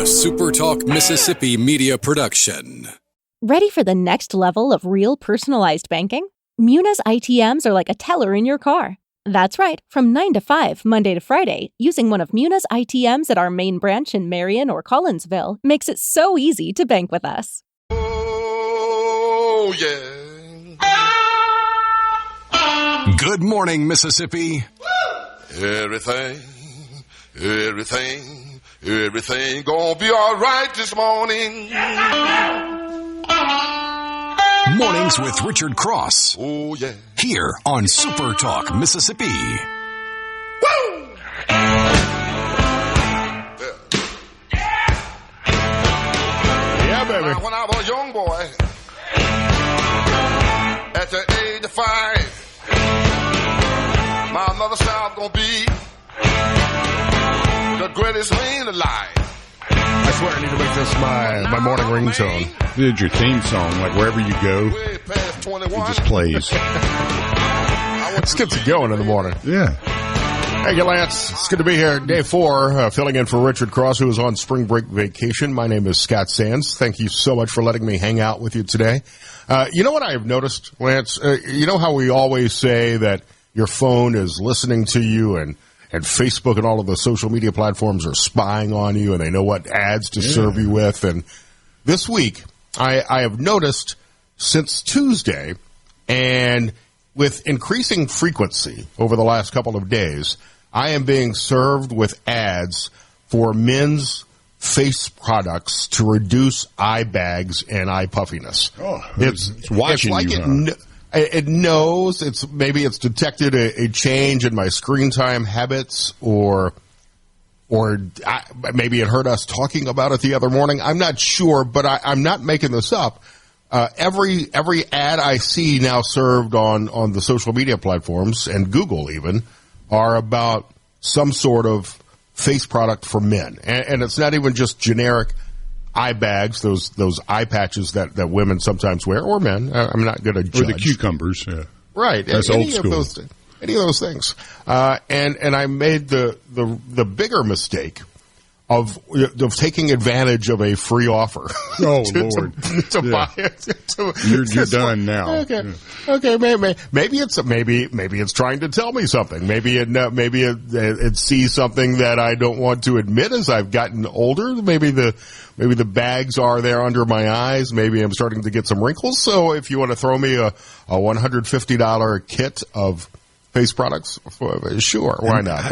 SuperTalk Mississippi media production. Ready for the next level of real personalized banking? Muna's ITMs are like a teller in your car. That's right, from 9 to 5, Monday to Friday, using one of Muna's ITMs at our main branch in Marion or Collinsville makes it so easy to bank with us. Oh, yeah. Good morning, Mississippi. Everything gonna be all right this morning. Mornings with Richard Cross. Oh, yeah. Here on SuperTalk Mississippi. Woo! Yeah, baby. When I was a young boy, at the age of 5, my mother said I was gonna be the greatest man alive. I swear I need to make this my morning ringtone. This is your theme song, like wherever you go, Way past 21. it just plays. This gets it going in the morning. Yeah. Hey, Lance. It's good to be here. Day 4, filling in for Richard Cross, who is on spring break vacation. My name is Scott Sands. Thank you so much for letting me hang out with you today. You know what I have noticed, Lance? You know how we always say that your phone is listening to you and Facebook and all of the social media platforms are spying on you and they know what ads to serve you with. And this week, I have noticed since Tuesday, and with increasing frequency over the last couple of days, I am being served with ads for men's face products to reduce eye bags and eye puffiness. Oh, it's watching like you. It knows maybe it's detected a change in my screen time habits, or maybe it heard us talking about it the other morning. I'm not sure, but I'm not making this up. Every ad I see now served on the social media platforms and Google even are about some sort of face product for men, and it's not even just generic eye bags, those eye patches that women sometimes wear, or men. I'm not going to judge. Or the cucumbers, yeah. Right. That's any old school. Any of those things. And I made the bigger mistake of taking advantage of a free offer. Oh, Lord. To buy it. You're done now. Okay. Yeah. Okay. Maybe it's trying to tell me something. Maybe it sees something that I don't want to admit as I've gotten older. Maybe the bags are there under my eyes. Maybe I'm starting to get some wrinkles. So if you want to throw me a $150 kit of face products, sure, why not? I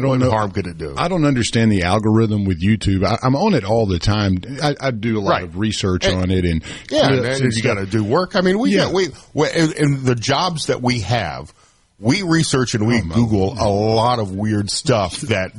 don't know. What harm could it do? I don't understand the algorithm with YouTube. I'm on it all the time. I do a lot of research on it, and you got to do work. I mean, we in the jobs that we have, we research and we Google a lot of weird stuff that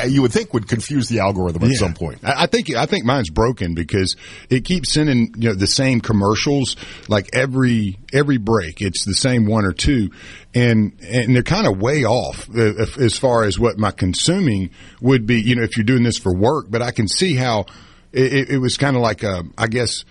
you would think would confuse the algorithm at some point. I think mine's broken because it keeps sending the same commercials like every break. It's the same one or two, and they're kind of way off as far as what my consuming would be. If you're doing this for work, but I can see how it was kind of like I guess.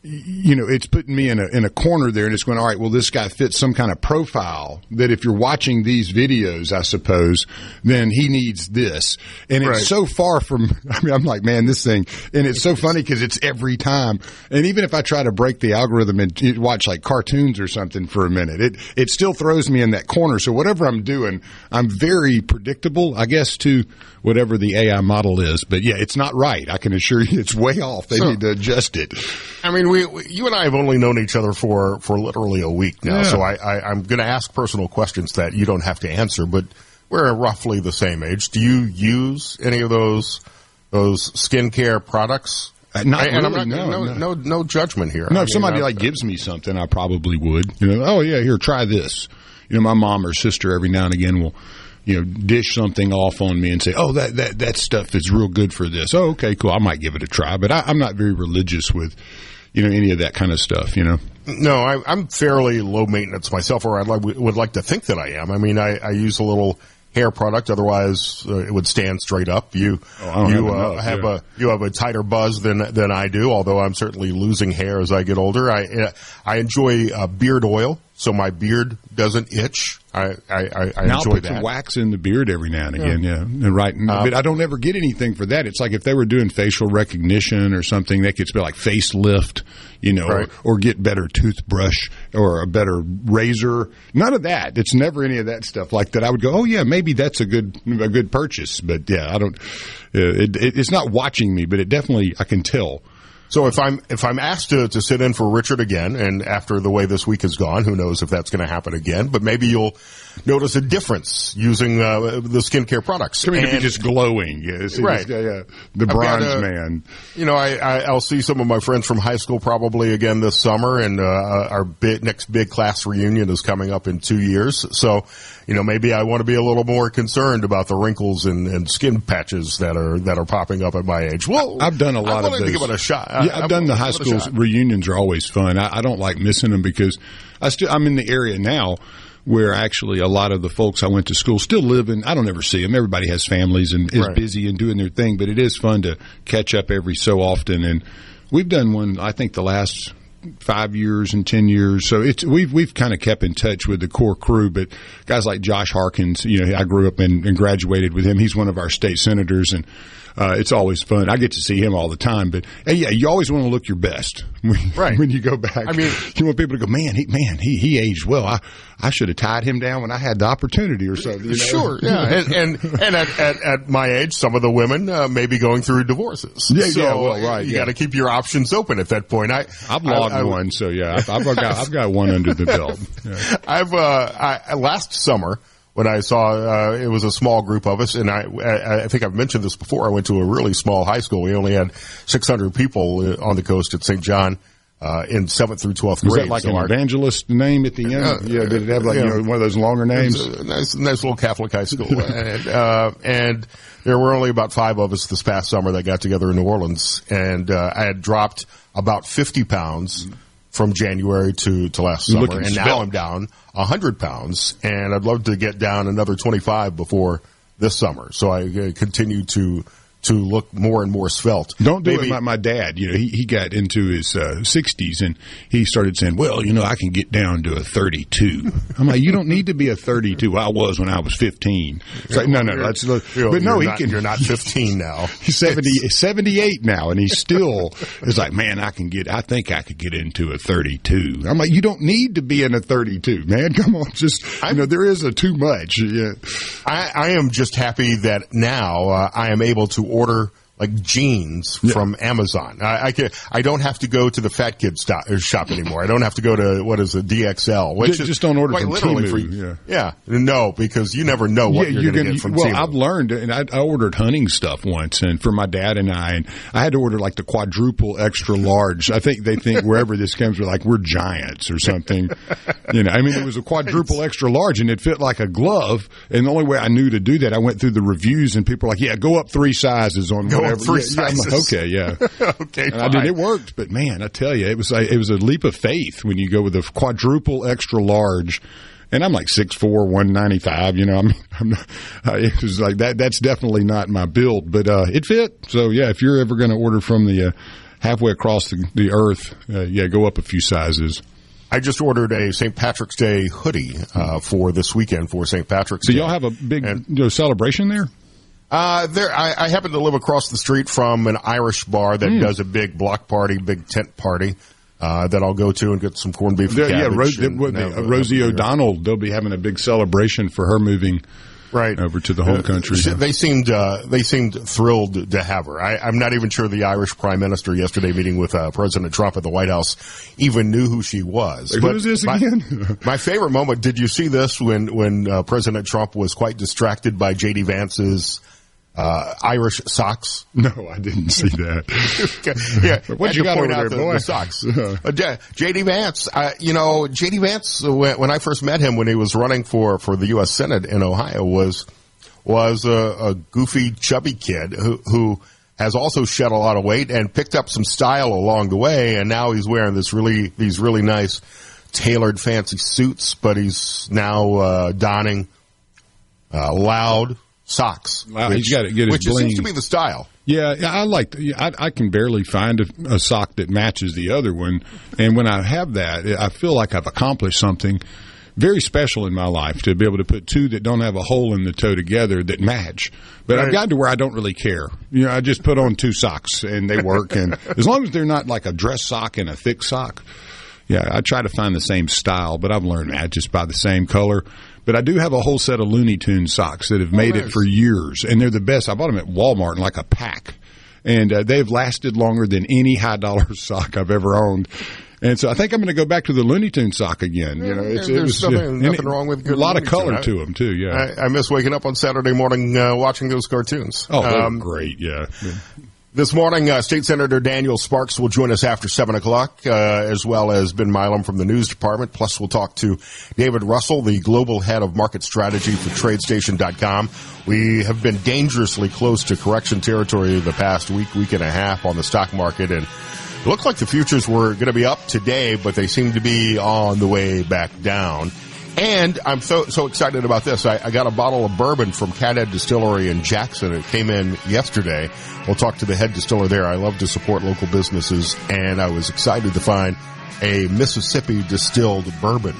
It's putting me in a corner there, and it's going, all right, well, this guy fits some kind of profile that if you're watching these videos, I suppose, then he needs this. And it's so far from, I'm like, man, this thing, and it's so funny because it's every time. And even if I try to break the algorithm and watch like cartoons or something for a minute, it still throws me in that corner. So whatever I'm doing, I'm very predictable, I guess, to whatever the AI model is. But yeah, it's not right. I can assure you it's way off. They need to adjust it. I mean, you and I have only known each other for literally a week now, so I'm going to ask personal questions that you don't have to answer, but we're roughly the same age. Do you use any of those skincare products? No judgment here. No, if somebody gives me something, I probably would. Oh yeah, here, try this. My mom or sister every now and again will dish something off on me and say, oh, that stuff is real good for this. Oh, okay, cool. I might give it a try, but I'm not very religious with any of that kind of stuff, No, I'm fairly low maintenance myself, or I would like to think that I am. I mean, I use a little hair product, otherwise it would stand straight up. You have a tighter buzz than I do, although I'm certainly losing hair as I get older. I enjoy beard oil. so my beard doesn't itch. I now enjoy I'll put that. some wax in the beard every now and again, And right. But I don't ever get anything for that. It's like if they were doing facial recognition or something, they could spell like facelift, Right. or get better toothbrush or a better razor. None of that. It's never any of that stuff like that. I would go, oh yeah, maybe that's a good purchase. But yeah, I don't. It's not watching me, but it definitely I can tell. So if I'm asked to sit in for Richard again, and after the way this week has gone, who knows if that's going to happen again? But maybe you'll notice a difference using the skincare products. I mean, to be just glowing, right? The bronze man. I'll see some of my friends from high school probably again this summer, and our next big class reunion is coming up in 2 years. So, maybe I want to be a little more concerned about the wrinkles and skin patches that are popping up at my age. Well, I've done a lot of those. To give it a shot. Yeah, I've done the high school reunions are always fun. I don't like missing them because I'm in the area now where actually a lot of the folks I went to school still live in. I don't ever see them. Everybody has families and is busy and doing their thing, but it is fun to catch up every so often. And we've done one, I think, the last 5 years and 10 years. So we've kind of kept in touch with the core crew, but guys like Josh Harkins, I grew up and graduated with him. He's one of our state senators, and it's always fun. I get to see him all the time, but yeah, you always want to look your best when you go back. I mean, you want people to go, man, he aged well. I should have tied him down when I had the opportunity or something. Sure, yeah. and at my age, some of the women may be going through divorces. Yeah, so you got to keep your options open at that point. I've logged one, so yeah, I've got one under the belt. Yeah. Last summer, when I saw it was a small group of us, and I think I've mentioned this before, I went to a really small high school. We only had 600 people on the coast at St. John in 7th through 12th grade. Was that like an evangelist name at the end? Did it have one of those longer names? It was a nice little Catholic high school. And there were only about 5 of us this past summer that got together in New Orleans, and I had dropped about 50 pounds from January to last summer, and now I'm down 100 pounds, and I'd love to get down another 25 before this summer. So I continue to look more and more svelte. Don't do it like my dad. He got into his 60s, and he started saying, well, I can get down to a 32. I'm like, you don't need to be a 32. I was when I was 15. It's like, no. You're not 15 now. He's 78 now, and he still is like, man, I think I could get into a 32. I'm like, you don't need to be in a 32, man. Come on. There is a too much. Yeah. I am just happy that now I am able to order like jeans from Amazon. I don't have to go to the fat kid shop anymore. I don't have to go to DXL. Which just don't order from Temu. No, because you never know what you're going to get from Temu. Well, I've learned, and I ordered hunting stuff once, and for my dad and I had to order like the quadruple extra large. I think they think wherever this comes, we're giants or something. It was a quadruple extra large, and it fit like a glove. And the only way I knew to do that, I went through the reviews, and people were like, "Yeah, go up 3 sizes on whatever." 3 sizes. I'm like, okay, yeah. Okay, and I did. It worked, but man, I tell you, it was a leap of faith when you go with a quadruple extra large. And I'm like 6'4", 195. It was like that. That's definitely not my build, but it fit. So yeah, if you're ever going to order from the halfway across the earth, go up a few sizes. I just ordered a St. Patrick's Day hoodie for this weekend for St. Patrick's Day. So y'all have a big celebration there? I happen to live across the street from an Irish bar that does a big block party, big tent party that I'll go to and get some corned beef. Rosie O'Donnell, they'll be having a big celebration for her moving over to the home country. They seemed thrilled to have her. I'm not even sure the Irish Prime Minister yesterday meeting with President Trump at the White House even knew who she was. Who is this again? My favorite moment, did you see this when President Trump was quite distracted by J.D. Vance's Irish socks? No, I didn't see that. Yeah, what you got over there, boy? The socks. J.D. Vance. J.D. Vance, when I first met him when he was running for the U.S. Senate in Ohio, was a goofy, chubby kid who has also shed a lot of weight and picked up some style along the way, and now he's wearing these really nice tailored, fancy suits. But he's now donning loud, socks. Wow, he's got to get his which bling. seems to be the style. Yeah, I can barely find a sock that matches the other one. And when I have that, I feel like I've accomplished something very special in my life to be able to put two that don't have a hole in the toe together that match. But I've gotten to where I don't really care. I just put on two socks and they work. And as long as they're not like a dress sock and a thick sock, yeah, I try to find the same style. But I've learned that just by the same color. But I do have a whole set of Looney Tunes socks that have made it for years, and they're the best. I bought them at Walmart in like a pack, and they've lasted longer than any high-dollar sock I've ever owned. And so I think I'm going to go back to the Looney Tunes sock again. There's nothing wrong with good a lot of Looney color Tunes. to them, too, yeah. I miss waking up on Saturday morning watching those cartoons. Oh, they're great, yeah. This morning, State Senator Daniel Sparks will join us after 7 o'clock, as well as Ben Milam from the news department. Plus, we'll talk to David Russell, the global head of market strategy for TradeStation.com. We have been dangerously close to correction territory the past week and a half on the stock market, and it looked like the futures were going to be up today, but they seem to be on the way back down. And I'm so excited about this. I got a bottle of bourbon from Cathead Distillery in Jackson. It came in yesterday. We'll talk to the head distiller there. I love to support local businesses, and I was excited to find a Mississippi distilled bourbon,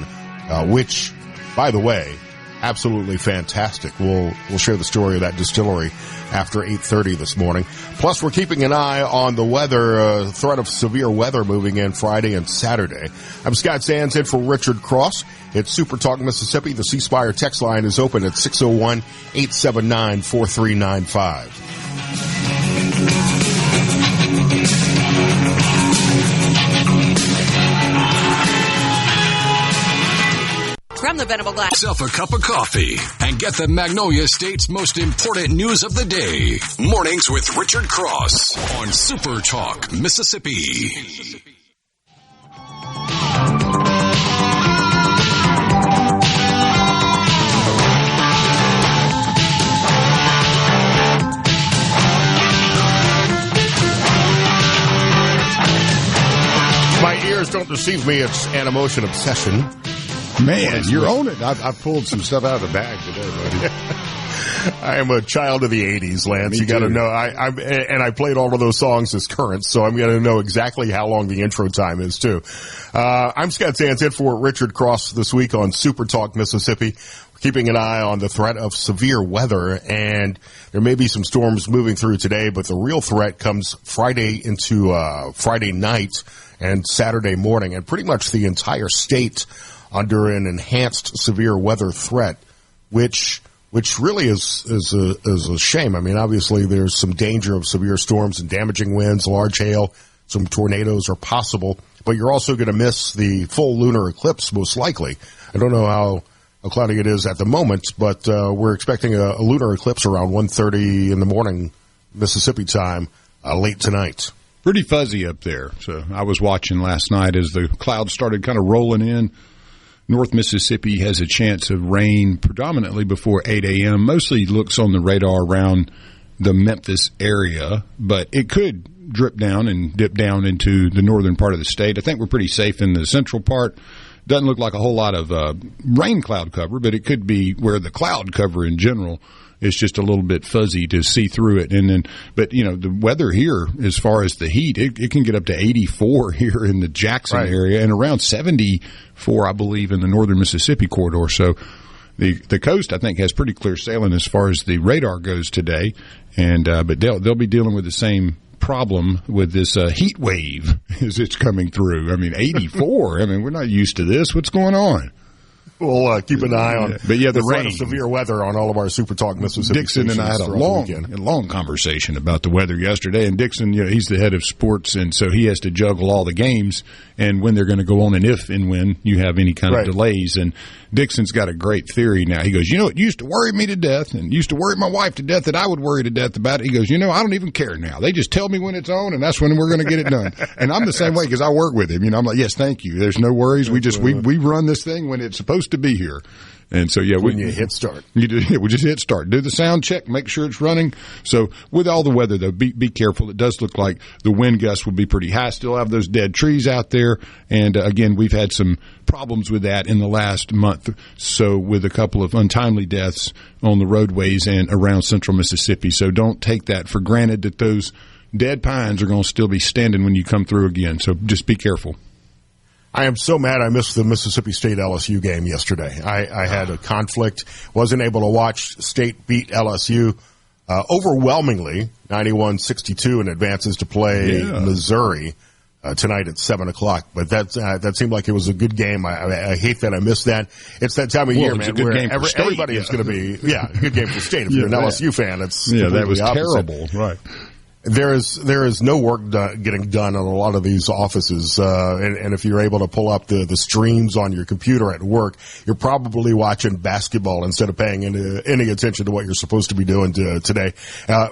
which, by the way, absolutely fantastic. We'll share the story of that distillery after 8:30 this morning. Plus, we're keeping an eye on the weather, threat of severe weather moving in Friday and Saturday. I'm Scott Sands in for Richard Cross. It's SuperTalk Mississippi. The C Spire text line is open at 601-879-4395. From the Venable Glass. Yourself a cup of coffee and get the Magnolia State's most important news of the day. Mornings with Richard Cross on Super Talk, Mississippi. My ears don't deceive me. It's an emotion obsession. Man, you're on it. I've pulled some stuff out of the bag today, buddy. I am a child of the 80s, Lance. Me you got to too. know. I played all of those songs as current, so I'm going to know exactly how long the intro time is, too. I'm Scott Sands in for Richard Cross this week on Super Talk Mississippi. We're keeping an eye on the threat of severe weather, and there may be some storms moving through today, but the real threat comes Friday into Friday night and Saturday morning, and pretty much the entire state under an enhanced severe weather threat, which really is a shame. I mean, obviously there's some danger of severe storms and damaging winds, large hail, some tornadoes are possible, but you're also going to miss the full lunar eclipse most likely. I don't know how cloudy it is at the moment, but we're expecting a lunar eclipse around 1:30 in the morning Mississippi time late tonight. Pretty fuzzy up there. So I was watching last night as the clouds started kind of rolling in. North Mississippi has a chance of rain predominantly before 8 a.m. Mostly looks on the radar around the Memphis area, but it could drip down and dip down into the northern part of the state. I think we're pretty safe in the central part. Doesn't look like a whole lot of rain cloud cover, but it could be where the cloud cover in general is just a little bit fuzzy to see through it. And then, but the weather here, as far as the heat, it can get up to 84 here in the Jackson area and around 74, I believe, in the northern Mississippi corridor. So the coast, I think, has pretty clear sailing as far as the radar goes today. And but they'll be dealing with the same problem with this heat wave as it's coming through. I mean, 84. I mean, we're not used to this. What's going on? We'll keep an eye on the rain, rain. severe weather on all of our Super Talk Mississippi Dixon and I had a long conversation about the weather yesterday, and Dixon, he's the head of sports, and so he has to juggle all the games and when they're going to go on and if and when you have any kind of delays. And Dixon's got a great theory now. He goes, it used to worry me to death and used to worry my wife to death that I would worry to death about it. He goes, I don't even care now. They just tell me when it's on, and that's when we're going to get it done. And I'm the same way because I work with him. I'm like, yes, thank you. There's no worries. We run this thing when it's supposed to be here. And so, when you hit start. We just hit start. Do the sound check, make sure it's running. So with all the weather, though, be careful. It does look like the wind gusts will be pretty high. Still have those dead trees out there. And, again, we've had some problems with that in the last month. So with a couple of untimely deaths on the roadways and around central Mississippi. So don't take that for granted that those dead pines are going to still be standing when you come through again. So just be careful. I am so mad I missed the Mississippi State LSU game yesterday. I had a conflict, wasn't able to watch State beat LSU overwhelmingly, 91-62, and advances to play Missouri tonight at 7 o'clock. But that seemed like it was a good game. I hate that I missed that. It's that time of year, man, where everybody is going to be, a good game for State. If you're an LSU fan, it's that was opposite. Terrible, right. There is no work getting done on a lot of these offices, and if you're able to pull up the streams on your computer at work, you're probably watching basketball instead of paying any attention to what you're supposed to be doing today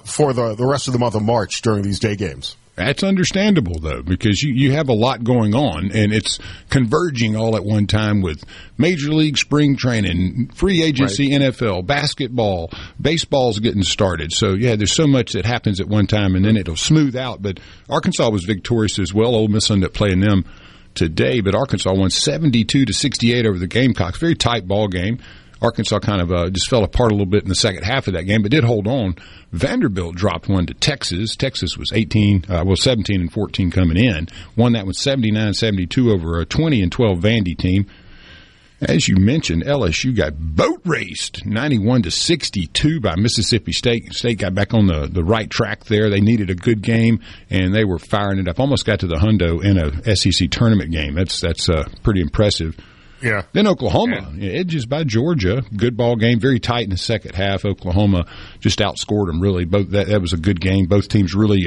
for the rest of the month of March during these day games. That's understandable, though, because you have a lot going on, and it's converging all at one time with Major League spring training, free agency, right. NFL, basketball, baseball's getting started. So, there's so much that happens at one time, and then it'll smooth out. But Arkansas was victorious as well. Ole Miss ended up playing them today, but Arkansas won 72-68 over the Gamecocks. Very tight ball game. Arkansas kind of just fell apart a little bit in the second half of that game, but did hold on. Vanderbilt dropped one to Texas. Texas was 17-14 coming in. Won that one 79-72 over a 20-12 Vandy team. As you mentioned, LSU got boat raced 91-62 by Mississippi State. State got back on the right track there. They needed a good game, and they were firing it up. Almost got to the hundo in a SEC tournament game. That's pretty impressive. Yeah. Then Oklahoma edges by Georgia. Good ball game, very tight in the second half. Oklahoma just outscored them, really. That was a good game. Both teams really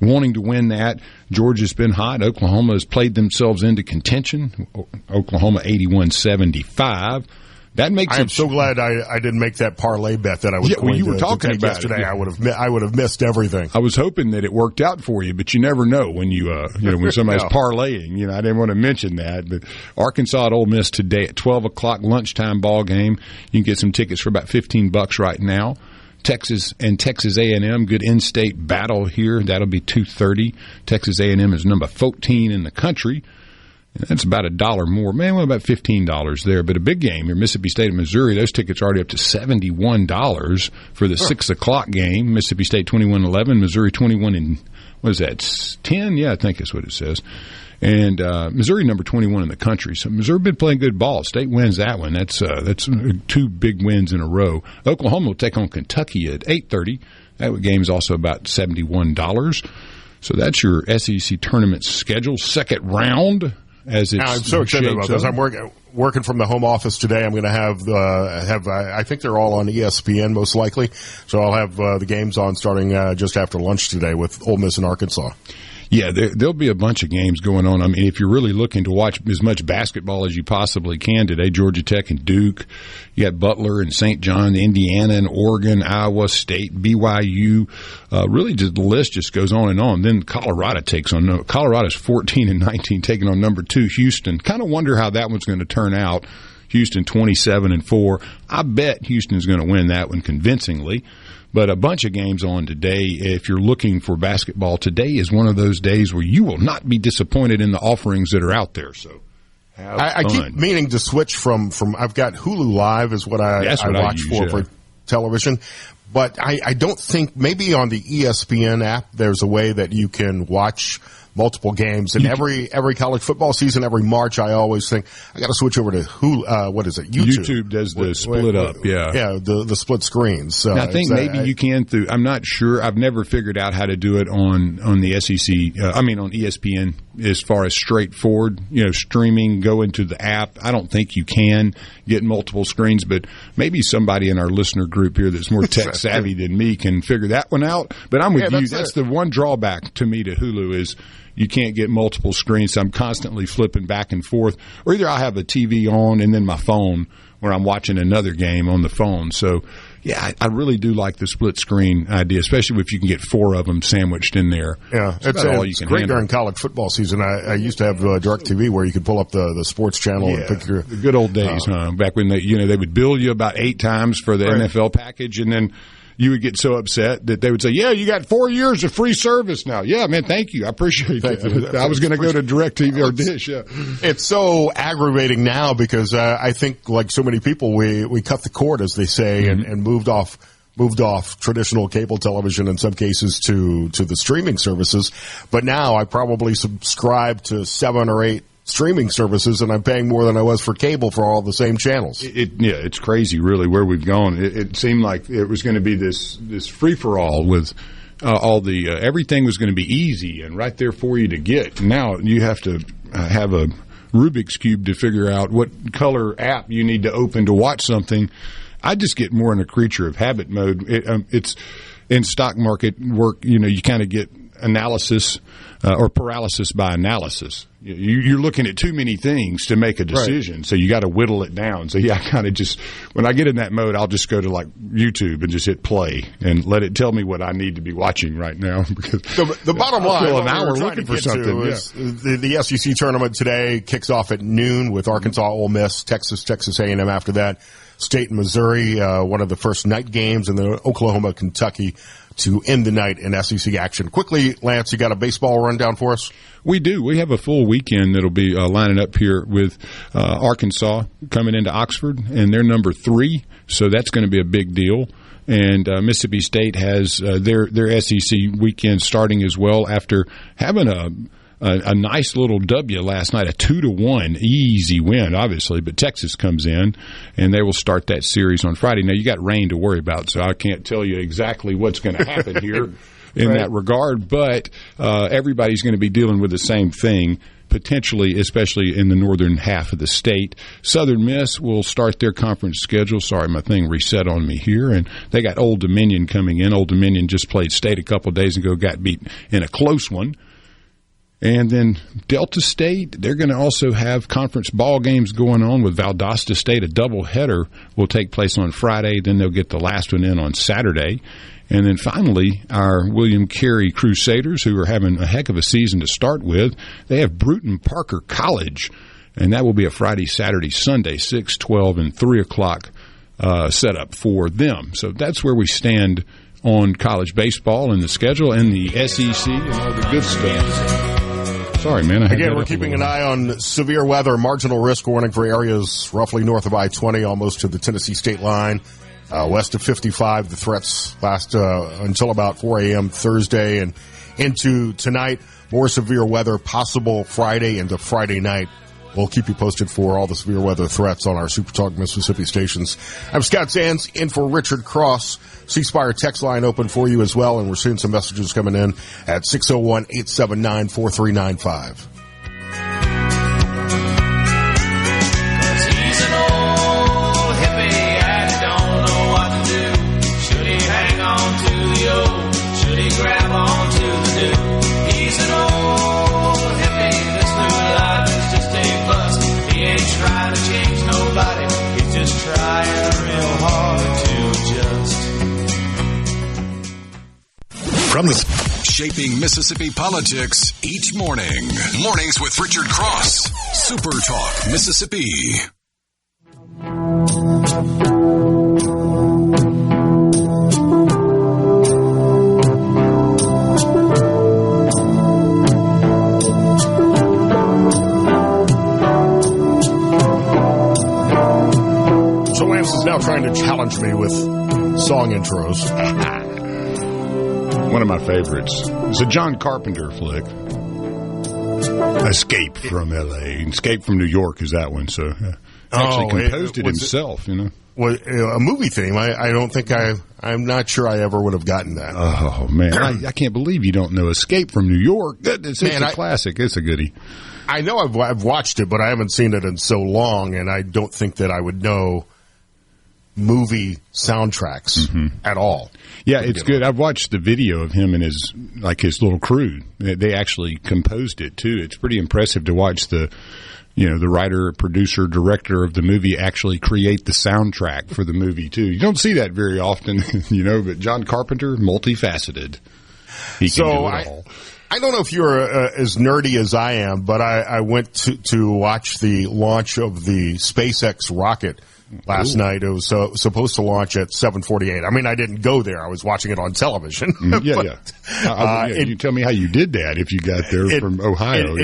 wanting to win that. Georgia's been hot. Oklahoma has played themselves into contention. Oklahoma 81-75. That makes I am so glad I didn't make that parlay bet that I was going you were talking about yesterday. Yeah. I would have missed everything. I was hoping that it worked out for you, but you never know when when somebody's parlaying. I didn't want to mention that, but Arkansas at Ole Miss today at 12 o'clock lunchtime ball game. You can get some tickets for about $15 right now. Texas and Texas A&M, good in-state battle here. That'll be 2:30. Texas A&M is number 14 in the country. That's about $1 more. About $15 there. But a big game here, Mississippi State and Missouri, those tickets are already up to $71 for the 6 o'clock game. Mississippi State 21-11, Missouri 21 what is that, 10? Yeah, I think that's what it says. And Missouri number 21 in the country. So Missouri been playing good ball. State wins that one. That's two big wins in a row. Oklahoma will take on Kentucky at 8:30. That game is also about $71. So that's your SEC tournament schedule. Second round. I'm so excited about this. I'm working from the home office today. I'm going to have I think they're all on ESPN most likely. So I'll have the games on starting just after lunch today with Ole Miss and Arkansas. Yeah, there'll be a bunch of games going on. I mean, if you're really looking to watch as much basketball as you possibly can today, Georgia Tech and Duke, you got Butler and St. John, Indiana and Oregon, Iowa State, BYU. Really, the list just goes on and on. Then Colorado's 14-19, taking on number 2 Houston. Kind of wonder how that one's going to turn out. Houston 27-4. I bet Houston's going to win that one convincingly. But a bunch of games on today. If you're looking for basketball, today is one of those days where you will not be disappointed in the offerings that are out there. So I keep meaning to switch from I've got Hulu Live is what I watch for television. But I don't think, maybe on the ESPN app, there's a way that you can watch multiple games. And every college football season, every March, I always think, I got to switch over to Hulu, what is it? YouTube does the split up, yeah. Yeah, the split screens. So I think maybe you can through, I'm not sure. I've never figured out how to do it on the SEC, on ESPN as far as straightforward, streaming, go into the app. I don't think you can get multiple screens, but maybe somebody in our listener group here that's more tech savvy than me can figure that one out. But I'm with you. That's the one drawback to me to Hulu is you can't get multiple screens. So I'm constantly flipping back and forth. Or either I have a TV on and then my phone where I'm watching another game on the phone. So, yeah, I really do like the split screen idea, especially if you can get 4 of them sandwiched in there. Yeah, it's all you it's can great handle. during college football season. I used to have DirecTV where you could pull up the sports channel and pick your... The good old days, huh? Back when they would bill you about 8 times for the NFL package, and then you would get so upset that they would say, yeah, you got 4 years of free service now. Yeah, man, thank you. I appreciate that. I was going to go to DirecTV or Dish. Yeah. It's so aggravating now because I think, like so many people, we cut the cord, as they say, and moved off traditional cable television in some cases to the streaming services. But now I probably subscribe to 7 or 8 streaming services, and I'm paying more than I was for cable for all the same channels. It's crazy, really, where we've gone. It seemed like it was going to be this free for all with all the everything was going to be easy and right there for you to get. Now you have to have a Rubik's Cube to figure out what color app you need to open to watch something. I just get more in a creature of habit mode. It's in stock market work. You kind of get analysis or paralysis by analysis. You're looking at too many things to make a decision, so you got to whittle it down. So, I kind of just, when I get in that mode, I'll just go to, like, YouTube and just hit play and let it tell me what I need to be watching right now. Because the bottom line, an hour looking for something. Is the SEC tournament today kicks off at noon with Arkansas, Ole Miss, Texas A&M after that. State and Missouri, one of the first night games, and then Oklahoma, Kentucky to end the night in SEC action. Quickly, Lance, you got a baseball rundown for us? We do. We have a full weekend that'll be lining up here with Arkansas coming into Oxford, and they're number 3, so that's going to be a big deal. And Mississippi State has their SEC weekend starting as well after having a nice little W last night, a 2-1 easy win, obviously, but Texas comes in, and they will start that series on Friday. Now, you got rain to worry about, so I can't tell you exactly what's going to happen here in that regard, but everybody's going to be dealing with the same thing, potentially, especially in the northern half of the state. Southern Miss will start their conference schedule. Sorry, my thing reset on me here, and they got Old Dominion coming in. Old Dominion just played State a couple of days ago, got beat in a close one. And then Delta State, they're going to also have conference ball games going on with Valdosta State. A doubleheader will take place on Friday. Then they'll get the last one in on Saturday. And then finally, our William Carey Crusaders, who are having a heck of a season to start with, they have Bruton Parker College. And that will be a Friday, Saturday, Sunday, 6, 12, and 3 o'clock setup for them. So that's where we stand on college baseball and the schedule and the SEC and all the good stuff. Sorry, man. Again, we're keeping an eye on severe weather, marginal risk warning for areas roughly north of I-20, almost to the Tennessee state line. West of 55, the threats last until about 4 a.m. Thursday and into tonight. More severe weather possible Friday into Friday night. We'll keep you posted for all the severe weather threats on our SuperTalk Mississippi stations. I'm Scott Sands, in for Richard Cross. C-Spire text line open for you as well, and we're seeing some messages coming in at 601-879-4395. Shaping Mississippi politics each morning. Mornings with Richard Cross. Super Talk Mississippi. So Lance is now trying to challenge me with song intros. One of my favorites. It's a John Carpenter flick. Escape from L.A. Escape from New York is that one. So actually composed it himself, Well, a movie theme. I don't think I'm not sure I ever would have gotten that. Oh, man. I can't believe you don't know Escape from New York. It's a classic. It's a goodie. I know I've watched it, but I haven't seen it in so long, and I don't think that I would know movie soundtracks at all. Yeah, it's good. I've watched the video of him and his little crew. They actually composed it too. It's pretty impressive to watch the the writer, producer, director of the movie actually create the soundtrack for the movie too. You don't see that very often, but John Carpenter, multifaceted. He can do it all. I don't know if you're as nerdy as I am, but I went to watch the launch of the SpaceX rocket last night. It was supposed to launch at 7:48. I mean, I didn't go there. I was watching it on television. You tell me how you did that if you got there from Ohio.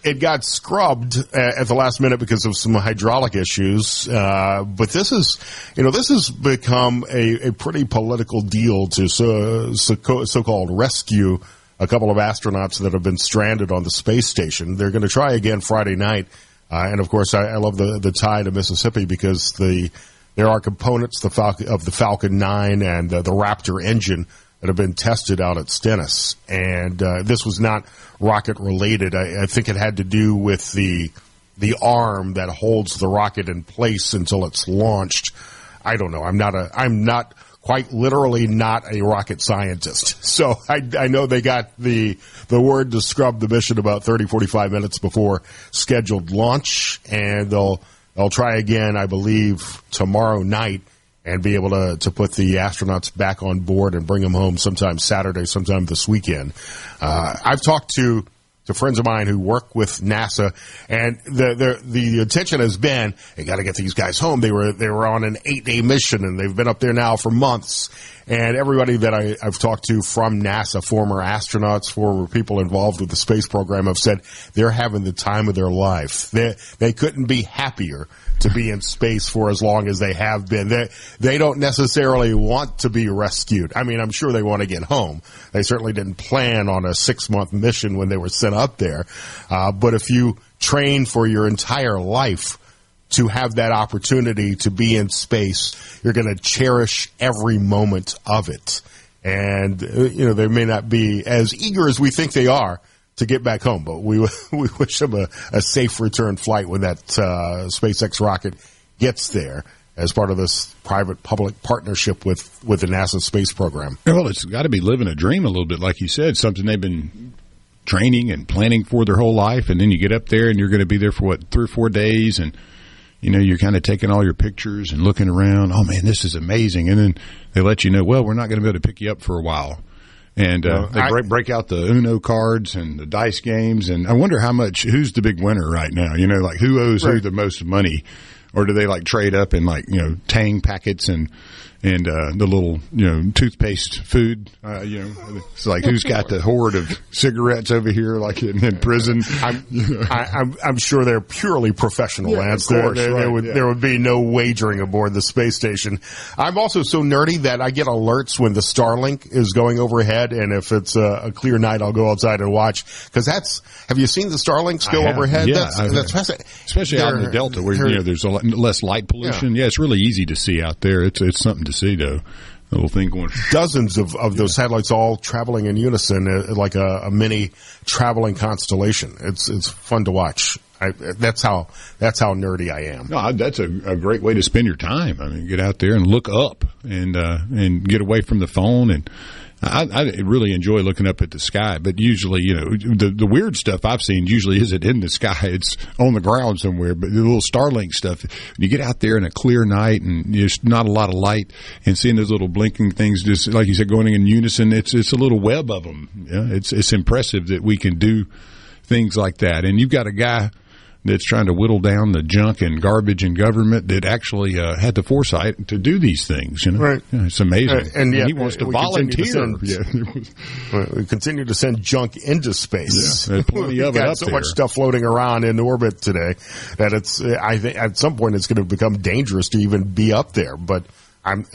It got scrubbed at the last minute because of some hydraulic issues. But this has become a pretty political deal to so-called rescue a couple of astronauts that have been stranded on the space station. They're going to try again Friday night. And of course, I love the tie to Mississippi because there are components of the Falcon 9 and the Raptor engine that have been tested out at Stennis. And this was not rocket related. I think it had to do with the arm that holds the rocket in place until it's launched. I don't know. I'm not quite literally not a rocket scientist. So I know they got the word to scrub the mission about 30, 45 minutes before scheduled launch, and they'll try again, I believe, tomorrow night and be able to put the astronauts back on board and bring them home sometime Saturday, sometime this weekend. I've talked to friends of mine who work with NASA, and the intention has been, they got to get these guys home. They were on an 8-day mission, and they've been up there now for months. And everybody that I've talked to from NASA, former astronauts, former people involved with the space program, have said they're having the time of their life. They couldn't be happier to be in space for as long as they have been. They don't necessarily want to be rescued. I mean, I'm sure they want to get home. They certainly didn't plan on a 6-month mission when they were sent up there. But if you train for your entire life to have that opportunity to be in space, you're going to cherish every moment of it. And, they may not be as eager as we think they are to get back home, but we wish them a safe return flight when that SpaceX rocket gets there as part of this private-public partnership with the NASA space program. Well, it's got to be living a dream a little bit, like you said, something they've been training and planning for their whole life, and then you get up there and you're going to be there for, 3 or 4 days, and you're kind of taking all your pictures and looking around. Oh, man, this is amazing. And then they let you know, well, we're not going to be able to pick you up for a while. And they break out the Uno cards and the dice games. And I wonder who's the big winner right now? Who owes who the most money? Or do they trade up in Tang packets and the little toothpaste food? It's like who's got the hoard of cigarettes over here, like in prison? I'm sure they're purely professional, Lance. There would be no wagering aboard the space station. I'm also so nerdy that I get alerts when the Starlink is going overhead, and if it's a clear night, I'll go outside and watch. Because have you seen the Starlinks go overhead? Yeah, that's fascinating. Especially out in the Delta where there's less light pollution. Yeah, it's really easy to see out there. It's something to see, though. A little thing going. Dozens of those satellites all traveling in unison, like a mini traveling constellation. It's fun to watch. That's how nerdy I am. No, that's a great way to spend your time. I mean, get out there and look up and get away from the phone. And I really enjoy looking up at the sky, but usually, the weird stuff I've seen usually isn't in the sky. It's on the ground somewhere, but the little Starlink stuff, you get out there in a clear night and there's not a lot of light and seeing those little blinking things, just like you said, going in unison, it's a little web of them. Yeah, it's impressive that we can do things like that. And you've got a guy that's trying to whittle down the junk and garbage in government that actually had the foresight to do these things. Right. Yeah, it's amazing. And he wants to volunteer. We continue to send junk into space. Yeah, there's plenty of it up so there. Much stuff floating around in orbit today that I think at some point it's going to become dangerous to even be up there. But I'm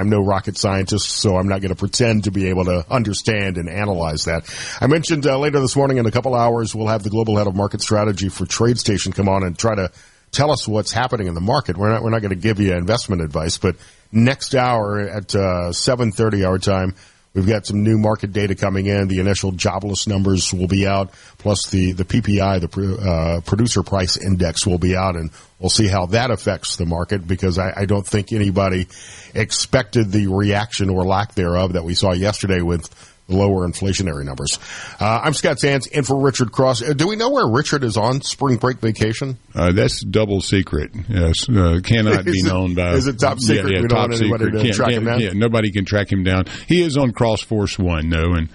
no rocket scientist, so I'm not going to pretend to be able to understand and analyze that. I mentioned later this morning, in a couple hours, we'll have the global head of market strategy for TradeStation come on and try to tell us what's happening in the market. We're not going to give you investment advice, but next hour at 7:30 our time, we've got some new market data coming in. The initial jobless numbers will be out, plus the PPI, the producer price index, will be out, and we'll see how that affects the market, because I don't think anybody expected the reaction or lack thereof that we saw yesterday with lower inflationary numbers. I'm Scott Sands, in for Richard Cross. Do we know where Richard is on spring break vacation? That's double secret. Yes, cannot be known by. Is it top secret? Yeah, we don't want anybody to track him down. Yeah, nobody can track him down. He is on Cross Force One though, and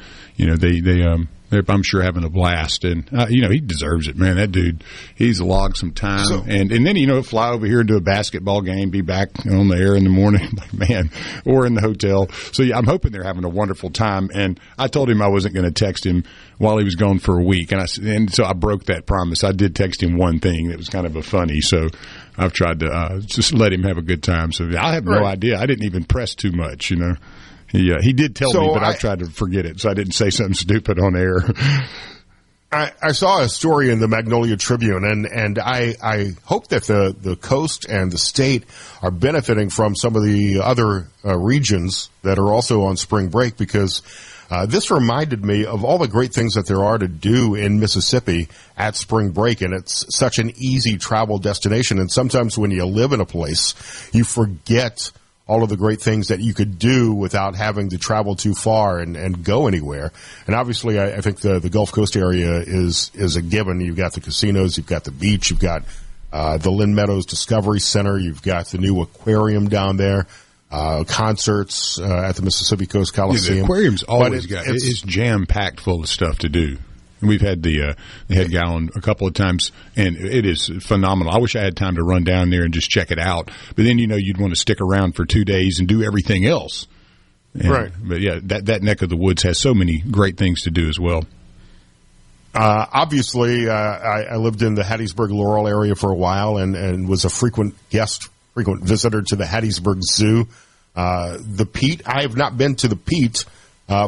they're, I'm sure, having a blast. And, he deserves it, man. That dude, he's logged some time. And then, he'll fly over here and do a basketball game, be back on the air in the morning, man, or in the hotel. So, yeah, I'm hoping they're having a wonderful time. And I told him I wasn't going to text him while he was gone for a week. And so I broke that promise. I did text him one thing that was kind of a funny. So I've tried to just let him have a good time. So I have no idea. I didn't even press too much, He did tell me, but I've tried to forget it, so I didn't say something stupid on air. I saw a story in the Magnolia Tribune, and I hope that the coast and the state are benefiting from some of the other regions that are also on spring break, because this reminded me of all the great things that there are to do in Mississippi at spring break, and it's such an easy travel destination. And sometimes when you live in a place, you forget all of the great things that you could do without having to travel too far and go anywhere. And obviously, I think the Gulf Coast area is a given. You've got the casinos, you've got the beach, you've got the Lynn Meadows Discovery Center, you've got the new aquarium down there, concerts at the Mississippi Coast Coliseum. Yeah, the aquarium's always it's jam-packed full of stuff to do. We've had the head guy on a couple of times, and it is phenomenal. I wish I had time to run down there and just check it out. But then, you'd want to stick around for 2 days and do everything else. Right. But, yeah, that neck of the woods has so many great things to do as well. Obviously, I lived in the Hattiesburg-Laurel area for a while and was a frequent visitor to the Hattiesburg Zoo. The Pete, I have not been to the Pete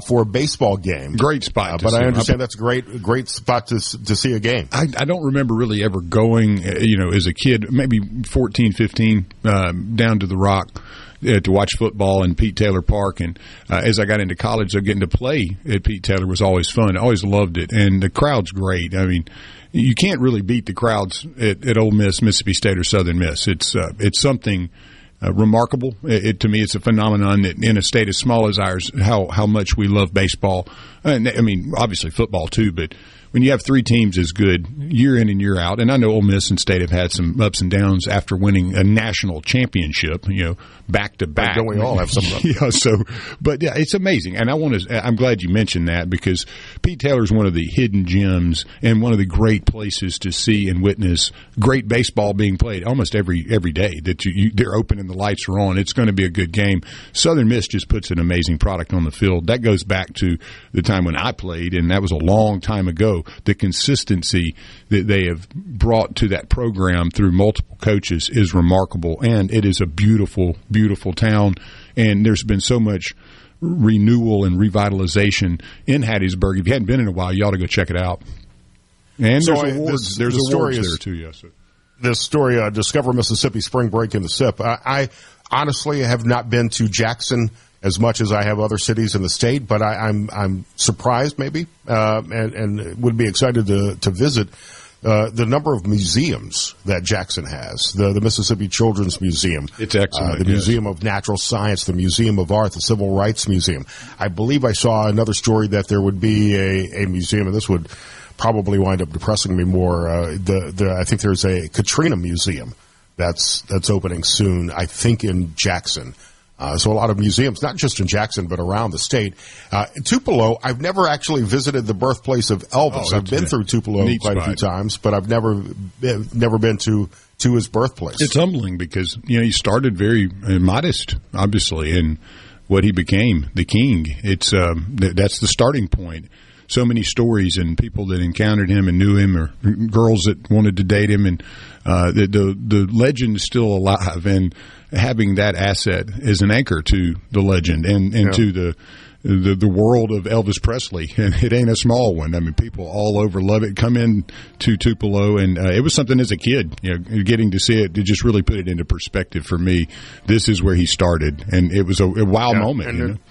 for a baseball game. Great spot. But I understand that's a great spot to see a game. I don't remember really ever going, as a kid, maybe 14, 15, down to the Rock to watch football in Pete Taylor Park. And as I got into college, getting to play at Pete Taylor was always fun. I always loved it. And the crowd's great. I mean, you can't really beat the crowds at Ole Miss, Mississippi State, or Southern Miss. It's something remarkable. To me, it's a phenomenon that in a state as small as ours, how much we love baseball. And I mean, obviously football too, but when you have three teams as good year in and year out, and I know Ole Miss and State have had some ups and downs after winning a national championship, back to back. Don't we all have some? But yeah, it's amazing, and I'm glad you mentioned that, because Pete Taylor is one of the hidden gems and one of the great places to see and witness great baseball being played almost every day. That they're open and the lights are on. It's going to be a good game. Southern Miss just puts an amazing product on the field. That goes back to the time when I played, and that was a long time ago. The consistency that they have brought to that program through multiple coaches is remarkable, and it is a beautiful, beautiful town. And there's been so much renewal and revitalization in Hattiesburg. If you hadn't been in a while, you ought to go check it out. And there's awards. There's awards there too. Yes. This story, Discover Mississippi Spring Break in the SIP. I honestly have not been to Jackson as much as I have other cities in the state, but I'm surprised maybe, and would be excited to visit the number of museums that Jackson has. The Mississippi Children's Museum. It's excellent. The Museum of Natural Science, the Museum of Art, the Civil Rights Museum. I believe I saw another story that there would be a museum, and this would probably wind up depressing me more. I think there's a Katrina Museum that's opening soon, I think in Jackson. So a lot of museums, not just in Jackson, but around the state. Tupelo, I've never actually visited the birthplace of Elvis. I've been through Tupelo quite a few times, but I've never been to his birthplace. It's humbling because, he started very modest, obviously, and what he became, the king. It's that's the starting point. So many stories and people that encountered him and knew him, or girls that wanted to date him, and the legend is still alive, and having that asset is an anchor to the legend and to the world of Elvis Presley. And it ain't a small one. I mean, people all over love it. Come in to Tupelo, and it was something as a kid, getting to see it to just really put it into perspective for me. This is where he started, and it was a wow moment.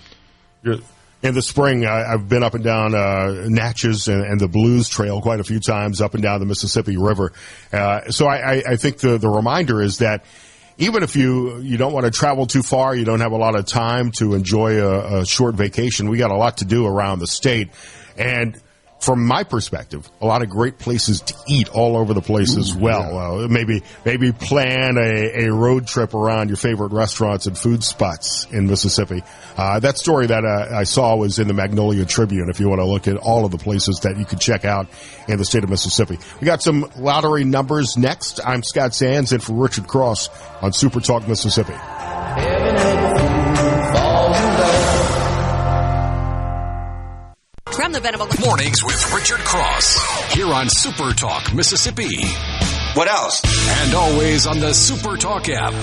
In the spring, I've been up and down Natchez and the Blues Trail quite a few times, up and down the Mississippi River. So I think the reminder is that even if you don't want to travel too far, you don't have a lot of time to enjoy a short vacation, we got a lot to do around the state. And from my perspective, a lot of great places to eat all over the place as well. Yeah. Maybe plan a road trip around your favorite restaurants and food spots in Mississippi. That story that I saw was in the Magnolia Tribune, if you want to look at all of the places that you could check out in the state of Mississippi. We got some lottery numbers next. I'm Scott Sands in for Richard Cross on SuperTalk Mississippi. From the Venable Mornings with Richard Cross here on SuperTalk Mississippi. What else? And always on the SuperTalk app.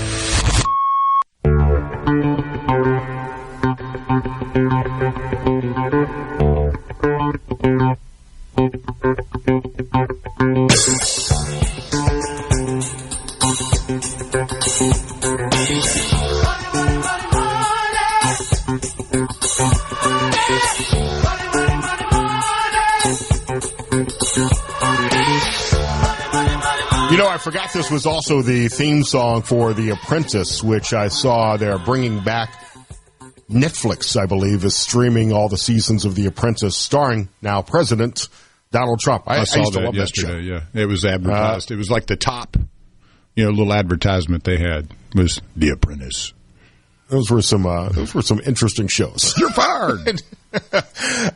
You know, I forgot this was also the theme song for The Apprentice, which I saw they're bringing back. Netflix, I believe, is streaming all the seasons of The Apprentice, starring now President Donald Trump. I saw used to that love yesterday, that show. yeah. It was advertised. It was like the top, little advertisement they had was The Apprentice. Those were some interesting shows. You're fired.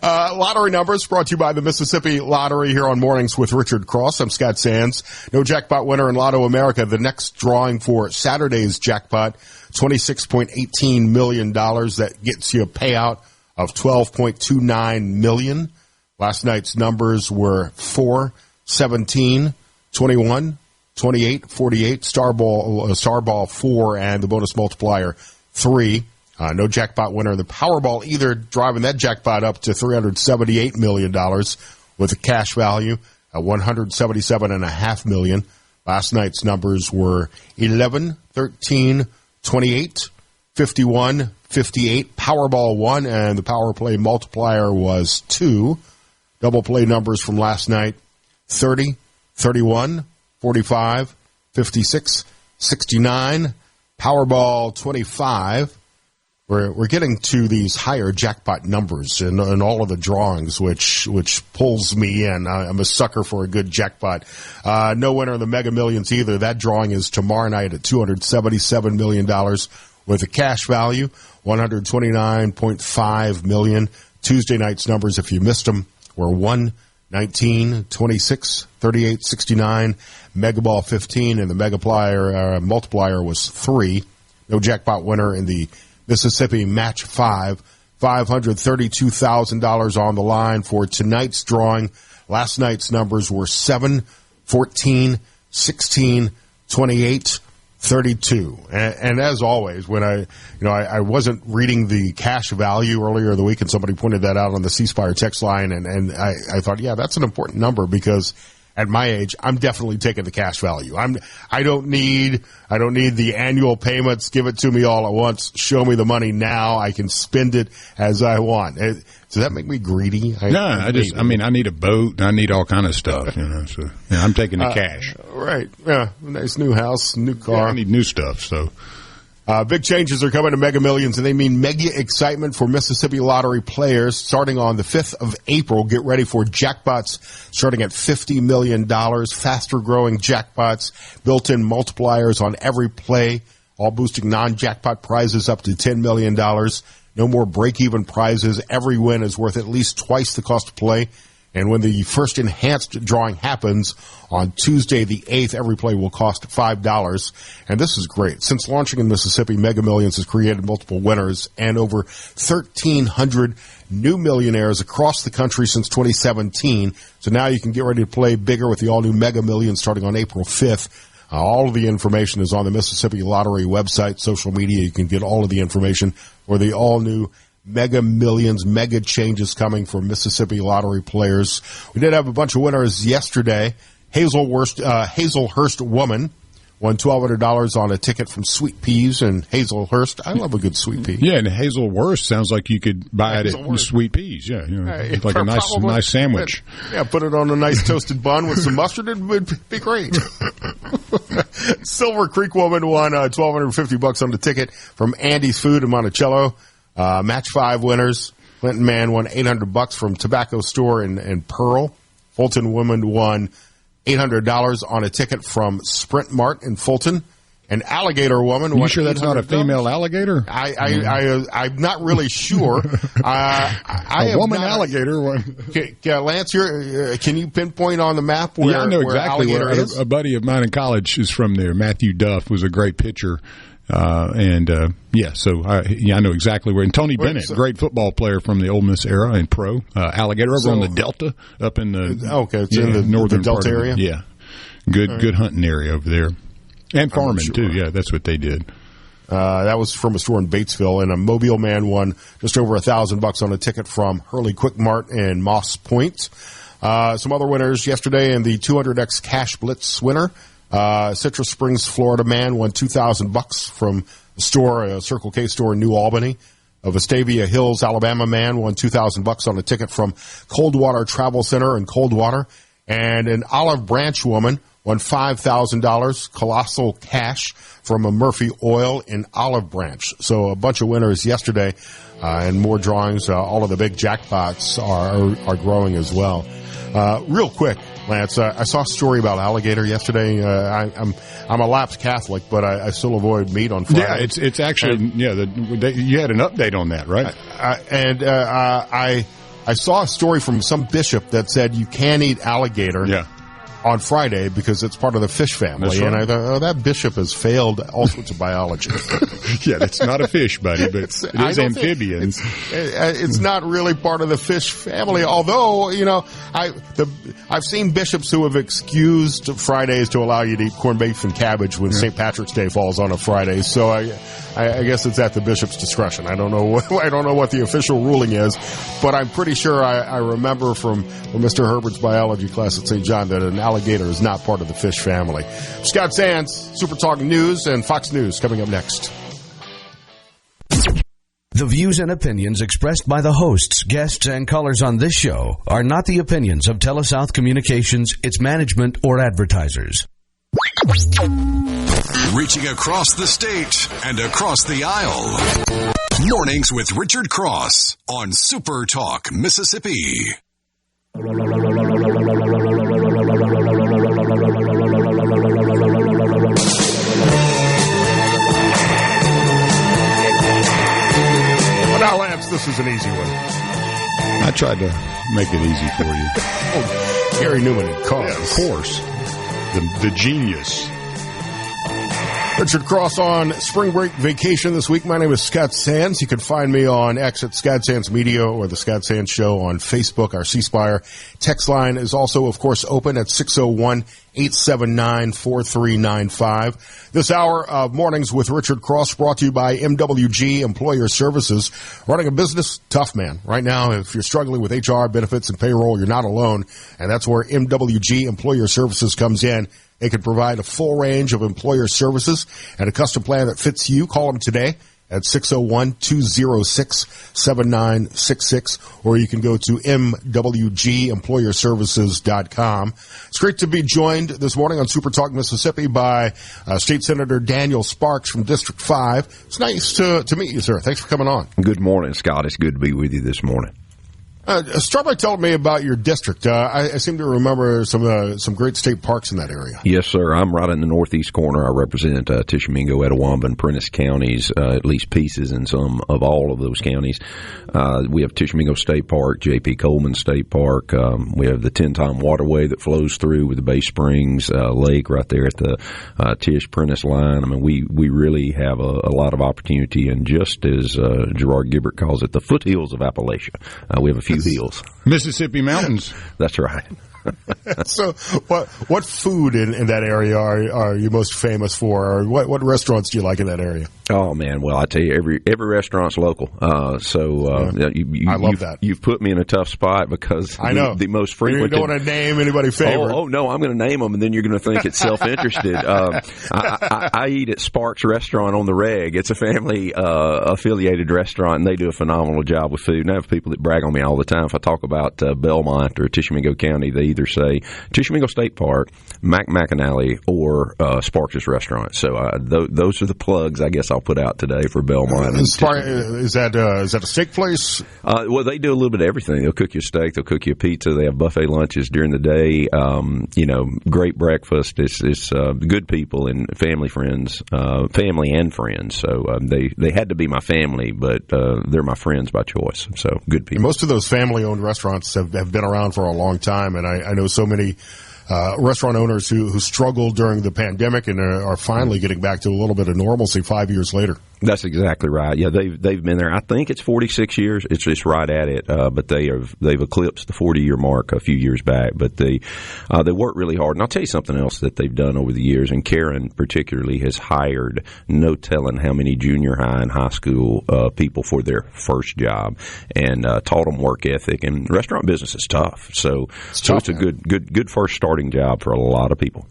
Lottery numbers brought to you by the Mississippi Lottery here on Mornings with Richard Cross. I'm Scott Sands. No jackpot winner in Lotto America. The next drawing for Saturday's jackpot, $26.18 million. That gets you a payout of $12.29 million. Last night's numbers were 4, 17, 21, 28, 48, Starball 4, and the bonus multiplier 3. No jackpot winner in the Powerball either, driving that jackpot up to $378 million with a cash value of $177.5 million. Last night's numbers were 11, 13, 28, 51, 58. Powerball 1, and the power play multiplier was 2. Double play numbers from last night, 30, 31, 45, 56, 69. Powerball 25. We're getting to these higher jackpot numbers in all of the drawings, which pulls me in. I'm a sucker for a good jackpot. No winner in the Mega Millions either. That drawing is tomorrow night at $277 million with a cash value, $129.5 million. Tuesday night's numbers, if you missed them, were 1, 19, 26, 38, 69, Mega Ball 15, and the multiplier was 3. No jackpot winner in the Mississippi Match 5, $532,000 on the line for tonight's drawing. Last night's numbers were 7, 14, 16, 28, 32. And as always, when I wasn't reading the cash value earlier in the week, and somebody pointed that out on the C-Spire text line, and I thought, yeah, that's an important number because at my age, I'm definitely taking the cash value. I don't need the annual payments. Give it to me all at once. Show me the money now. I can spend it as I want. Does that make me greedy? I need a boat. I need all kind of stuff. So I'm taking the cash. Right. Yeah. Nice new house, new car. Yeah, I need new stuff. So. Big changes are coming to Mega Millions, and they mean mega excitement for Mississippi Lottery players starting on the 5th of April. Get ready for jackpots starting at $50 million, faster-growing jackpots, built-in multipliers on every play, all boosting non-jackpot prizes up to $10 million. No more break-even prizes. Every win is worth at least twice the cost to play. And when the first enhanced drawing happens on Tuesday the 8th, every play will cost $5. And this is great. Since launching in Mississippi, Mega Millions has created multiple winners and over 1,300 new millionaires across the country since 2017. So now you can get ready to play bigger with the all-new Mega Millions starting on April 5th. All of the information is on the Mississippi Lottery website, social media. You can get all of the information for the all-new Mega Millions, mega changes coming for Mississippi Lottery players. We did have a bunch of winners yesterday. Hazelhurst woman won $1,200 on a ticket from Sweet Peas in Hazelhurst. I love a good Sweet Pea. Yeah, and Hazelhurst sounds like you could buy it at Sweet Peas. Yeah, it's like a nice sandwich. Yeah, put it on a nice toasted bun with some mustard. It would be great. Silver Creek woman won $1,250 on the ticket from Andy's Food in Monticello. Match 5 winners. Clinton man won $800 from Tobacco Store in Pearl. Fulton woman won $800 on a ticket from Sprint Mart in Fulton. An alligator woman. You sure that's not a female alligator? I'm not really sure. A woman alligator. Lance, can you pinpoint on the map where? Yeah, I know exactly where alligator is. A buddy of mine in college is from there. Matthew Duff was a great pitcher. So I know exactly where. And Tony Bennett, great football player from the Ole Miss era and pro. Alligator over on the Delta up in the in the northern Delta area. Yeah, good hunting area over there. And farming, too. Yeah, that's what they did. That was from a store in Batesville. And a Mobile man won just over $1,000 on a ticket from Hurley Quick Mart in Moss Point. Some other winners yesterday in the 200X Cash Blitz winner. Citrus Springs, Florida man won $2,000 from a Circle K store in New Albany. A Vestavia Hills, Alabama man won $2,000 on a ticket from Coldwater Travel Center in Coldwater. And an Olive Branch woman won $5,000 colossal cash from a Murphy Oil in Olive Branch. So a bunch of winners yesterday, and more drawings. All of the big jackpots are growing as well. Real quick, Lance, I saw a story about alligator yesterday. I'm a lapsed Catholic, but I still avoid meat on Friday. Yeah, it's actually you had an update on that, right? I saw a story from some bishop that said you can't eat alligator. Yeah. On Friday because it's part of the fish family. Right. And I thought, that bishop has failed all sorts of biology. Yeah, it's not a fish, buddy, but it is amphibian. It's not really part of the fish family, although, I've seen bishops who have excused Fridays to allow you to eat corned beef and cabbage when St. Patrick's Day falls on a Friday. So I guess it's at the bishop's discretion. I don't know what the official ruling is, but I'm pretty sure I remember from Mr. Herbert's biology class at St. John that an alligator is not part of the fish family. Scott Sands, SuperTalk News and Fox News coming up next. The views and opinions expressed by the hosts, guests, and callers on this show are not the opinions of TeleSouth Communications, its management, or advertisers. Reaching across the state and across the aisle. Mornings with Richard Cross on SuperTalk Mississippi. Well, now, Lance, this is an easy one. I tried to make it easy for you. Gary Newman and Cause. Yeah, of course. The genius. Richard Cross on spring break vacation this week. My name is Scott Sands. You can find me on X at Scott Sands Media or the Scott Sands Show on Facebook. Our C-Spire text line is also, of course, open at 601-879-4395. This hour of Mornings with Richard Cross brought to you by MWG Employer Services. Running a business, tough, man. Right now, if you're struggling with HR, benefits, and payroll, you're not alone. And that's where MWG Employer Services comes in. They can provide a full range of employer services and a custom plan that fits you. Call them today at 601-206-7966, or you can go to mwgemployerservices.com. It's great to be joined this morning on SuperTalk Mississippi by State Senator Daniel Sparks from District 5. It's nice to meet you, sir. Thanks for coming on. Good morning, Scott. It's good to be with you this morning. Start by telling me about your district. I seem to remember some great state parks in that area. Yes, sir. I'm right in the northeast corner. I represent Tishomingo, Itawamba, and Prentiss counties, at least pieces in some of all of those counties. We have Tishomingo State Park, J.P. Coleman State Park. We have the 10-time waterway that flows through with the Bay Springs Lake right there at the Tish-Prentiss line. I mean, we really have a lot of opportunity, and just as Gerard Gibbert calls it, the foothills of Appalachia. We have a few hills. Mississippi mountains. That's right. So what food in that area are you most famous for, or what restaurants do you like in that area? Oh, man. Well, I tell you, every restaurant's local. I love that. You've put me in a tough spot because I know the most frequent. You don't want to name anybody favorite. Oh, no, I'm going to name them, and then you're going to think it's self-interested. I eat at Sparks Restaurant on the Reg. It's a family affiliated restaurant, and they do a phenomenal job with food. And I have people that brag on me all the time. If I talk about Belmont or Tishomingo County, they either either say Tishomingo State Park, McAnally, or Sparks' Restaurant. So those are the plugs I guess I'll put out today for Belmont. Is that a steak place? Well, they do a little bit of everything. They'll cook you a steak. They'll cook you a pizza. They have buffet lunches during the day. Great breakfast. It's good people and family and friends. So they had to be my family, but they're my friends by choice. So good people. Most of those family-owned restaurants have been around for a long time, and I know so many restaurant owners who struggled during the pandemic and are finally getting back to a little bit of normalcy 5 years later. That's exactly right. Yeah, they've been there. I think it's 46 years. It's just right at it. But they've eclipsed the 40-year mark a few years back. But they work really hard. And I'll tell you something else that they've done over the years. And Karen particularly has hired no telling how many junior high and high school people for their first job, and taught them work ethic. And restaurant business is tough. So it's a good first starting job for a lot of people.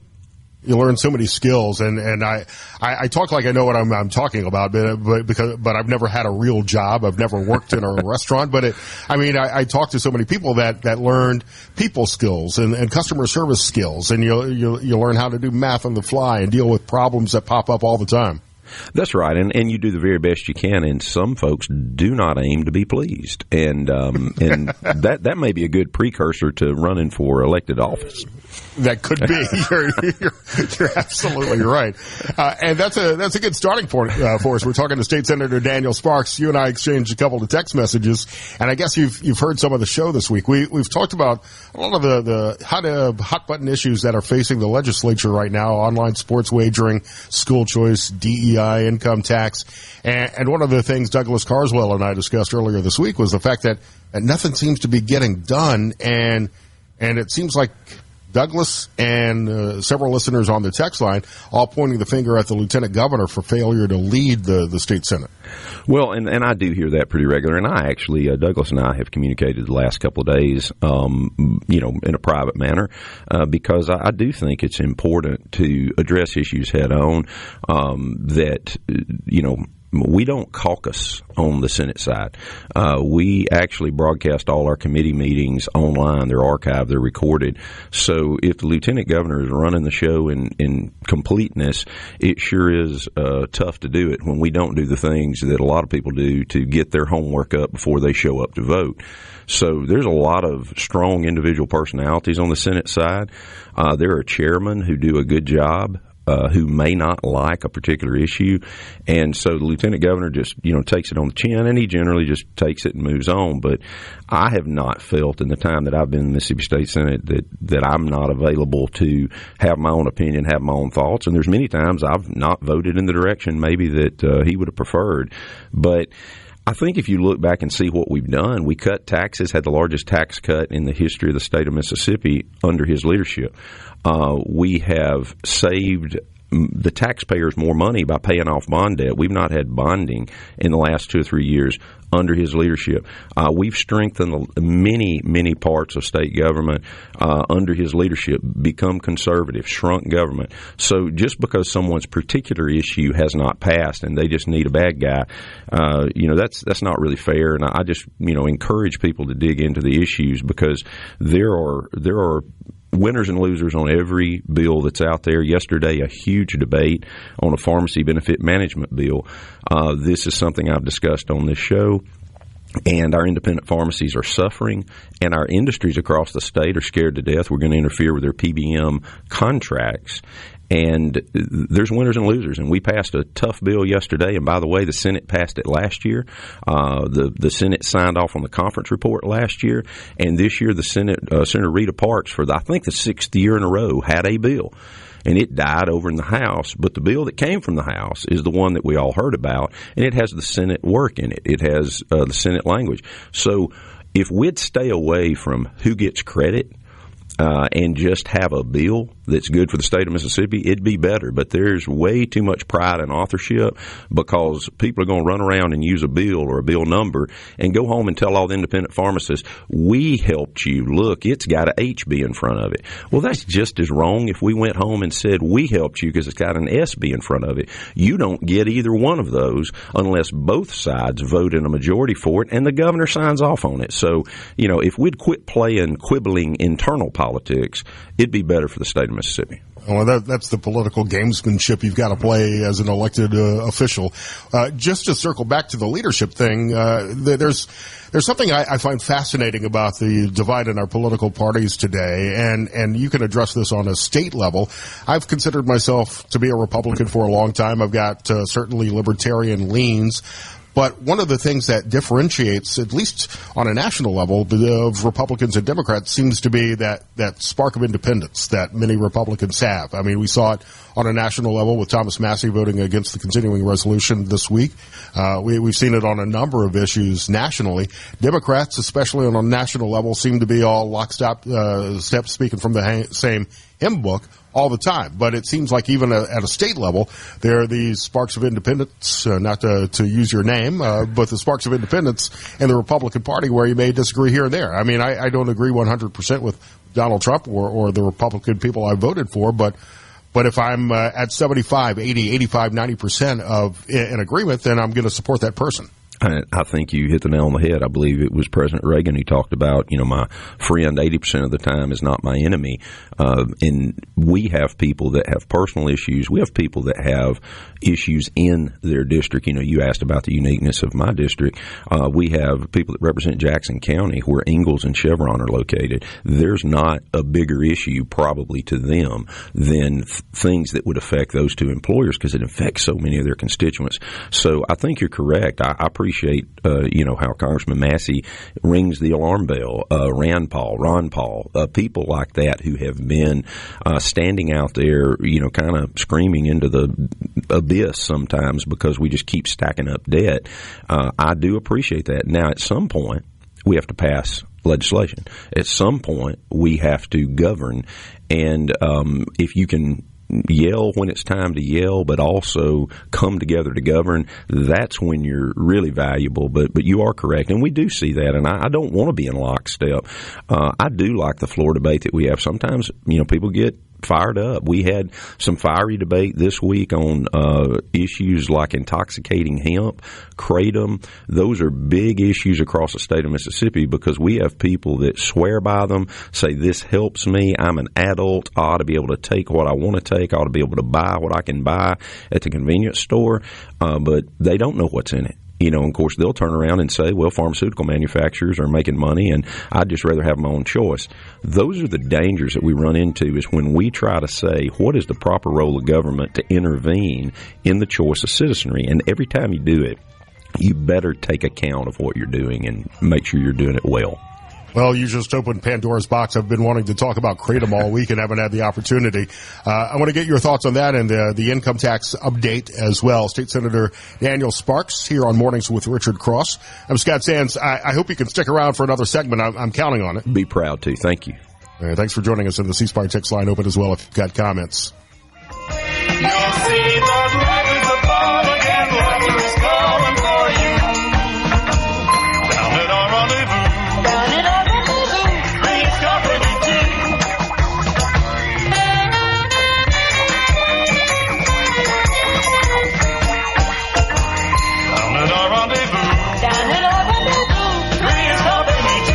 You learn so many skills, and I talk like I know what I'm talking about, but I've never had a real job. I've never worked in a restaurant, but I talk to so many people that learned people skills and customer service skills, and you learn how to do math on the fly and deal with problems that pop up all the time. That's right, and you do the very best you can, and some folks do not aim to be pleased, and that may be a good precursor to running for elected office. That could be. You're absolutely right, and that's a good starting point for us. We're talking to State Senator Daniel Sparks. You and I exchanged a couple of text messages, and I guess you've heard some of the show this week. We've talked about a lot of the hot button issues that are facing the legislature right now: online sports wagering, school choice, DEI, income tax, and one of the things Douglas Carswell and I discussed earlier this week was the fact that nothing seems to be getting done, and it seems like Douglas and several listeners on the text line all pointing the finger at the lieutenant governor for failure to lead the state senate. Well, and I do hear that pretty regular, and I actually, Douglas and I have communicated the last couple of days, in a private manner, because I do think it's important to address issues head on, we don't caucus on the Senate side. We actually broadcast all our committee meetings online. They're archived. They're recorded. So if the lieutenant governor is running the show in completeness, it sure is tough to do it when we don't do the things that a lot of people do to get their homework up before they show up to vote. So there's a lot of strong individual personalities on the Senate side. There are chairmen who do a good job, who may not like a particular issue, and so the lieutenant governor just takes it on the chin, and he generally just takes it and moves on. But I have not felt in the time that I've been in the Mississippi State Senate that I'm not available to have my own opinion, have my own thoughts, and there's many times I've not voted in the direction maybe that he would have preferred. But I think if you look back and see what we've done, we cut taxes, had the largest tax cut in the history of the state of Mississippi under his leadership. We have saved the taxpayers more money by paying off bond debt. We've not had bonding in the last 2 or 3 years under his leadership. We've strengthened many, many parts of state government under his leadership, become conservative, shrunk government. So just because someone's particular issue has not passed and they just need a bad guy, that's not really fair. And I just encourage people to dig into the issues, because there are winners and losers on every bill that's out there. Yesterday, a huge debate on a pharmacy benefit management bill. This is something I've discussed on this show. And our independent pharmacies are suffering, and our industries across the state are scared to death. We're going to interfere with their PBM contracts. And there's winners and losers, and we passed a tough bill yesterday. And by the way, the Senate passed it last year. The Senate signed off on the conference report last year, and this year the Senate, Senator Rita Parks, for I think the 6th year in a row, had a bill. And it died over in the House, but the bill that came from the House is the one that we all heard about, and it has the Senate work in it. It has the Senate language. So if we'd stay away from who gets credit and just have a bill that's good for the state of Mississippi, it'd be better. But there's way too much pride in authorship, because people are going to run around and use a bill or a bill number and go home and tell all the independent pharmacists, we helped you. Look, it's got an HB in front of it. Well, that's just as wrong if we went home and said, we helped you because it's got an SB in front of it. You don't get either one of those unless both sides vote in a majority for it and the governor signs off on it. So, if we'd quit playing quibbling internal politics politics. It'd be better for the state of Mississippi. Well, that's the political gamesmanship you've got to play as an elected official. Just to circle back to the leadership thing, there's something I find fascinating about the divide in our political parties today, and you can address this on a state level. I've considered myself to be a Republican for a long time. I've got certainly libertarian leans. But one of the things that differentiates, at least on a national level, of Republicans and Democrats seems to be that spark of independence that many Republicans have. I mean, we saw it on a national level with Thomas Massey voting against the continuing resolution this week. We've seen it on a number of issues nationally. Democrats, especially on a national level, seem to be all lockstep, speaking from the same hymn book all the time. But it seems like even at a state level, there are these sparks of independence, not to use your name, but the sparks of independence in the Republican Party where you may disagree here and there. I mean, I don't agree 100% with Donald Trump or the Republican people I voted for, but if I'm at 75, 80, 85, 90% of in agreement, then I'm going to support that person. I think you hit the nail on the head. I believe it was President Reagan who talked about, my friend 80% of the time is not my enemy. And we have people that have personal issues. We have people that have issues in their district. You asked about the uniqueness of my district. We have people that represent Jackson County where Ingalls and Chevron are located. There's not a bigger issue probably to them than things that would affect those two employers because it affects so many of their constituents. So I think you're correct. I appreciate, how Congressman Massey rings the alarm bell. Ron Paul, people like that who have been standing out there, kind of screaming into the abyss sometimes because we just keep stacking up debt. I do appreciate that. Now, at some point, we have to pass legislation. At some point, we have to govern. And if you can yell when it's time to yell, but also come together to govern, that's when you're really valuable. But you are correct, and we do see that, and I don't want to be in lockstep. I do like the floor debate that we have. Sometimes, people get fired up. We had some fiery debate this week on issues like intoxicating hemp, kratom. Those are big issues across the state of Mississippi because we have people that swear by them, say this helps me. I'm an adult. I ought to be able to take what I want to take. I ought to be able to buy what I can buy at the convenience store, but they don't know what's in it. And of course, they'll turn around and say, well, pharmaceutical manufacturers are making money, and I'd just rather have my own choice. Those are the dangers that we run into is when we try to say, what is the proper role of government to intervene in the choice of citizenry? And every time you do it, you better take account of what you're doing and make sure you're doing it well. Well, you just opened Pandora's box. I've been wanting to talk about kratom all week and haven't had the opportunity. I want to get your thoughts on that and the income tax update as well. State Senator Daniel Sparks here on Mornings with Richard Cross. I'm Scott Sands. I hope you can stick around for another segment. I'm counting on it. Be proud to. Thank you. Thanks for joining us in the C Spire text line open as well if you've got comments. You'll see that love is a ball again. Love is calling for you. Down at our rendezvous. Down at our rendezvous. Three's company too. Down at our rendezvous. Down at our rendezvous. Three's company too.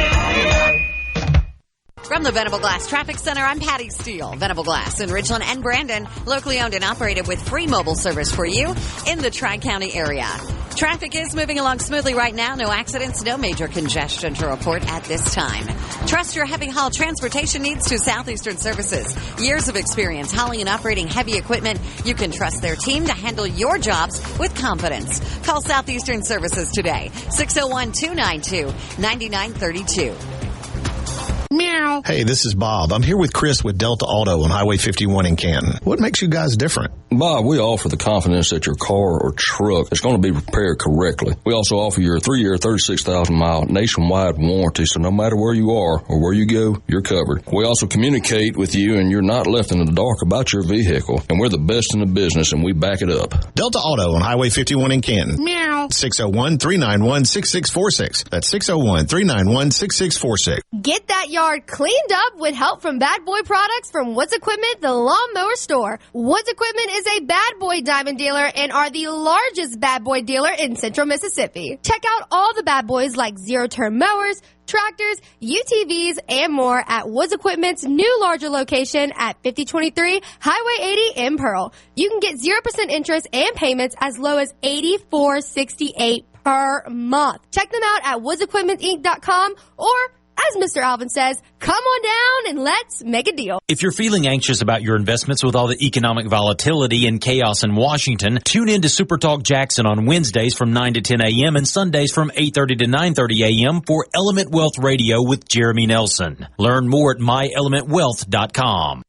From the Venable Glass Traffic Center, I'm Patty Steele. Venable Glass in Richland and Brandon, locally owned and operated with free mobile service for you in the Tri-County area. Traffic is moving along smoothly right now. No accidents, no major congestion to report at this time. Trust your heavy haul transportation needs to Southeastern Services. Years of experience hauling and operating heavy equipment. You can trust their team to handle your jobs with confidence. Call Southeastern Services today, 601-292-9932. Meow. Hey, this is Bob. I'm here with Chris with Delta Auto on Highway 51 in Canton. What makes you guys different? Bob, we offer the confidence that your car or truck is going to be repaired correctly. We also offer your 3-year, 36,000-mile nationwide warranty, so no matter where you are or where you go, you're covered. We also communicate with you, and you're not left in the dark about your vehicle. And we're the best in the business, and we back it up. Delta Auto on Highway 51 in Canton. Meow. 601-391-6646. That's 601-391-6646. Get that yard cleaned up with help from Bad Boy Products from Woods Equipment, the lawnmower store. Woods Equipment is a Bad Boy diamond dealer and are the largest Bad Boy dealer in Central Mississippi. Check out all the Bad Boys like zero-turn mowers, tractors, UTVs, and more at Woods Equipment's new larger location at 5023 Highway 80 in Pearl. You can get 0% interest and payments as low as $84.68 per month. Check them out at woodsequipmentinc.com, or as Mr. Alvin says, come on down and let's make a deal. If you're feeling anxious about your investments with all the economic volatility and chaos in Washington, tune in to SuperTalk Jackson on Wednesdays from 9 to 10 a.m. and Sundays from 8:30 to 9:30 a.m. for Element Wealth Radio with Jeremy Nelson. Learn more at myelementwealth.com.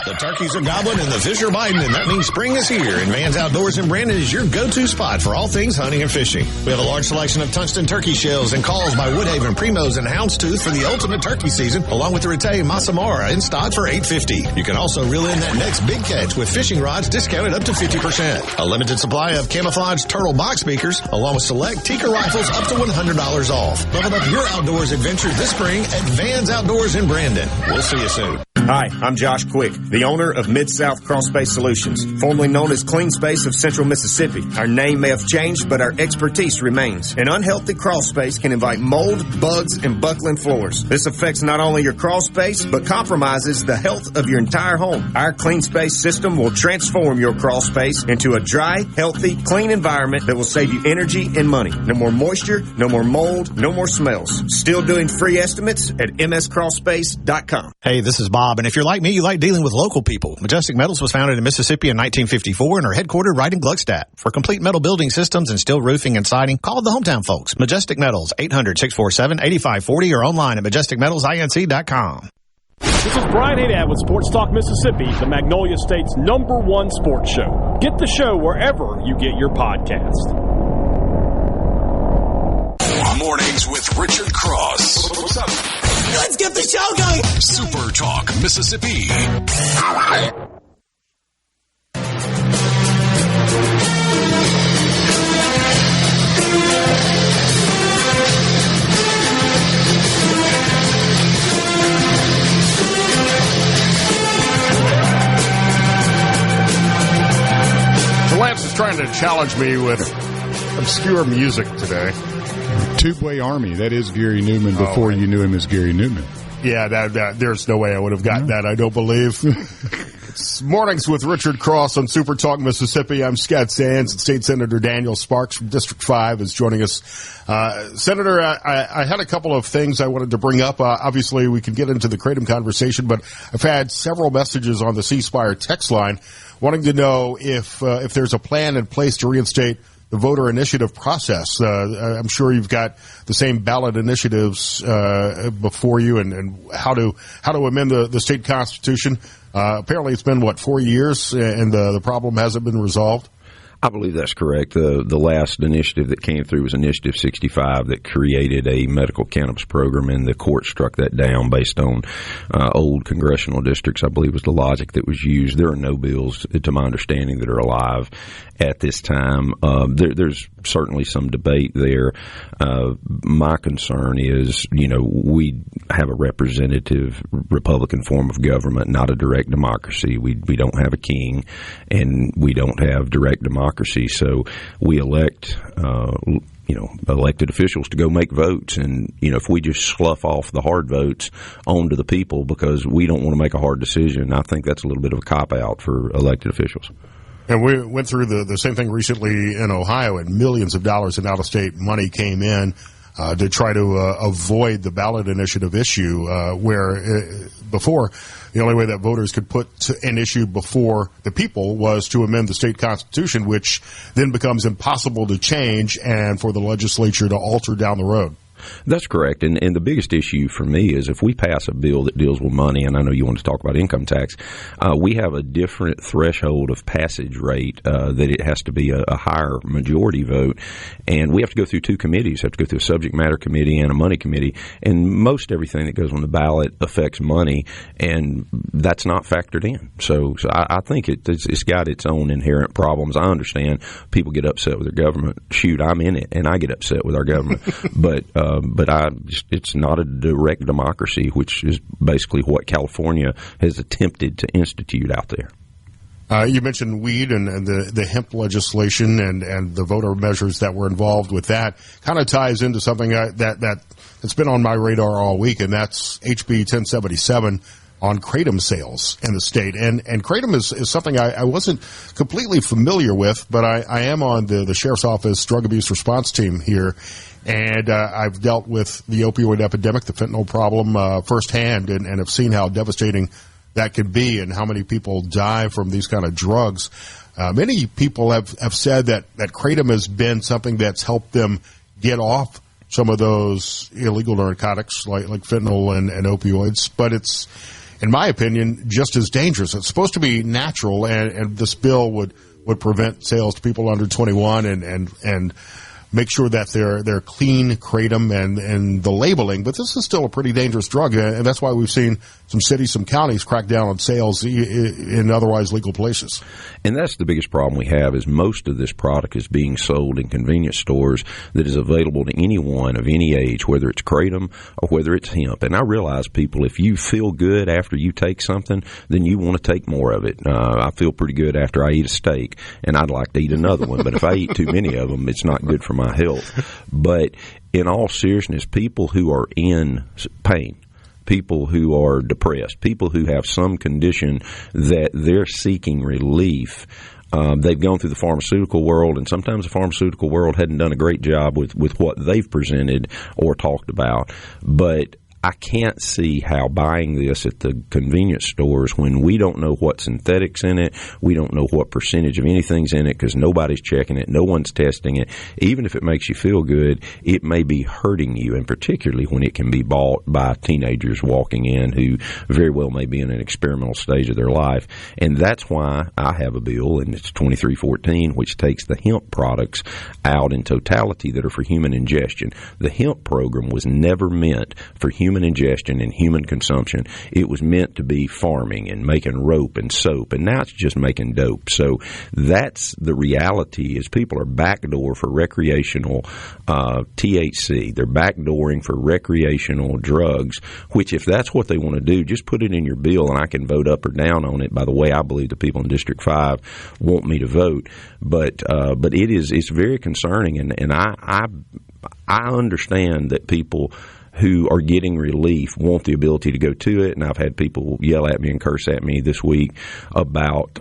The turkeys are gobbling and the fish are biting, and that means spring is here. And Van's Outdoors in Brandon is your go-to spot for all things hunting and fishing. We have a large selection of tungsten turkey shells and calls by Woodhaven, Primos, and Houndstooth for the ultimate turkey season, along with the Rete Masamara in stock for $8.50. You can also reel in that next big catch with fishing rods discounted up to 50%. A limited supply of camouflage turtle box speakers, along with select Tikka rifles up to $100 off. Level up your outdoors adventure this spring at Van's Outdoors in Brandon. We'll see you soon. Hi, I'm Josh Quick, the owner of Mid-South Crawl Space Solutions, formerly known as Clean Space of Central Mississippi. Our name may have changed, but our expertise remains. An unhealthy crawl space can invite mold, bugs, and buckling floors. This affects not only your crawl space, but compromises the health of your entire home. Our Clean Space system will transform your crawl space into a dry, healthy, clean environment that will save you energy and money. No more moisture, no more mold, no more smells. Still doing free estimates at mscrawlspace.com. Hey, this is Bob, and if you're like me, you like dealing with local people. Majestic Metals was founded in Mississippi in 1954 and are headquartered right in Gluckstadt. For complete metal building systems and steel roofing and siding, call the hometown folks. Majestic Metals, 800-647-8540 or online at majesticmetalsinc.com. This is Brian Haydad with Sports Talk Mississippi, the Magnolia State's #1 sports show. Get the show wherever you get your podcast. Mornings with Richard Cross. What's up? Let's get the show going. Super Talk Mississippi. All right. Lance is trying to challenge me with obscure music today. Tubeway Army, that is Gary Newman before you knew him as Gary Newman. Yeah, there's no way I would have gotten that, I don't believe. It's Mornings with Richard Cross on Super Talk Mississippi. I'm Scott Sands, and State Senator Daniel Sparks from District 5 is joining us. Senator, I had a couple of things I wanted to bring up. Obviously, we can get into the kratom conversation, but I've had several messages on the C-Spire text line wanting to know if there's a plan in place to reinstate the voter initiative process. I'm sure you've got the same ballot initiatives before you, and how to amend the state constitution. Apparently, it's been 4 years, and the problem hasn't been resolved. I believe that's correct. The last initiative that came through was Initiative 65 that created a medical cannabis program, and the court struck that down based on old congressional districts, I believe was the logic that was used. There are no bills, to my understanding, that are alive at this time. There's certainly some debate there. My concern is, we have a representative Republican form of government, not a direct democracy. We don't have a king, and we don't have direct democracy. So we elect, elected officials to go make votes. And, if we just slough off the hard votes onto the people because we don't want to make a hard decision, I think that's a little bit of a cop-out for elected officials. And we went through the same thing recently in Ohio, and millions of dollars in out-of-state money came in to try to avoid the ballot initiative issue, where before the only way that voters could put an issue before the people was to amend the state constitution, which then becomes impossible to change and for the legislature to alter down the road. That's correct. And the biggest issue for me is if we pass a bill that deals with money, and I know you want to talk about income tax, we have a different threshold of passage rate, that it has to be a higher majority vote. And we have to go through two committees. We have to go through a subject matter committee and a money committee. And most everything that goes on the ballot affects money, and that's not factored in. So I think it's got its own inherent problems. I understand people get upset with their government. Shoot, I'm in it, and I get upset with our government. But it's not a direct democracy, which is basically what California has attempted to institute out there. You mentioned weed and the hemp legislation and the voter measures that were involved with that. Kind of ties into something that's been on my radar all week, and that's HB 1077 on kratom sales in the state. And kratom is something I wasn't completely familiar with, but I am on the Sheriff's Office drug abuse response team here, and I've dealt with the opioid epidemic, the fentanyl problem firsthand, and have seen how devastating that can be and how many people die from these kind of drugs. Many people have said that kratom has been something that's helped them get off some of those illegal narcotics like fentanyl and opioids, but it's, in my opinion, just as dangerous. It's supposed to be natural, and this bill would prevent sales to people under 21 and make sure that they're clean kratom and the labeling. But this is still a pretty dangerous drug, and that's why we've seen some cities, some counties crack down on sales in otherwise legal places. And that's the biggest problem we have, is most of this product is being sold in convenience stores that is available to anyone of any age, whether it's kratom or whether it's hemp. And I realize, people, if you feel good after you take something, then you want to take more of it. I feel pretty good after I eat a steak, and I'd like to eat another one. But if I eat too many of them, it's not good for my health. But in all seriousness, people who are in pain, people who are depressed, people who have some condition that they're seeking relief, they've gone through the pharmaceutical world, and sometimes the pharmaceutical world hadn't done a great job with what they've presented or talked about. But I can't see how buying this at the convenience stores, when we don't know what synthetics in it, we don't know what percentage of anything's in it because nobody's checking it, no one's testing it. Even if it makes you feel good, it may be hurting you, and particularly when it can be bought by teenagers walking in who very well may be in an experimental stage of their life. And that's why I have a bill, and it's 2314, which takes the hemp products out in totality that are for human ingestion. The hemp program was never meant for human ingestion and human consumption. It was meant to be farming and making rope and soap, and now it's just making dope. So that's the reality, is people are backdoor for recreational THC. They're backdooring for recreational drugs, which, if that's what they want to do, just put it in your bill and I can vote up or down on it. By the way, I believe the people in District 5 want me to vote, but it's very concerning, and I understand that people who are getting relief want the ability to go to it. And I've had people yell at me and curse at me this week about,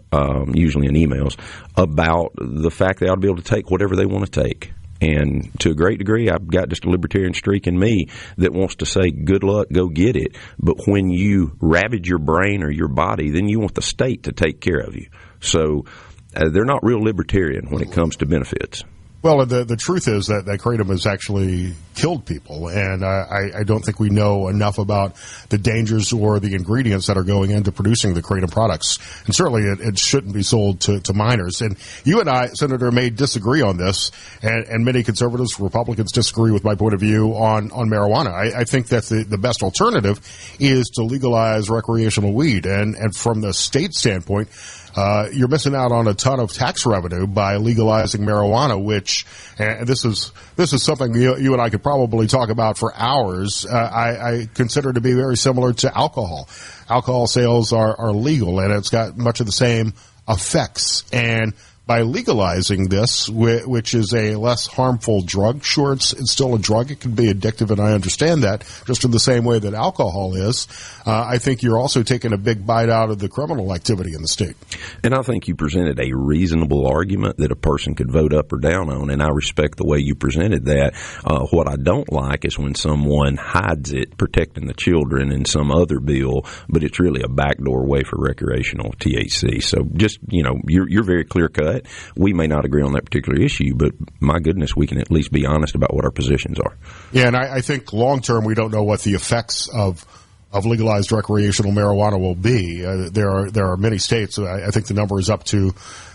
usually in emails, about the fact they ought to be able to take whatever they want to take. And to a great degree, I've got just a libertarian streak in me that wants to say, good luck, go get it. But when you ravage your brain or your body, then you want the state to take care of you. So they're not real libertarian when it comes to benefits. Well, the truth is that kratom has actually killed people, and I don't think we know enough about the dangers or the ingredients that are going into producing the kratom products. And certainly it shouldn't be sold to minors. And you and I, Senator, may disagree on this, and many conservatives, Republicans disagree with my point of view on marijuana. I think that the best alternative is to legalize recreational weed. And from the state standpoint, you're missing out on a ton of tax revenue by legalizing marijuana, which, and this is something you and I could probably talk about for hours. I consider to be very similar to alcohol. Alcohol sales are legal, and it's got much of the same effects. And by legalizing this, which is a less harmful drug, sure, it's still a drug. It can be addictive, and I understand that, just in the same way that alcohol is. I think you're also taking a big bite out of the criminal activity in the state. And I think you presented a reasonable argument that a person could vote up or down on, and I respect the way you presented that. What I don't like is when someone hides it, protecting the children, in some other bill, but it's really a backdoor way for recreational THC. So just, you're very clear-cut. We may not agree on that particular issue, but my goodness, we can at least be honest about what our positions are. Yeah, and I think long-term we don't know what the effects of legalized recreational marijuana will be. There are many states. I think the number is up to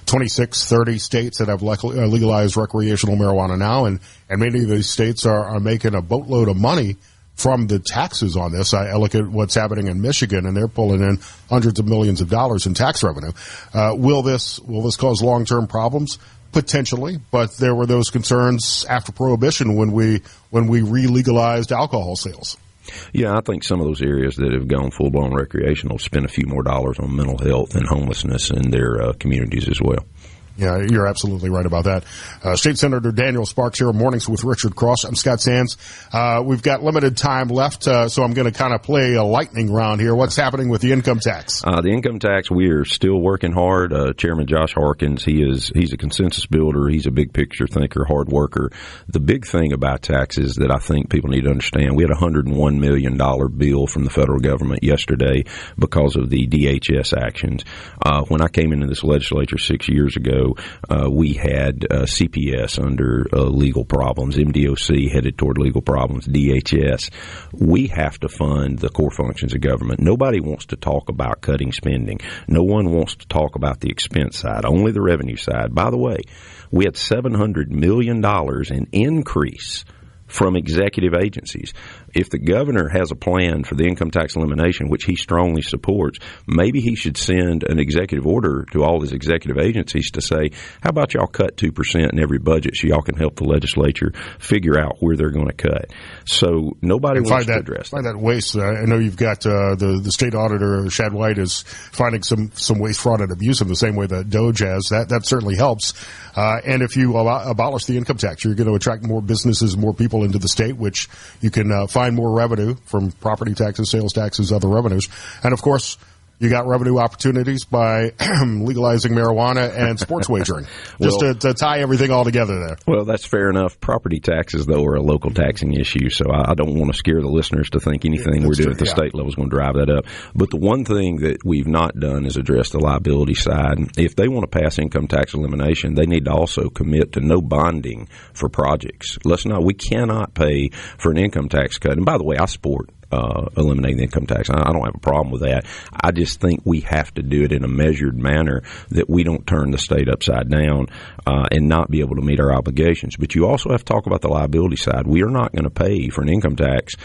26, 30 states that have legalized recreational marijuana now, and many of these states are making a boatload of money from the taxes on this. I look at what's happening in Michigan, and they're pulling in hundreds of millions of dollars in tax revenue. Will this cause long-term problems? Potentially, but there were those concerns after Prohibition when we re-legalized alcohol sales. Yeah, I think some of those areas that have gone full-blown recreational spend a few more dollars on mental health and homelessness in their communities as well. Yeah, you're absolutely right about that. State Senator Daniel Sparks here, Mornings with Richard Cross. I'm Scott Sands. We've got limited time left, so I'm going to kind of play a lightning round here. What's happening with the income tax? The income tax, we are still working hard. Chairman Josh Harkins, he's a consensus builder. He's a big picture thinker, hard worker. The big thing about taxes that I think people need to understand, we had a $101 million bill from the federal government yesterday because of the DHS actions. When I came into this legislature 6 years ago, we had CPS under legal problems, MDOC headed toward legal problems, DHS. We have to fund the core functions of government. Nobody wants to talk about cutting spending. No one wants to talk about the expense side, only the revenue side. By the way, we had $700 million in increase from executive agencies. If the governor has a plan for the income tax elimination, which he strongly supports, maybe he should send an executive order to all his executive agencies to say, how about y'all cut 2% in every budget so y'all can help the legislature figure out where they're going to cut. So nobody wants to address that. Find that waste. I know you've got the state auditor, Shad White, is finding some waste, fraud, and abuse in the same way that DOJ has. That certainly helps. And if you abolish the income tax, you're going to attract more businesses, more people into the state, which you can find more revenue from property taxes, sales taxes, other revenues. And, of course, you got revenue opportunities by legalizing marijuana and sports wagering, just to tie everything all together there. Well, that's fair enough. Property taxes, though, are a local taxing issue, so I don't want to scare the listeners to think anything we're doing at the state level is going to drive that up. But the one thing that we've not done is address the liability side. If they want to pass income tax elimination, they need to also commit to no bonding for projects. We cannot pay for an income tax cut. And by the way, I support eliminating the income tax. I don't have a problem with that. I just think we have to do it in a measured manner that we don't turn the state upside down and not be able to meet our obligations. But you also have to talk about the liability side. We are not going to pay for an income tax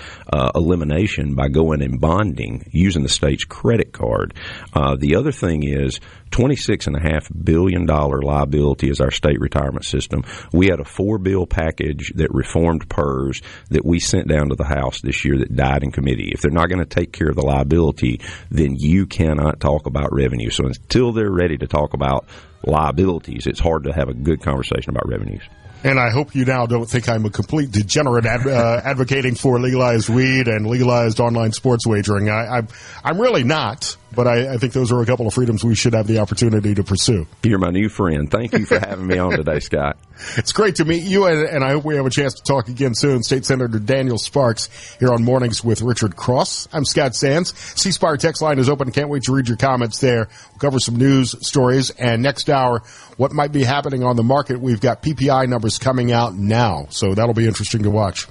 elimination by going and bonding using the state's credit card. The other thing is $26.5 billion liability is our state retirement system. We had a 4-bill package that reformed PERS that we sent down to the House this year that died in committee. If they're not going to take care of the liability, then you cannot talk about revenue. So until they're ready to talk about liabilities, it's hard to have a good conversation about revenues. And I hope you now don't think I'm a complete degenerate advocating for legalized weed and legalized online sports wagering. I'm really not, but I think those are a couple of freedoms we should have the opportunity to pursue. You're my new friend. Thank you for having me on today, Scott. It's great to meet you, and I hope we have a chance to talk again soon. State Senator Daniel Sparks here on Mornings with Richard Cross. I'm Scott Sands. C-Spire text line is open. Can't wait to read your comments there. We'll cover some news stories, and next hour, what might be happening on the market. We've got PPI numbers coming out now, so that'll be interesting to watch.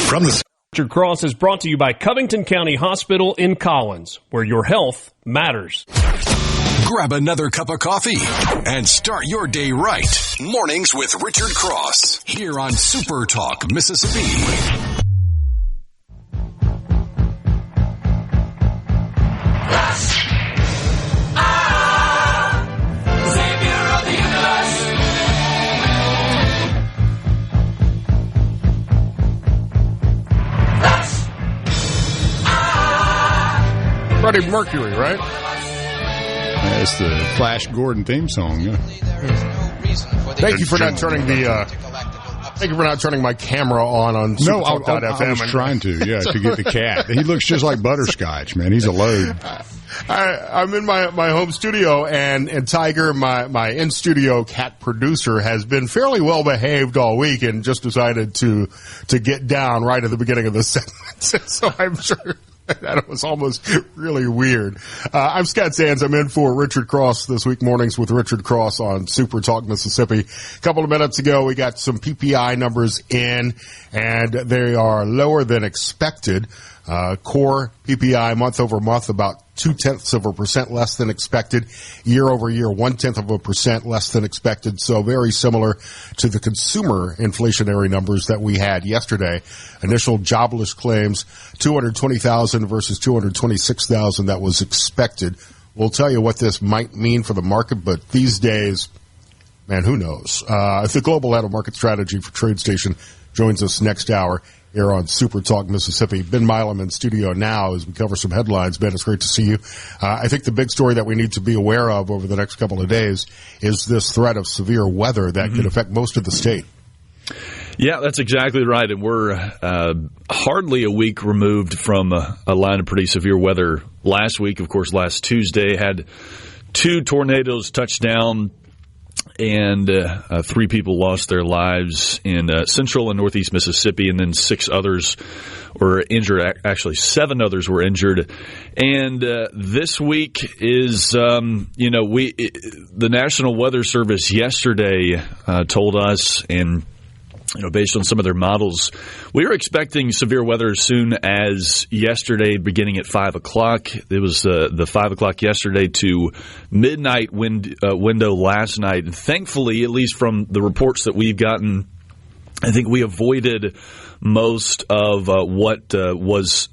From the Richard Cross is brought to you by Covington County Hospital in Collins, where your health matters. Grab another cup of coffee and start your day right. Mornings with Richard Cross here on Super Talk, Mississippi. Freddie Mercury, right? That's the Flash Gordon theme song. Yeah. Thank you for not turning my camera on SuperTalk.fm. I was trying to get the cat. He looks just like butterscotch, man. He's a load. I'm in my home studio, and Tiger, my in-studio cat producer, has been fairly well behaved all week and just decided to get down right at the beginning of the segment. So I'm sure that was almost really weird. I'm Scott Sands. I'm in for Richard Cross this week, Mornings with Richard Cross on Super Talk Mississippi. A couple of minutes ago, we got some PPI numbers in, and they are lower than expected. Core PPI month over month about 0.2% less than expected. Year over year, 0.1% less than expected. So very similar to the consumer inflationary numbers that we had yesterday. Initial jobless claims, 220,000 versus 226,000 that was expected. We'll tell you what this might mean for the market, but these days, man, who knows? The Global Head of Market Strategy for TradeStation joins us next hour here on Super Talk Mississippi. Ben Milam in studio now as we cover some headlines. Ben, it's great to see you. I think the big story that we need to be aware of over the next couple of days is this threat of severe weather that could affect most of the state. Yeah, that's exactly right. And we're hardly a week removed from a line of pretty severe weather. Last week, of course, last Tuesday, had 2 tornadoes touch down, and 3 people lost their lives in central and northeast Mississippi, and then 6 others were injured. Actually, 7 others were injured. And this week is, the National Weather Service yesterday told us, and based on some of their models, we were expecting severe weather as soon as yesterday, beginning at 5 o'clock. It was the 5 o'clock yesterday to midnight window last night. And thankfully, at least from the reports that we've gotten, I think we avoided most of what was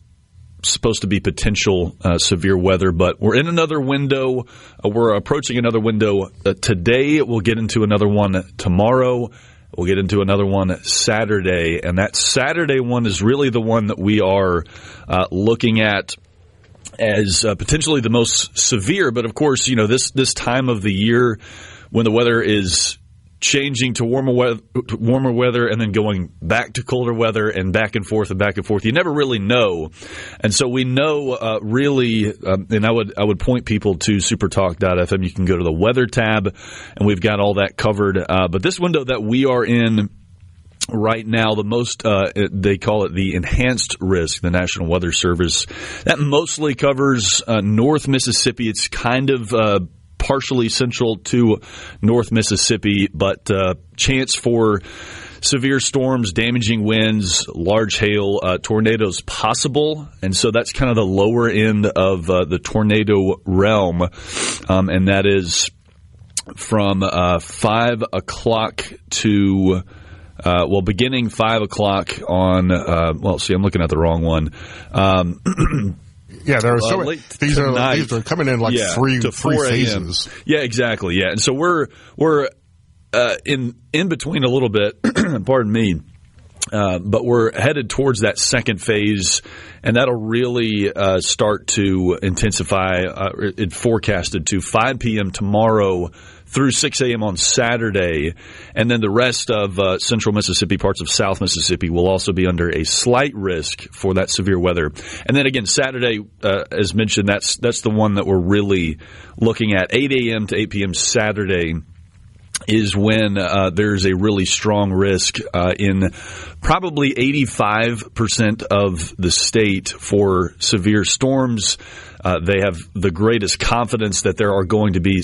supposed to be potential severe weather. But we're in another window. We're approaching another window today. We'll get into another one tomorrow. We'll get into another one Saturday, and that Saturday one is really the one that we are looking at as potentially the most severe. But, of course, this time of the year when the weather is changing to warmer weather and then going back to colder weather and back and forth, you never really know. And so we know really, and I would point people to supertalk.fm. You can go to the weather tab, and we've got all that covered. But this window that we are in right now, the most, they call it the enhanced risk, the National Weather Service, that mostly covers North Mississippi. It's kind of partially central to North Mississippi, but chance for severe storms, damaging winds, large hail, tornadoes possible. And so that's kind of the lower end of the tornado realm. And that is from 5 o'clock to beginning 5 o'clock on I'm looking at the wrong one. Yeah, there are these are coming in like 3 phases. Yeah, exactly. Yeah, and so we're in between a little bit. Pardon me, but we're headed towards that second phase, and that'll really start to intensify. It forecasted to 5 p.m. tomorrow through 6 a.m. on Saturday, and then the rest of central Mississippi, parts of South Mississippi, will also be under a slight risk for that severe weather. And then again, Saturday, as mentioned, that's the one that we're really looking at. 8 a.m. to 8 p.m. Saturday is when there's a really strong risk in probably 85% of the state for severe storms. They have the greatest confidence that there is going to be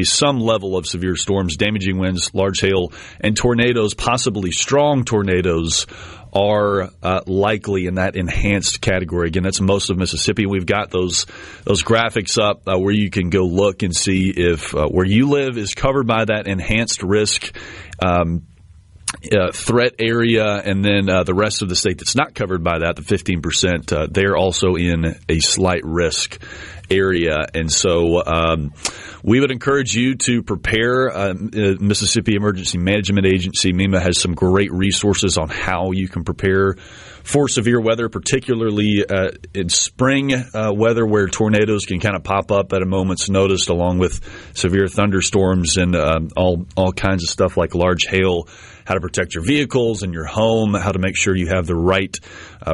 some level of severe storms, damaging winds, large hail, and tornadoes, possibly strong tornadoes, are likely in that enhanced category. Again, that's most of Mississippi. We've got those graphics up where you can go look and see if where you live is covered by that enhanced risk threat area, and then the rest of the state that's not covered by that, the 15%, they're also in a slight risk area. And so we would encourage you to prepare. Mississippi Emergency Management Agency, MEMA, has some great resources on how you can prepare for severe weather, particularly in spring weather where tornadoes can kind of pop up at a moment's notice, along with severe thunderstorms and all kinds of stuff like large hail, how to protect your vehicles and your home, how to make sure you have the right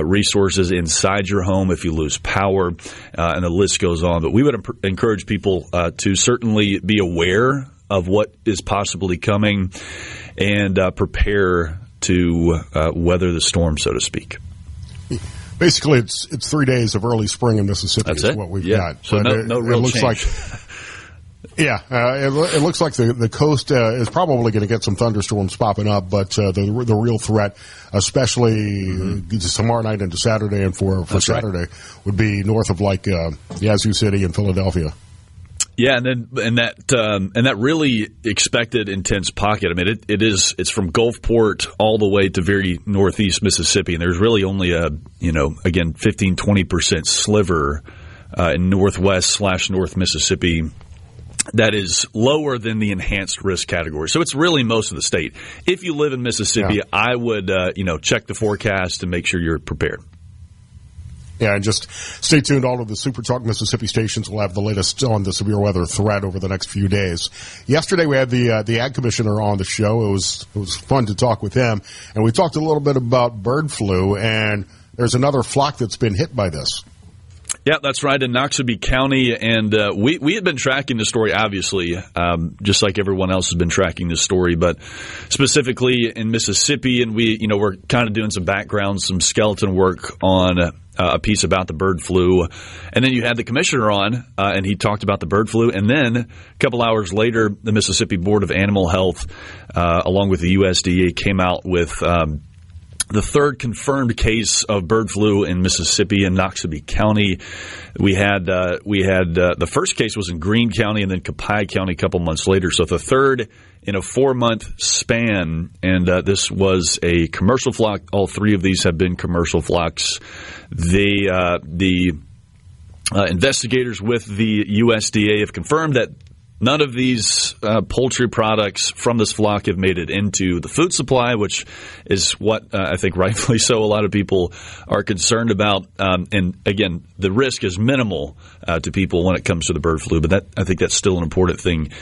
resources inside your home if you lose power, and the list goes on. But we would encourage people to certainly be aware of what is possibly coming and prepare to weather the storm, so to speak. Basically, it's 3 days of early spring in Mississippi. That's is it. What we've got. So but no real it looks change. Yeah, it looks like the coast is probably going to get some thunderstorms popping up, but the real threat, especially tomorrow night into Saturday and for Saturday, would be north of like Yazoo City and Philadelphia. Yeah, and that really expected intense pocket. I mean, it's from Gulfport all the way to very northeast Mississippi, and there's really only a 15-20% sliver in northwest/north Mississippi that is lower than the enhanced risk category. So it's really most of the state. If you live in Mississippi, I would check the forecast and make sure you're prepared. Yeah, and just stay tuned. All of the SuperTalk Mississippi stations will have the latest on the severe weather threat over the next few days. Yesterday we had the Ag Commissioner on the show. It was fun to talk with him, and we talked a little bit about bird flu, and there's another flock that's been hit by this. Yeah, that's right, in Noxubee County, and we had been tracking the story, obviously, just like everyone else has been tracking this story, but specifically in Mississippi, and we're kind of doing some background, some skeleton work on a piece about the bird flu, and then you had the commissioner on, and he talked about the bird flu, and then a couple hours later, the Mississippi Board of Animal Health, along with the USDA, came out with the third confirmed case of bird flu in Mississippi in Noxubee County. We had the first case was in Greene County and then Cathead County a couple months later. So the third in a 4-month span, and this was a commercial flock. All three of these have been commercial flocks. The investigators with the USDA have confirmed that none of these poultry products from this flock have made it into the food supply, which is what I think rightfully so a lot of people are concerned about. And again, the risk is minimal to people when it comes to the bird flu, but I think that's still an important thing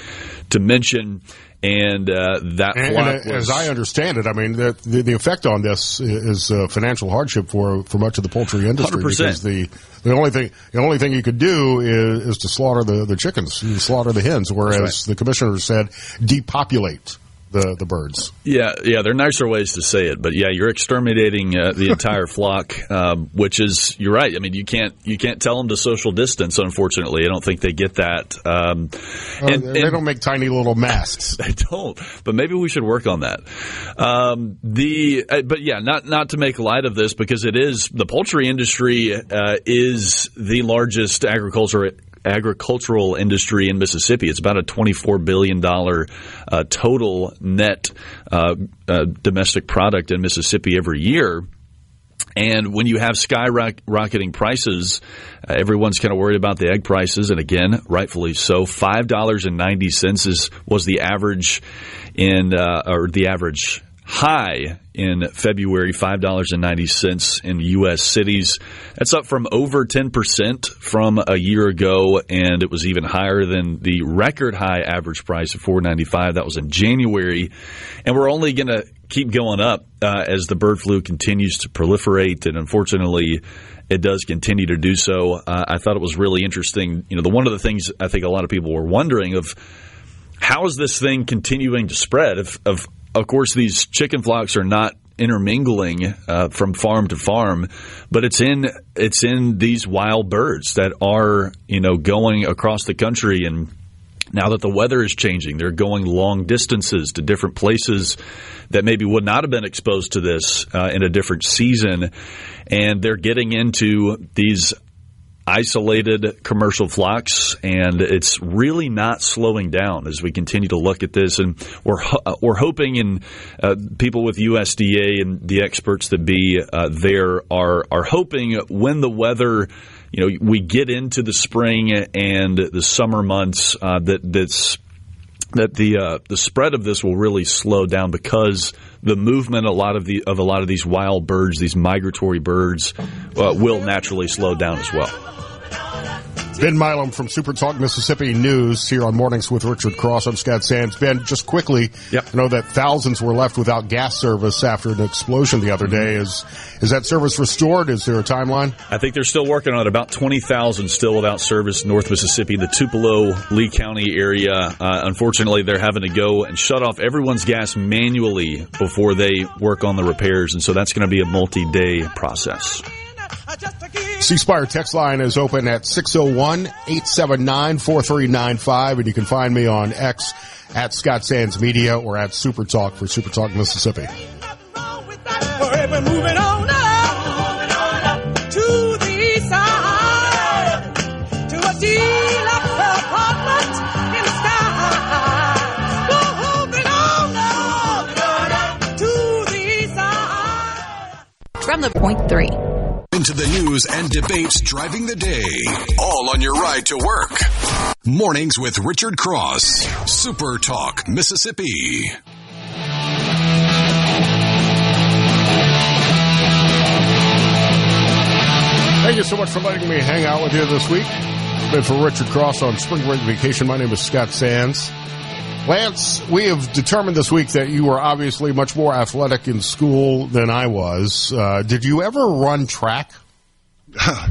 to mention. And flock as I understand it, I mean, the effect on this is financial hardship for much of the poultry industry 100%. Because the only thing you could do is to slaughter the chickens, you slaughter the hens, whereas the commissioner said depopulate the birds. Yeah, there are nicer ways to say it, but yeah, you're exterminating the entire flock, which is, you're right. I mean, you can't tell them to social distance. Unfortunately, I don't think they get that. They don't make tiny little masks. They don't, but maybe we should work on that. But yeah, not to make light of this, because it is, the poultry industry is the largest agricultural industry in Mississippi. It's about a $24 billion total net domestic product in Mississippi every year. And when you have skyrocketing prices, everyone's kind of worried about the egg prices. And again, rightfully so. $5.90 was the average or the average high in February, $5.90 in U.S. cities. That's up from over 10% from a year ago, and it was even higher than the record high average price of $4.95. That was in January. And we're only going to keep going up as the bird flu continues to proliferate, and unfortunately, it does continue to do so. I thought it was really interesting. One of the things I think a lot of people were wondering of, how is this thing continuing to spread? Of course, these chicken flocks are not intermingling from farm to farm, but it's in these wild birds that are going across the country. And now that the weather is changing, they're going long distances to different places that maybe would not have been exposed to this in a different season, and they're getting into these isolated commercial flocks, and it's really not slowing down as we continue to look at this. And we're hoping, and people with USDA and the experts that be there are hoping when the weather, we get into the spring and the summer months, that the spread of this will really slow down, because the movement of a lot of these wild birds, these migratory birds, will naturally slow down as well. Ben Milam from SuperTalk Mississippi News here on Mornings with Richard Cross. I'm Scott Sands. Ben, just quickly, I know that thousands were left without gas service after an explosion the other day. Is that service restored? Is there a timeline? I think they're still working on it. About 20,000 still without service in North Mississippi, the Tupelo, Lee County area. Unfortunately, they're having to go and shut off everyone's gas manually before they work on the repairs, and so that's going to be a multi-day process. C-Spire text line is open at 601-879-4395, and you can find me on X at Scott Sands Media or at SuperTalk for SuperTalk Mississippi. We're moving on up to the east side, to a deluxe apartment in the sky. Moving on up to the east side. From the Point 3. Into the news and debates driving the day, all on your ride to work. Mornings with Richard Cross, Super Talk, Mississippi. Thank you so much for letting me hang out with you this week. Been for Richard Cross on spring break vacation. My name is Scott Sands. Lance, we have determined this week that you were obviously much more athletic in school than I was. Did you ever run track?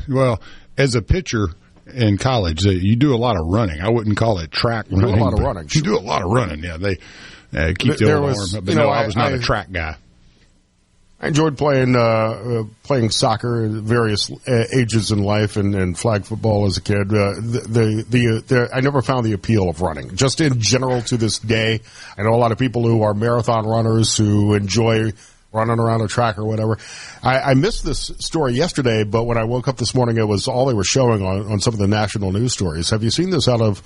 Well, as a pitcher in college, you do a lot of running. I wouldn't call it track running. You do a lot of running. You do a lot of running, yeah. They keep the old arm up. But no, I was not a track guy. I enjoyed playing soccer at various ages in life and flag football as a kid. I never found the appeal of running. Just in general to this day, I know a lot of people who are marathon runners who enjoy running around a track or whatever. I missed this story yesterday, but when I woke up this morning, it was all they were showing on some of the national news stories. Have you seen this out of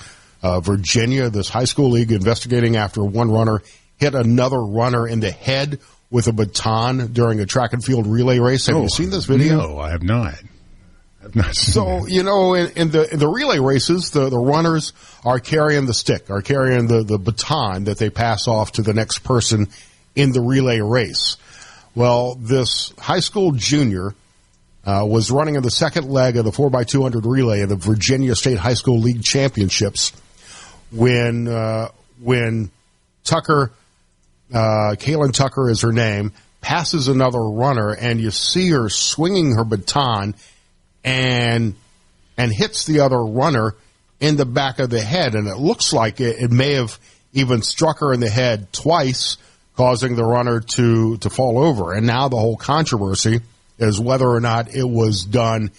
Virginia, this high school league investigating after one runner hit another runner in the head with a baton during a track and field relay race? Have you seen this video? No, I have not. I've not seen so, that. you know, in the relay races, the runners are carrying the stick, are carrying the baton that they pass off to the next person in the relay race. Well, this high school junior was running in the second leg of the 4x200 relay of the Virginia State High School League Championships when Tucker, Kaylin Tucker is her name, passes another runner, and you see her swinging her baton and hits the other runner in the back of the head. And it looks like it may have even struck her in the head twice, causing the runner to fall over. And now the whole controversy is whether or not it was done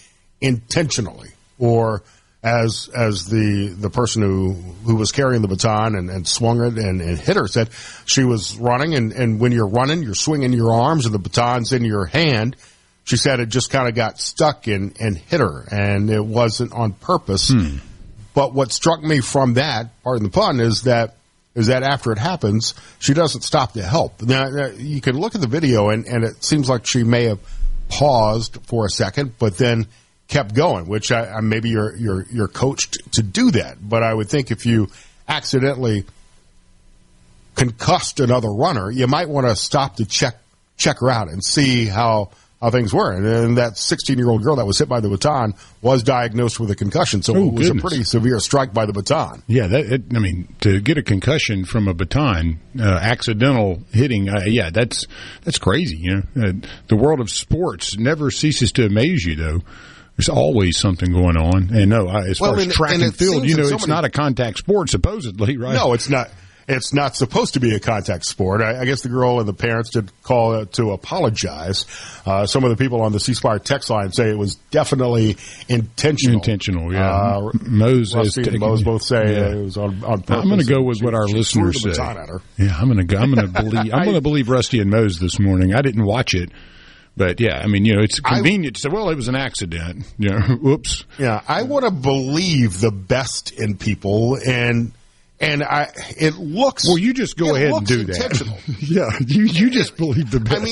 intentionally, or as the person who was carrying the baton and swung it and hit her said, she was running, and when you're running, you're swinging your arms and the baton's in your hand. She said it just kind of got stuck and hit her, and it wasn't on purpose. But what struck me from that, pardon the pun, is that after it happens, she doesn't stop to help. Now, you can look at the video, and it seems like she may have paused for a second, but then kept going, which maybe you're coached to do that. But I would think if you accidentally concussed another runner, you might want to stop to check her out and see how things were. And that 16-year-old girl that was hit by the baton was diagnosed with a concussion, so it was a pretty severe strike by the baton. Yeah, to get a concussion from a baton, accidental hitting, that's crazy. You know, the world of sports never ceases to amaze you, though. There's always something going on. And as far as track and field, it's not a contact sport, supposedly, right? No, it's not. It's not supposed to be a contact sport. I guess the girl and the parents did call to apologize. Some of the people on the C-Spire text line say it was definitely intentional. Intentional, yeah. Rusty and Mose both say it was on purpose. I'm going to go with what our listeners say. Yeah, I'm going to believe Rusty and Mose this morning. I didn't watch it. But, yeah, it's convenient to say, well, it was an accident. Whoops. Yeah, I want to believe the best in people, and it looks... Well, you just go ahead and do intentional. That. Yeah, you just believe the best.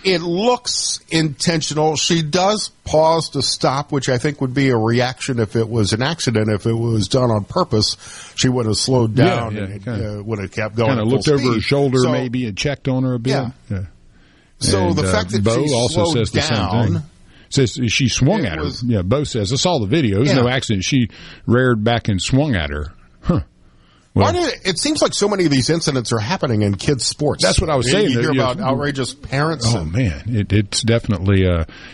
It looks intentional. She does pause to stop, which I think would be a reaction if it was an accident. If it was done on purpose, she would have slowed down and would have kept going. Kind of looked over her shoulder maybe and checked on her a bit. Yeah. So the fact that Bo she also slowed says the down, same thing. Says she swung at her. Yeah, Bo says, I saw the video. It was no accident. She reared back and swung at her. Huh. Well, it seems like so many of these incidents are happening in kids' sports. That's what I was saying. You hear about outrageous parents. Oh, man. It's definitely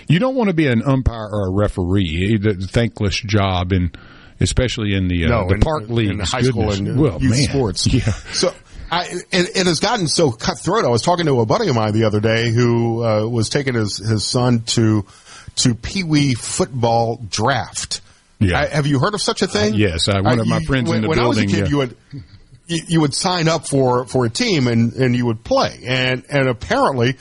you don't want to be an umpire or a referee. It's a thankless job, and especially in the park league. In the high school and youth sports. Yeah. So it has gotten so cutthroat. I was talking to a buddy of mine the other day who was taking his son to to Pee Wee football draft. Yeah. Have you heard of such a thing? Yes. One of my friends in the building. When I was a kid, you would sign up for a team and you would play. And apparently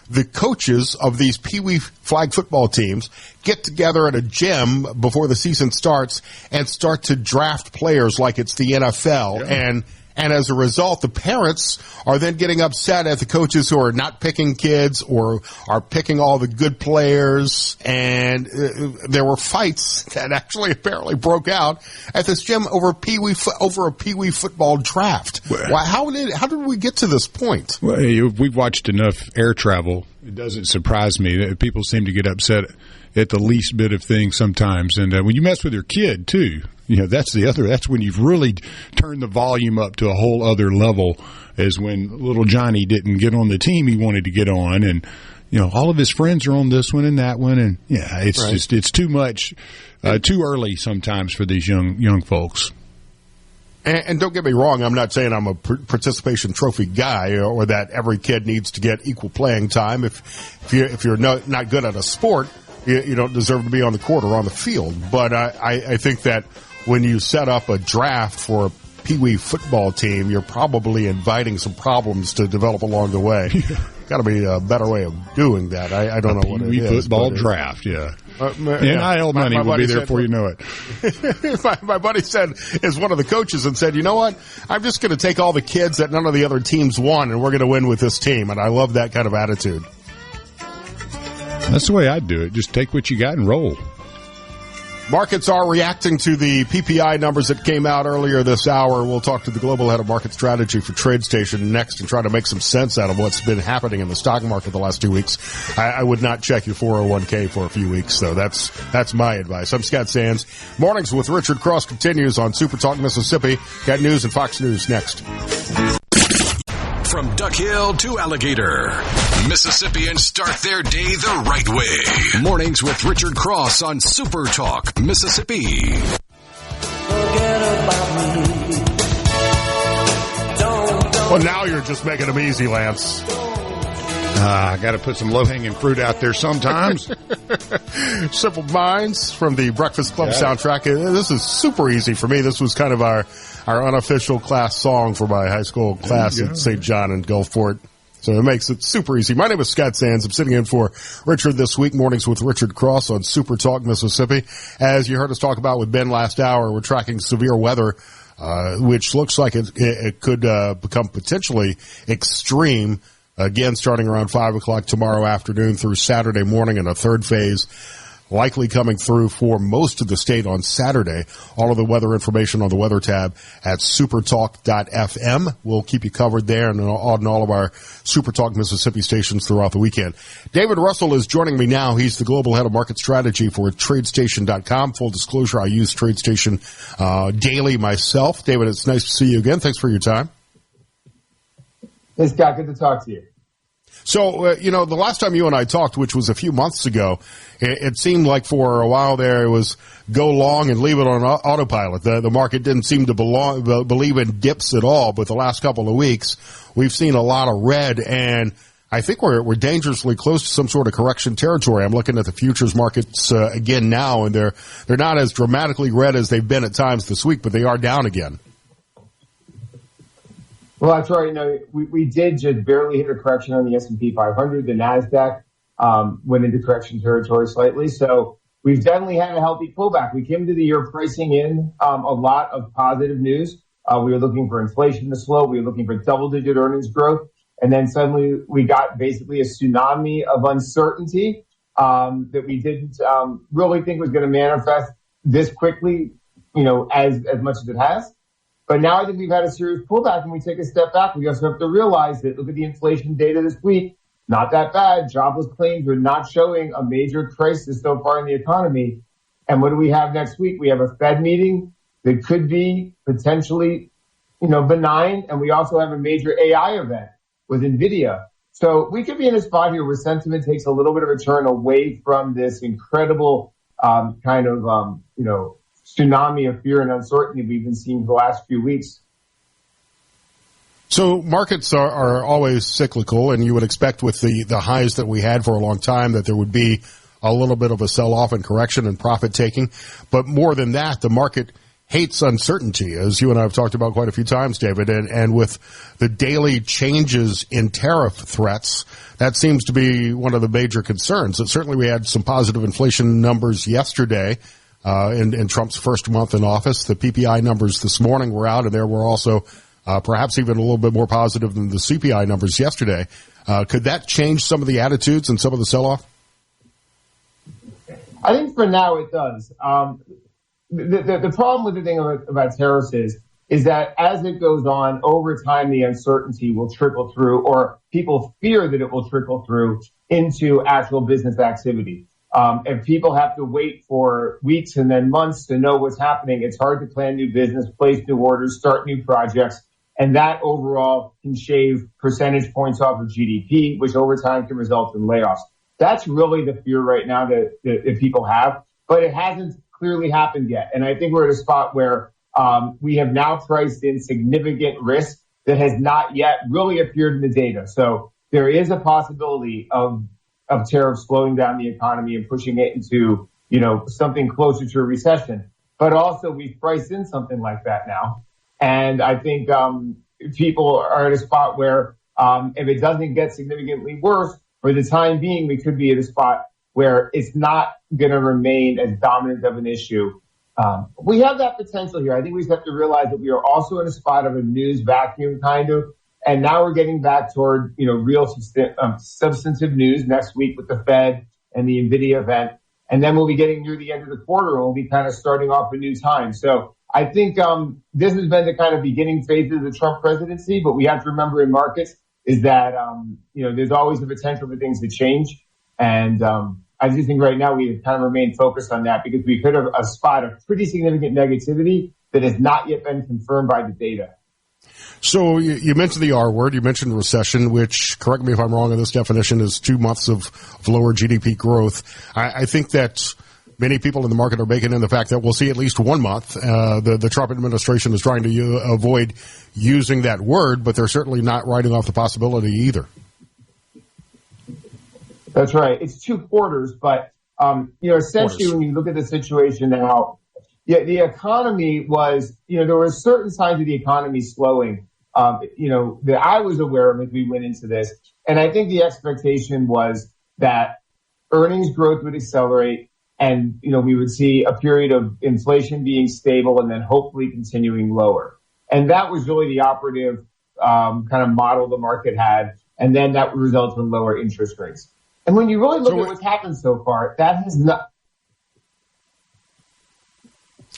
the coaches of these Pee Wee flag football teams get together at a gym before the season starts and start to draft players like it's the NFL. Yeah. And as a result, the parents are then getting upset at the coaches who are not picking kids or are picking all the good players. And there were fights that actually apparently broke out at this gym over a Pee Wee football draft. How did we get to this point? Well, we've watched enough air travel. It doesn't surprise me that people seem to get upset at the least bit of things sometimes. And when you mess with your kid too, that's when you've really turned the volume up to a whole other level, is when little Johnny didn't get on the team he wanted to get on. And, all of his friends are on this one and that one. And it's too much, too early sometimes for these young folks. And don't get me wrong, I'm not saying I'm a participation trophy guy or that every kid needs to get equal playing time. If you're not good at a sport, you don't deserve to be on the court or on the field. But I think that when you set up a draft for a Pee Wee football team, you're probably inviting some problems to develop along the way. Got to be a better way of doing that. I don't know what it is. Pee Wee football draft, yeah. NIL money will be there before you know it. My buddy said, is one of the coaches, and said, you know what? I'm just going to take all the kids that none of the other teams won, and we're going to win with this team. And I love that kind of attitude. That's the way I'd do it. Just take what you got and roll. Markets are reacting to the PPI numbers that came out earlier this hour. We'll talk to the global head of market strategy for TradeStation next and try to make some sense out of what's been happening in the stock market the last 2 weeks. I would not check your 401k for a few weeks, though. That's my advice. I'm Scott Sands. Mornings with Richard Cross continues on SuperTalk Mississippi. Got news and Fox News next. From Duck Hill to Alligator, Mississippians start their day the right way. Mornings with Richard Cross on Super Talk, Mississippi. Well, now you're just making them easy, Lance. I got to put some low-hanging fruit out there sometimes. Simple Minds from the Breakfast Club soundtrack. This is super easy for me. This was kind of our unofficial class song for my high school class at St. John in Gulfport. So it makes it super easy. My name is Scott Sands. I'm sitting in for Richard this week, Mornings with Richard Cross on Super Talk Mississippi. As you heard us talk about with Ben last hour, we're tracking severe weather, which looks like it could become potentially extreme. Again, starting around 5 o'clock tomorrow afternoon through Saturday morning, in a third phase likely coming through for most of the state on Saturday. All of the weather information on the weather tab at supertalk.fm. We'll keep you covered there and on all of our SuperTalk Mississippi stations throughout the weekend. David Russell is joining me now. He's the global head of market strategy for TradeStation.com. Full disclosure, I use TradeStation daily myself. David, it's nice to see you again. Thanks for your time. Hey, Scott, good to talk to you. So, the last time you and I talked, which was a few months ago, it seemed like for a while there it was go long and leave it on autopilot. The market didn't seem to believe in dips at all, but the last couple of weeks we've seen a lot of red, and I think we're dangerously close to some sort of correction territory. I'm looking at the futures markets again now, and they're not as dramatically red as they've been at times this week, but they are down again. Well, that's right. We did just barely hit a correction on the S&P 500. The NASDAQ went into correction territory slightly. So we've definitely had a healthy pullback. We came to the year pricing in a lot of positive news. We were looking for inflation to slow. We were looking for double-digit earnings growth. And then suddenly we got basically a tsunami of uncertainty that we didn't really think was going to manifest this quickly, as much as it has. But now I think we've had a serious pullback, and we take a step back. We also have to realize that, look at the inflation data this week, not that bad. Jobless claims are not showing a major crisis so far in the economy. And what do we have next week? We have a Fed meeting that could be potentially, benign. And we also have a major AI event with NVIDIA. So we could be in a spot here where sentiment takes a little bit of a turn away from this incredible tsunami of fear and uncertainty we've been seeing the last few weeks. So markets are always cyclical, and you would expect with the highs that we had for a long time that there would be a little bit of a sell-off and correction and profit-taking. But more than that, the market hates uncertainty, as you and I have talked about quite a few times, David. And with the daily changes in tariff threats, that seems to be one of the major concerns. And certainly we had some positive inflation numbers yesterday in Trump's first month in office. The PPI numbers this morning were out, and there were also perhaps even a little bit more positive than the CPI numbers yesterday. Could that change some of the attitudes and some of the sell-off? I think for now it does. The problem with the thing about tariffs is that as it goes on, over time the uncertainty will trickle through, or people fear that it will trickle through into actual business activity. If people have to wait for weeks and then months to know what's happening, it's hard to plan new business, place new orders, start new projects. And that overall can shave percentage points off of GDP, which over time can result in layoffs. That's really the fear right now that people have, but it hasn't clearly happened yet. And I think we're at a spot where we have now priced in significant risk that has not yet really appeared in the data. So there is a possibility of tariffs slowing down the economy and pushing it into, something closer to a recession. But also we've priced in something like that now. And I think people are at a spot where if it doesn't get significantly worse, for the time being, we could be at a spot where it's not going to remain as dominant of an issue. We have that potential here. I think we just have to realize that we are also in a spot of a news vacuum, kind of. And now we're getting back toward, real substantive news next week with the Fed and the NVIDIA event. And then we'll be getting near the end of the quarter and we'll be kind of starting off a new time. So I think this has been the kind of beginning phases of the Trump presidency, but we have to remember in markets is that, there's always the potential for things to change. And I just think right now we kind of remain focused on that because we've hit a spot of pretty significant negativity that has not yet been confirmed by the data. So you mentioned the R word. You mentioned recession, which, correct me if I'm wrong on this definition, is 2 months of lower GDP growth. I think that many people in the market are baking in the fact that we'll see at least 1 month. The Trump administration is trying to avoid using that word, but they're certainly not writing off the possibility either. That's right. It's 2 quarters, but, essentially when you look at the situation now, the economy was, there were certain signs of the economy slowing, that I was aware of as we went into this. And I think the expectation was that earnings growth would accelerate and, we would see a period of inflation being stable and then hopefully continuing lower. And that was really the operative kind of model the market had. And then that would result in lower interest rates. And when you really look at what's happened so far, that has not.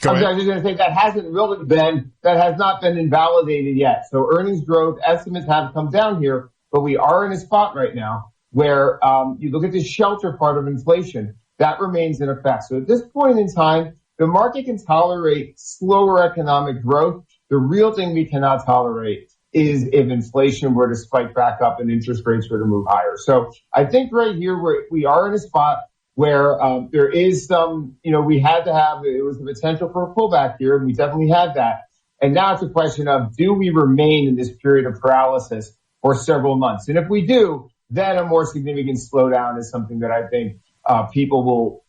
I was just going to say that has not been invalidated yet. So earnings growth estimates have come down here, but we are in a spot right now where you look at the shelter part of inflation, that remains in effect. So at this point in time, the market can tolerate slower economic growth. The real thing we cannot tolerate is if inflation were to spike back up and interest rates were to move higher. So I think right here we are in a spot where there is some, we had to have, it was the potential for a pullback here, and we definitely had that. And now it's a question of, do we remain in this period of paralysis for several months? And if we do, then a more significant slowdown is something that I think people will,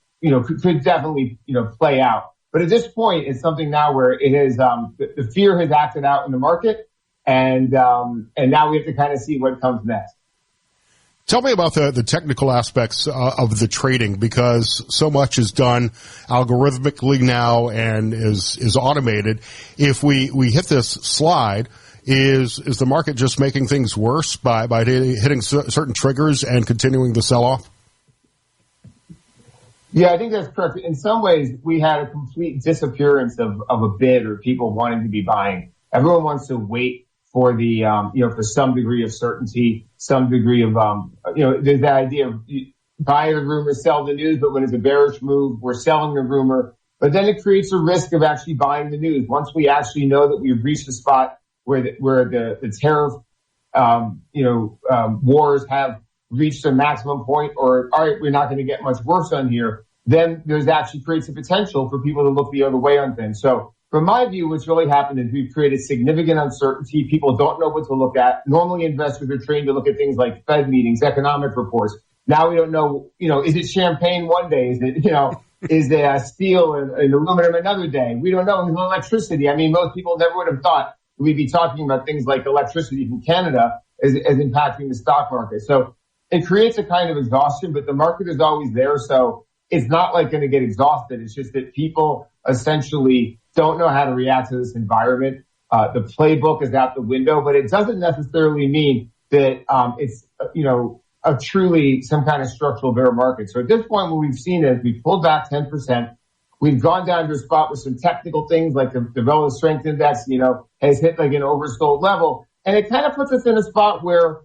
could definitely, play out. But at this point, it's something now where it is, the fear has acted out in the market, and now we have to kind of see what comes next. Tell me about the technical aspects of the trading, because so much is done algorithmically now and is automated. If we hit this slide, is the market just making things worse by hitting certain triggers and continuing the sell-off? Yeah, I think that's correct. In some ways, we had a complete disappearance of a bid or people wanting to be buying. Everyone wants to wait for the, for some degree of certainty, some degree of, there's that idea of buy the rumor, sell the news, but when it's a bearish move, we're selling the rumor. But then it creates a risk of actually buying the news. Once we actually know that we've reached a spot where the tariff, wars have reached a maximum point, or, all right, we're not going to get much worse on here, then there's actually creates a potential for people to look the other way on things. So, from my view, what's really happened is we've created significant uncertainty. People don't know what to look at. Normally, investors are trained to look at things like Fed meetings, economic reports. Now we don't know, is it champagne one day? Is it, is it steel and aluminum another day? We don't know. Is it electricity? I mean, most people never would have thought we'd be talking about things like electricity from Canada as impacting the stock market. So it creates a kind of exhaustion, but the market is always there. So it's not like going to get exhausted. It's just that people essentially don't know how to react to this environment. The playbook is out the window, but it doesn't necessarily mean that it's, a truly some kind of structural bear market. So at this point, what we've seen is we've pulled back 10%. We've gone down to a spot with some technical things like the relative strength index, has hit like an oversold level. And it kind of puts us in a spot where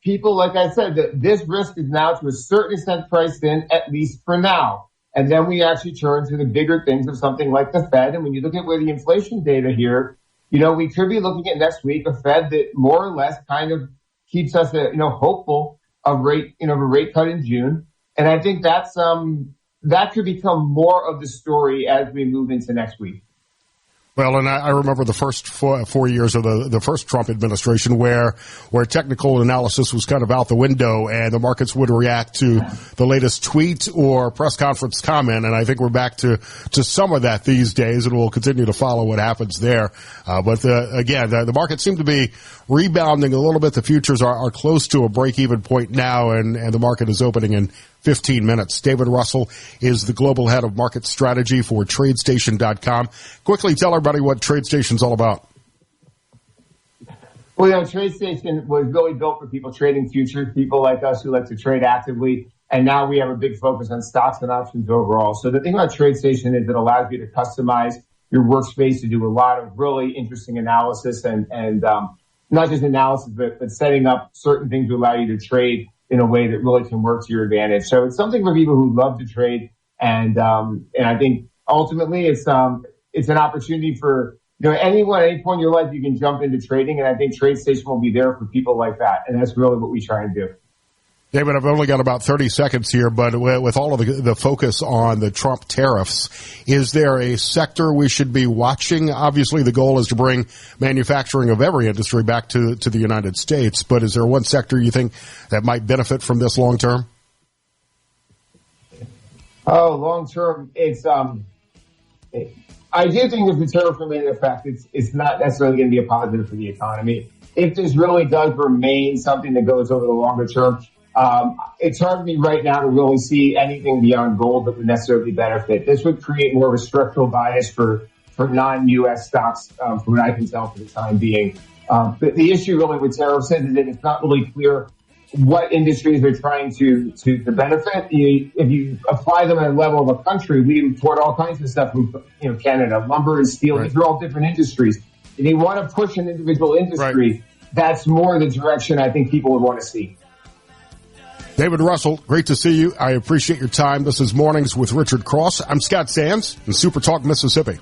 people, like I said, that this risk is now to a certain extent priced in, at least for now. And then we actually turn to the bigger things of something like the Fed. And when you look at where the inflation data here, we could be looking at next week a Fed that more or less kind of keeps us, hopeful of a rate cut in June. And I think that's, that could become more of the story as we move into next week. Well, and I remember the first 4 years of the first Trump administration where technical analysis was kind of out the window and the markets would react to the latest tweet or press conference comment. And I think we're back to some of that these days, and we'll continue to follow what happens there. But again, the markets seem to be rebounding a little bit. The futures are close to a break-even point now, and the market is opening in 15 minutes. David Russell is the global head of market strategy for TradeStation.com. Quickly tell everybody what TradeStation's all about. Well, TradeStation was really built for people trading futures, people like us who like to trade actively. And now we have a big focus on stocks and options overall. So the thing about TradeStation is it allows you to customize your workspace to do a lot of really interesting analysis and not just analysis, but setting up certain things to allow you to trade in a way that really can work to your advantage. So it's something for people who love to trade. And I think ultimately it's an opportunity for, anyone at any point in your life, you can jump into trading. And I think TradeStation will be there for people like that. And that's really what we try and do. David, I've only got about 30 seconds here, but with all of the focus on the Trump tariffs, is there a sector we should be watching? Obviously, the goal is to bring manufacturing of every industry back to the United States, but is there one sector you think that might benefit from this long term? Oh, long term, it's I do think if the tariffs remain in effect, it's not necessarily going to be a positive for the economy. If this really does remain something that goes over the longer term, it's hard for me right now to really see anything beyond gold that would necessarily benefit. This would create more of a structural bias for non-U.S. stocks, from what I can tell for the time being. The issue really with tariffs is that it's not really clear what industries are trying to benefit. If you apply them at a level of a country, we import all kinds of stuff from Canada, lumber and steel. Right. These are all different industries. If you want to push an individual industry, that's more the direction I think people would want to see. David Russell, great to see you. I appreciate your time. This is Mornings with Richard Cross. I'm Scott Sands in SuperTalk, Mississippi.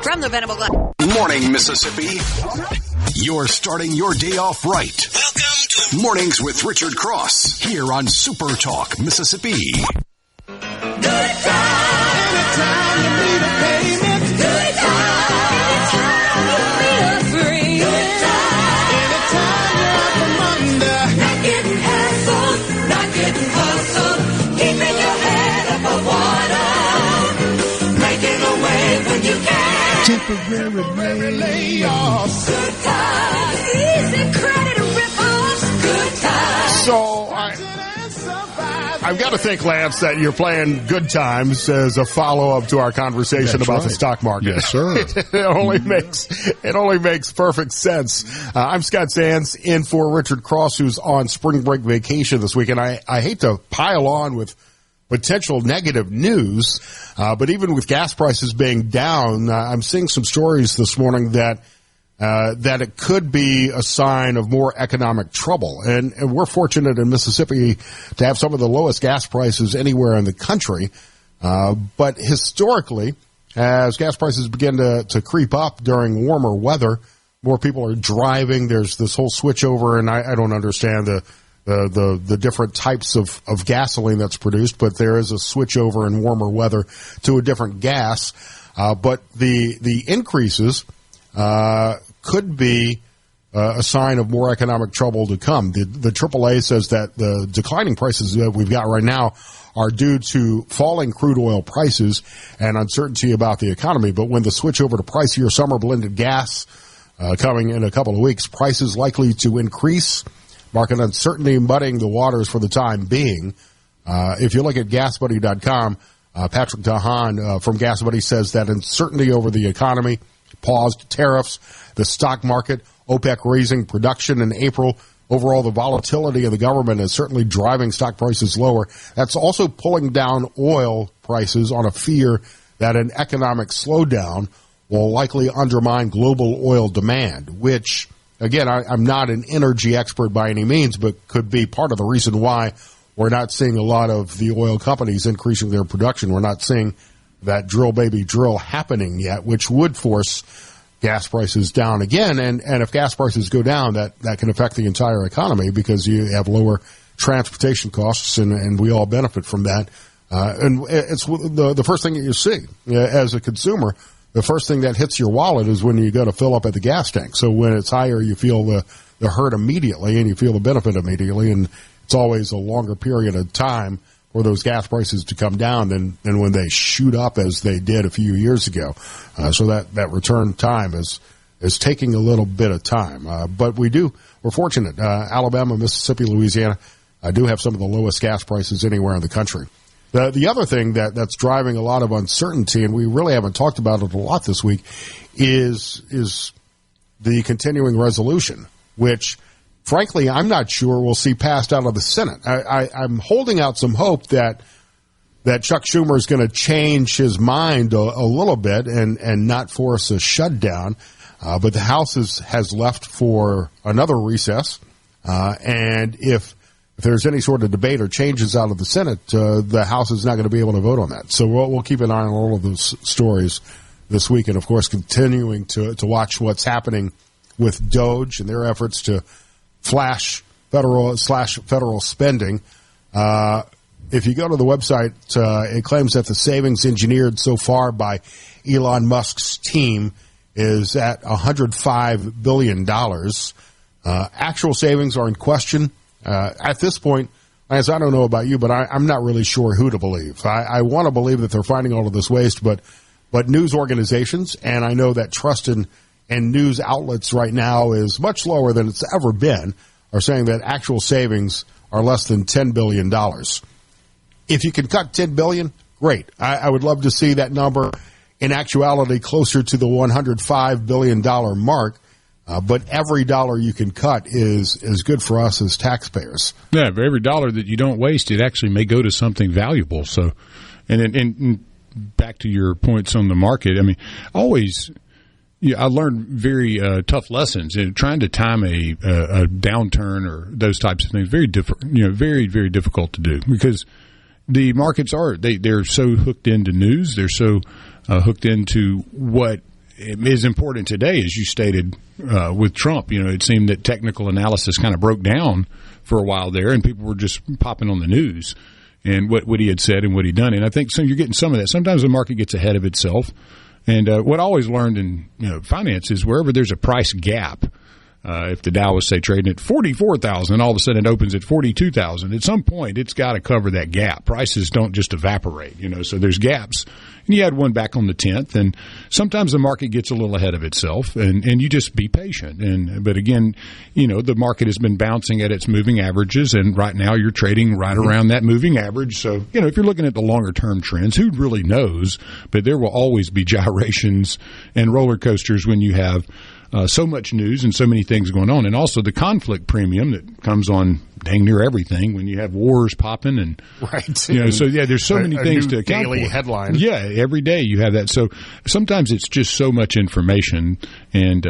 From the Venable Glass. Morning, Mississippi. You're starting your day off right. Welcome to Mornings with Richard Cross here on SuperTalk, Mississippi. Good time. Anytime you need a payment. Good time. Anytime you need a free. Good time. Anytime you're out from under. Not getting hassled. Not getting hustled. Keeping your head above water. Making a way when you can. Temporary layoffs. Good times. Easy credit rip-offs. Good times. So I've got to think, Lance, that you're playing Good Times as a follow-up to our conversation about the stock market. Yes, sir. It only makes perfect sense. I'm Scott Sands, in for Richard Cross, who's on spring break vacation this week. And I hate to pile on with potential negative news, but even with gas prices being down, I'm seeing some stories this morning that it could be a sign of more economic trouble. And we're fortunate in Mississippi to have some of the lowest gas prices anywhere in the country. But historically, as gas prices begin to creep up during warmer weather, more people are driving. There's this whole switch over, and I don't understand the different types of gasoline that's produced, but there is a switch over in warmer weather to a different gas. But the increases could be a sign of more economic trouble to come. The AAA says that the declining prices that we've got right now are due to falling crude oil prices and uncertainty about the economy. But when the switch over to pricier summer blended gas coming in a couple of weeks, prices likely to increase. Market uncertainty muddying the waters for the time being. If you look at GasBuddy.com, Patrick Dahan from GasBuddy says that uncertainty over the economy, paused tariffs, the stock market, OPEC raising production in April, overall the volatility of the government is certainly driving stock prices lower. That's also pulling down oil prices on a fear that an economic slowdown will likely undermine global oil demand, which, again, I'm not an energy expert by any means, but could be part of the reason why we're not seeing a lot of the oil companies increasing their production. We're not seeing that drill, baby, drill happening yet, which would force gas prices down again. And if gas prices go down, that can affect the entire economy because you have lower transportation costs, and we all benefit from that. And it's the first thing that you see as a consumer. The first thing that hits your wallet is when you go to fill up at the gas tank. So when it's higher, you feel the hurt immediately, and you feel the benefit immediately. And it's always a longer period of time for those gas prices to come down than when they shoot up as they did a few years ago. So that return time is taking a little bit of time. But we're fortunate. Alabama, Mississippi, Louisiana do have some of the lowest gas prices anywhere in the country. The other thing that's driving a lot of uncertainty, and we really haven't talked about it a lot this week, is the continuing resolution, which, frankly, I'm not sure we'll see passed out of the Senate. I'm holding out some hope that Chuck Schumer is going to change his mind a little bit and not force a shutdown. But the House has left for another recess, and if there's any sort of debate or changes out of the Senate, the House is not going to be able to vote on that. So we'll keep an eye on all of those stories this week, and of course continuing to watch what's happening with DOGE and their efforts to flash federal spending. If you go to the website, it claims that the savings engineered so far by Elon Musk's team is at $105 billion. Actual savings are in question. At this point, as I don't know about you, but I'm not really sure who to believe. I want to believe that they're finding all of this waste, but news organizations, and I know that trust in news outlets right now is much lower than it's ever been, are saying that actual savings are less than $10 billion. If you can cut $10 billion, great. I would love to see that number in actuality closer to the $105 billion mark. But every dollar you can cut is good for us as taxpayers. Yeah, for every dollar that you don't waste, it actually may go to something valuable. So, and back to your points on the market, I mean, I learned very tough lessons in trying to time a downturn or those types of things. Very very, very difficult to do because the markets they're so hooked into news. They're so hooked into what is important today, as you stated with Trump. It seemed that technical analysis kind of broke down for a while there, and people were just popping on the news and what he had said and what he'd done. And I think you're getting some of that. Sometimes the market gets ahead of itself. And what I always learned in finance is wherever there's a price gap, if the Dow was, say, trading at 44,000 and all of a sudden it opens at 42,000, at some point it's got to cover that gap. Prices don't just evaporate, so there's gaps. And you had one back on the 10th, and sometimes the market gets a little ahead of itself, and you just be patient. But again, the market has been bouncing at its moving averages, and right now you're trading right around that moving average. So, if you're looking at the longer-term trends, who really knows? But there will always be gyrations and roller coasters when you have so much news and so many things going on, and also the conflict premium that comes on dang near everything when you have wars popping and right. So there's so many things to account daily for. Headline. Yeah, every day you have that. So sometimes it's just so much information, and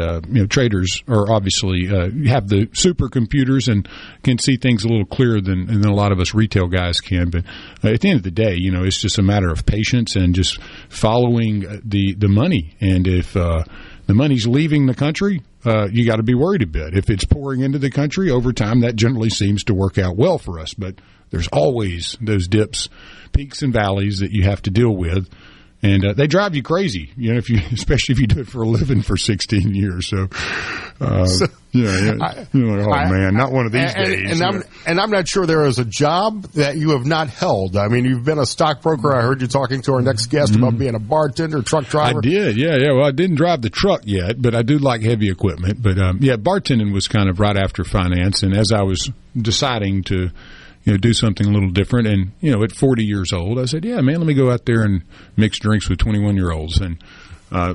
traders are obviously have the supercomputers and can see things a little clearer than a lot of us retail guys can. But at the end of the day, it's just a matter of patience and just following the money. And if the money's leaving the country, you got to be worried a bit. If it's pouring into the country over time, that generally seems to work out well for us. But there's always those dips, peaks and valleys that you have to deal with. And they drive you crazy, especially if you do it for a living for 16 years. So, you're like, man, not one of these days. And I'm not sure there is a job that you have not held. I mean, you've been a stockbroker. I heard you talking to our next guest about being a bartender, truck driver. I did, yeah. Well, I didn't drive the truck yet, but I do like heavy equipment. But, bartending was kind of right after finance. And as I was deciding to do something a little different. And, at 40 years old, I said, yeah, man, let me go out there and mix drinks with 21-year-olds and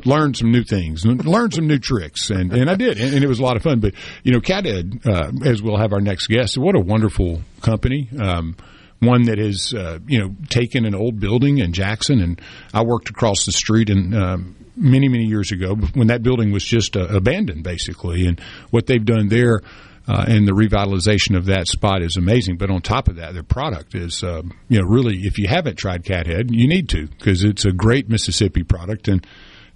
learn some new things, learn some new tricks. And I did, and it was a lot of fun. But, Cathead, as we'll have our next guest, what a wonderful company. One that has, taken an old building in Jackson, and I worked across the street and many, many years ago when that building was just abandoned, basically. And what they've done there and the revitalization of that spot is amazing. But on top of that, their product is, really, if you haven't tried Cathead, you need to, because it's a great Mississippi product. And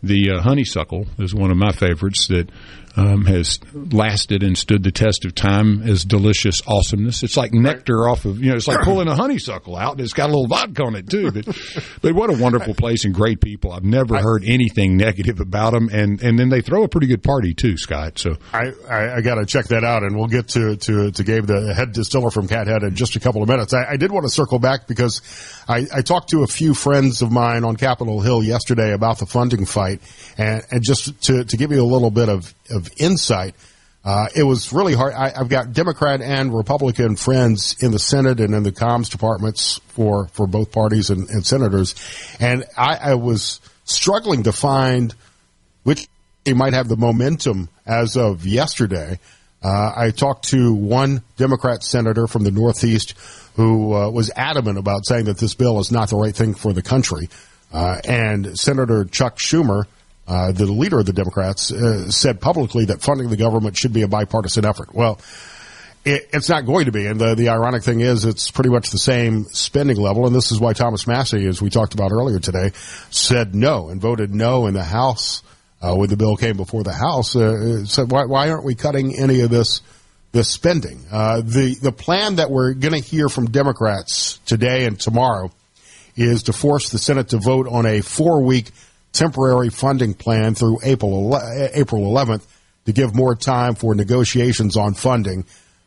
the honeysuckle is one of my favorites that has lasted and stood the test of time as delicious awesomeness. It's like nectar off of, it's like pulling a honeysuckle out, and it's got a little vodka on it, too. But what a wonderful place and great people. I've never heard anything negative about them. And then they throw a pretty good party, too, Scott. So I got to check that out, and we'll get to Gabe, the head distiller from Cathead, in just a couple of minutes. I did want to circle back because I talked to a few friends of mine on Capitol Hill yesterday about the funding fight, and just to give you a little bit of insight, it was really hard. I've got Democrat and Republican friends in the Senate and in the comms departments for both parties and senators, and I was struggling to find which they might have the momentum as of yesterday. I talked to one Democrat senator from the Northeast who was adamant about saying that this bill is not the right thing for the country, and Senator Chuck Schumer, the leader of the Democrats, said publicly that funding the government should be a bipartisan effort. Well, it's not going to be, and the ironic thing is it's pretty much the same spending level, and this is why Thomas Massie, as we talked about earlier today, said no and voted no in the House when the bill came before the House. Said, why aren't we cutting any of this spending? The plan that we're going to hear from Democrats today and tomorrow is to force the Senate to vote on a 4-week temporary funding plan through April 11th to give more time for negotiations on funding.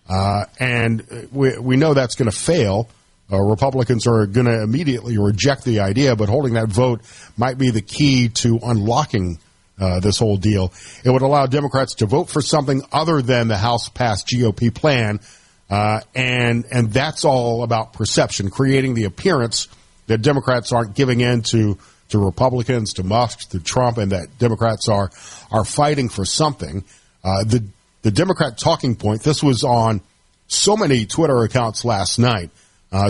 And we know that's going to fail. Republicans are going to immediately reject the idea, but holding that vote might be the key to unlocking this whole deal. It would allow Democrats to vote for something other than the House-passed GOP plan, and that's all about perception, creating the appearance that Democrats aren't giving in to Republicans, to Musk, to Trump, and that Democrats are fighting for something. The Democrat talking point, this was on so many Twitter accounts last night.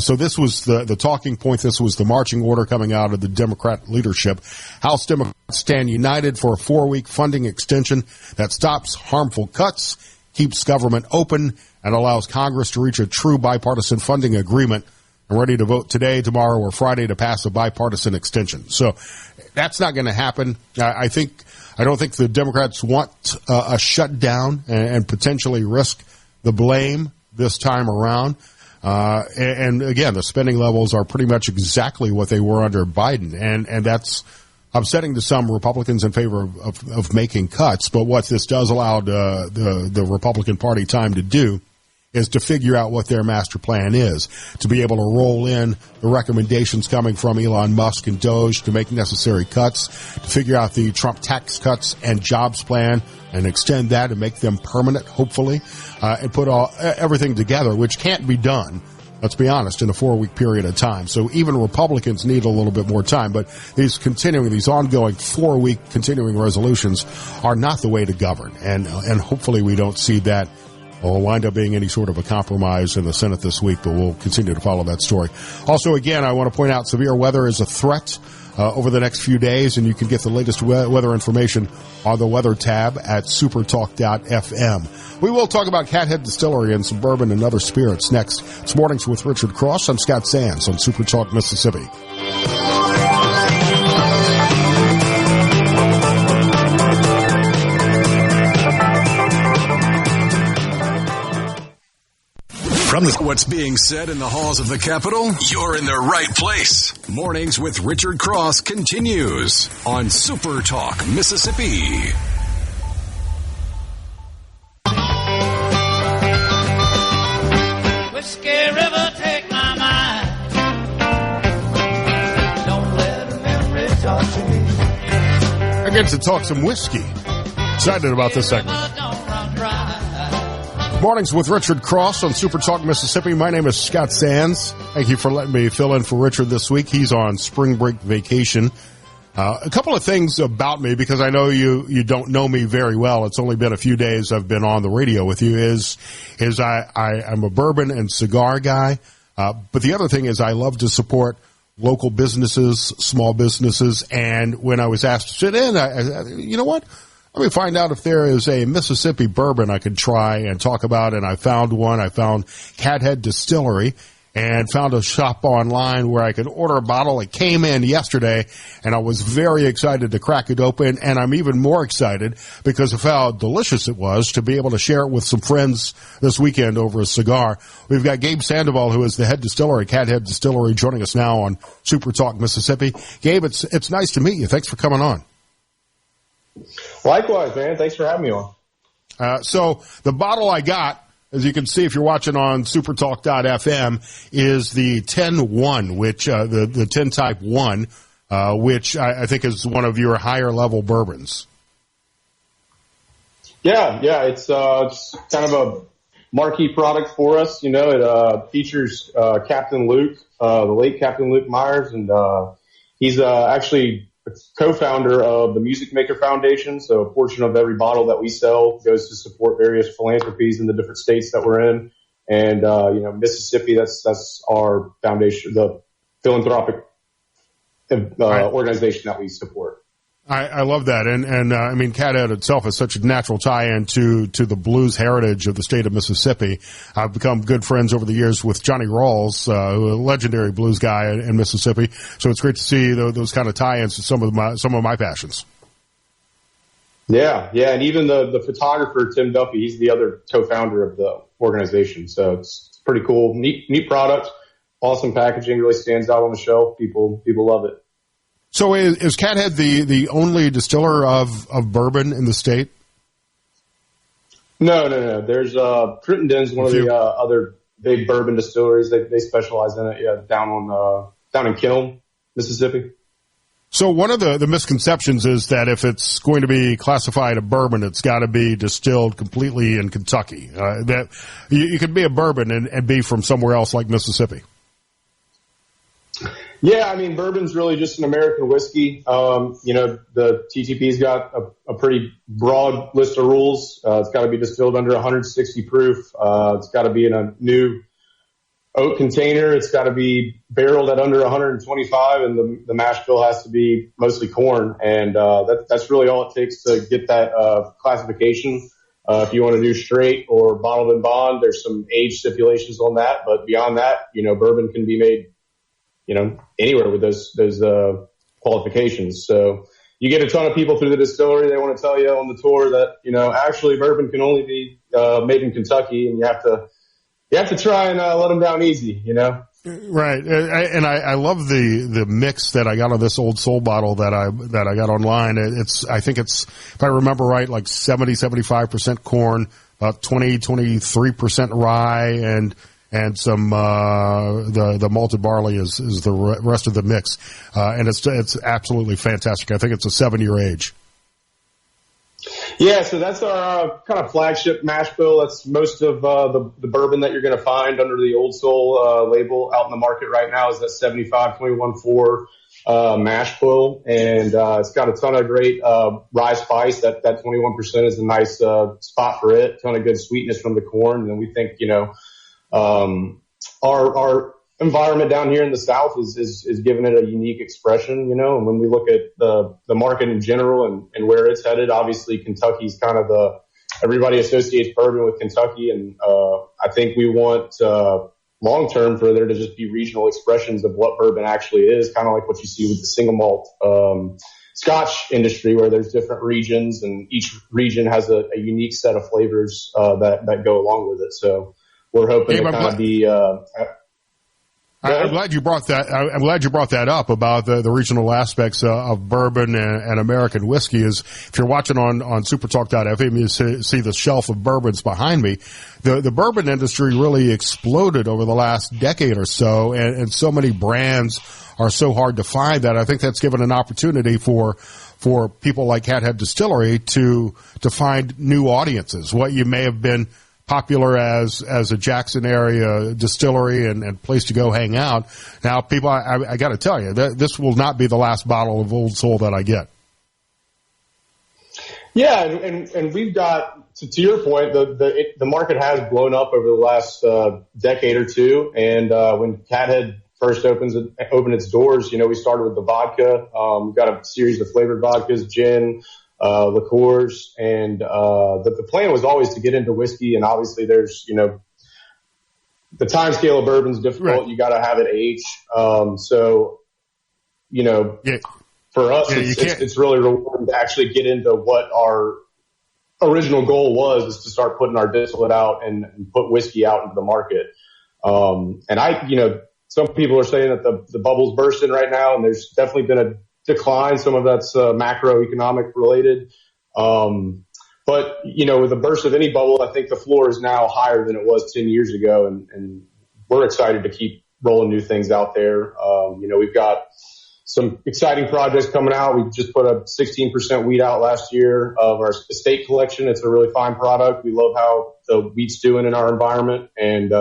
So this was the talking point. This was the marching order coming out of the Democrat leadership. House Democrats stand united for a 4-week funding extension that stops harmful cuts, keeps government open, and allows Congress to reach a true bipartisan funding agreement. I'm ready to vote today, tomorrow, or Friday to pass a bipartisan extension. So that's not going to happen. I don't think the Democrats want a shutdown and potentially risk the blame this time around. And again, the spending levels are pretty much exactly what they were under Biden, and that's upsetting to some Republicans in favor of making cuts. But what this does allow the Republican Party time to do is to figure out what their master plan is, to be able to roll in the recommendations coming from Elon Musk and Doge to make necessary cuts, to figure out the Trump tax cuts and jobs plan and extend that and make them permanent, hopefully, and put everything together, which can't be done, let's be honest, in a 4-week period of time. So even Republicans need a little bit more time, but these ongoing 4-week continuing resolutions are not the way to govern, and hopefully we don't see that will wind up being any sort of a compromise in the Senate this week, but we'll continue to follow that story. Also, again, I want to point out severe weather is a threat over the next few days, and you can get the latest weather information on the weather tab at supertalk.fm. We will talk about Cathead Distillery and some bourbon and other spirits next. It's Mornings with Richard Cross. I'm Scott Sands on SuperTalk Mississippi. From what's being said in the halls of the Capitol, you're in the right place. Mornings with Richard Cross continues on Super Talk, Mississippi. Whiskey River, take my mind. Don't let a memory torture me. I get to talk some whiskey. Excited about this segment. Mornings with Richard Cross on Super Talk Mississippi. My name is Scott Sands. Thank you for letting me fill in for Richard this week. He's on spring break vacation. A couple of things about me, because I know you don't know me very well. It's only been a few days I've been on the radio with you, is I'm a bourbon and cigar guy. But the other thing is I love to support local businesses, small businesses. And when I was asked to sit in, you know what? Let me find out if there is a Mississippi bourbon I could try and talk about. And I found one. I found Cathead Distillery and found a shop online where I could order a bottle. It came in yesterday, and I was very excited to crack it open. And I'm even more excited because of how delicious it was to be able to share it with some friends this weekend over a cigar. We've got Gabe Sandoval, who is the head distiller at Cathead Distillery, joining us now on Super Talk Mississippi. Gabe, it's nice to meet you. Thanks for coming on. Likewise, man. Thanks for having me on. So the bottle I got, as you can see if you're watching on supertalk.fm, is the 10-1, which the 10 type 1, which I think is one of your higher level bourbons. Yeah, it's kind of a marquee product for us. You know, it features Captain Luke, the late Captain Luke Myers, and he's actually co-founder of the Music Maker Foundation. So a portion of every bottle that we sell goes to support various philanthropies in the different states that we're in. And, Mississippi, that's our foundation, the philanthropic organization that we support. I love that. And I mean, Cathead itself is such a natural tie-in to the blues heritage of the state of Mississippi. I've become good friends over the years with Johnny Rawls, a legendary blues guy in Mississippi. So it's great to see those kind of tie-ins to some of my passions. Yeah. And even the photographer, Tim Duffy, he's the other co-founder of the organization. So it's pretty cool. Neat product. Awesome packaging. Really stands out on the shelf. People love it. So is Cathead the only distiller of bourbon in the state? No. There's Crittenden's one of the other big bourbon distilleries. They specialize in it. Yeah, down in Kiln, Mississippi. So one of the misconceptions is that if it's going to be classified a bourbon, it's got to be distilled completely in Kentucky. That you could be a bourbon and be from somewhere else like Mississippi. Yeah, I mean, bourbon's really just an American whiskey. The TTP's got a pretty broad list of rules. It's got to be distilled under 160 proof. It's got to be in a new oak container. It's got to be barreled at under 125, and the mash bill has to be mostly corn. And that's really all it takes to get that classification. If you want to do straight or bottled and bond, there's some age stipulations on that. But beyond that, bourbon can be made anywhere with those qualifications. So you get a ton of people through the distillery. They want to tell you on the tour that, actually bourbon can only be made in Kentucky, and you have to try and let them down easy, Right. And I love the mix that I got on this Old Soul bottle that I got online. I think it's, if I remember right, like 70-75% corn, about 23% rye, and some the malted barley is the rest of the mix, and it's absolutely fantastic. I think it's a 7-year age. Yeah, so that's our kind of flagship mash bill. That's most of the bourbon that you're going to find under the Old Soul label out in the market right now is that 75-21-4 mash bill, and it's got a ton of great rye spice. That 21% is a nice spot for it. Ton of good sweetness from the corn, and then we think our environment down here in the South is giving it a unique expression, and when we look at the market in general and where it's headed, obviously Kentucky's kind of everybody associates bourbon with Kentucky, and I think we want long term for there to just be regional expressions of what bourbon actually is, kind of like what you see with the single malt Scotch industry, where there's different regions and each region has a unique set of flavors that go along with it. So we're hoping Gabe, to kind of be. I'm glad you brought that. I'm glad you brought that up about the regional aspects of bourbon and American whiskey. Is if you're watching on SuperTalk.fm, you see the shelf of bourbons behind me. The bourbon industry really exploded over the last decade or so, and so many brands are so hard to find that I think that's given an opportunity for people like Cathead Distillery to find new audiences. What you may have been popular as a Jackson area distillery and place to go hang out. Now, people, I got to tell you, this will not be the last bottle of Old Soul that I get. Yeah, and we've got, to your point, the market has blown up over the last decade or two. And when Cathead first opened its doors, we started with the vodka. We've got a series of flavored vodkas, gin, liqueurs, and the plan was always to get into whiskey, and obviously there's the time scale of bourbon's difficult. Right. You got to have it age. For us, it's really rewarding to actually get into what our original goal was, is to start putting our distillate out and put whiskey out into the market. Some people are saying that the bubble's bursting right now, and there's definitely been a decline. Some of that's macroeconomic related. But with the burst of any bubble, I think the floor is now higher than it was 10 years ago. And we're excited to keep rolling new things out there. We've got some exciting projects coming out. We just put a 16% wheat out last year of our estate collection. It's a really fine product. We love how the wheat's doing in our environment. And,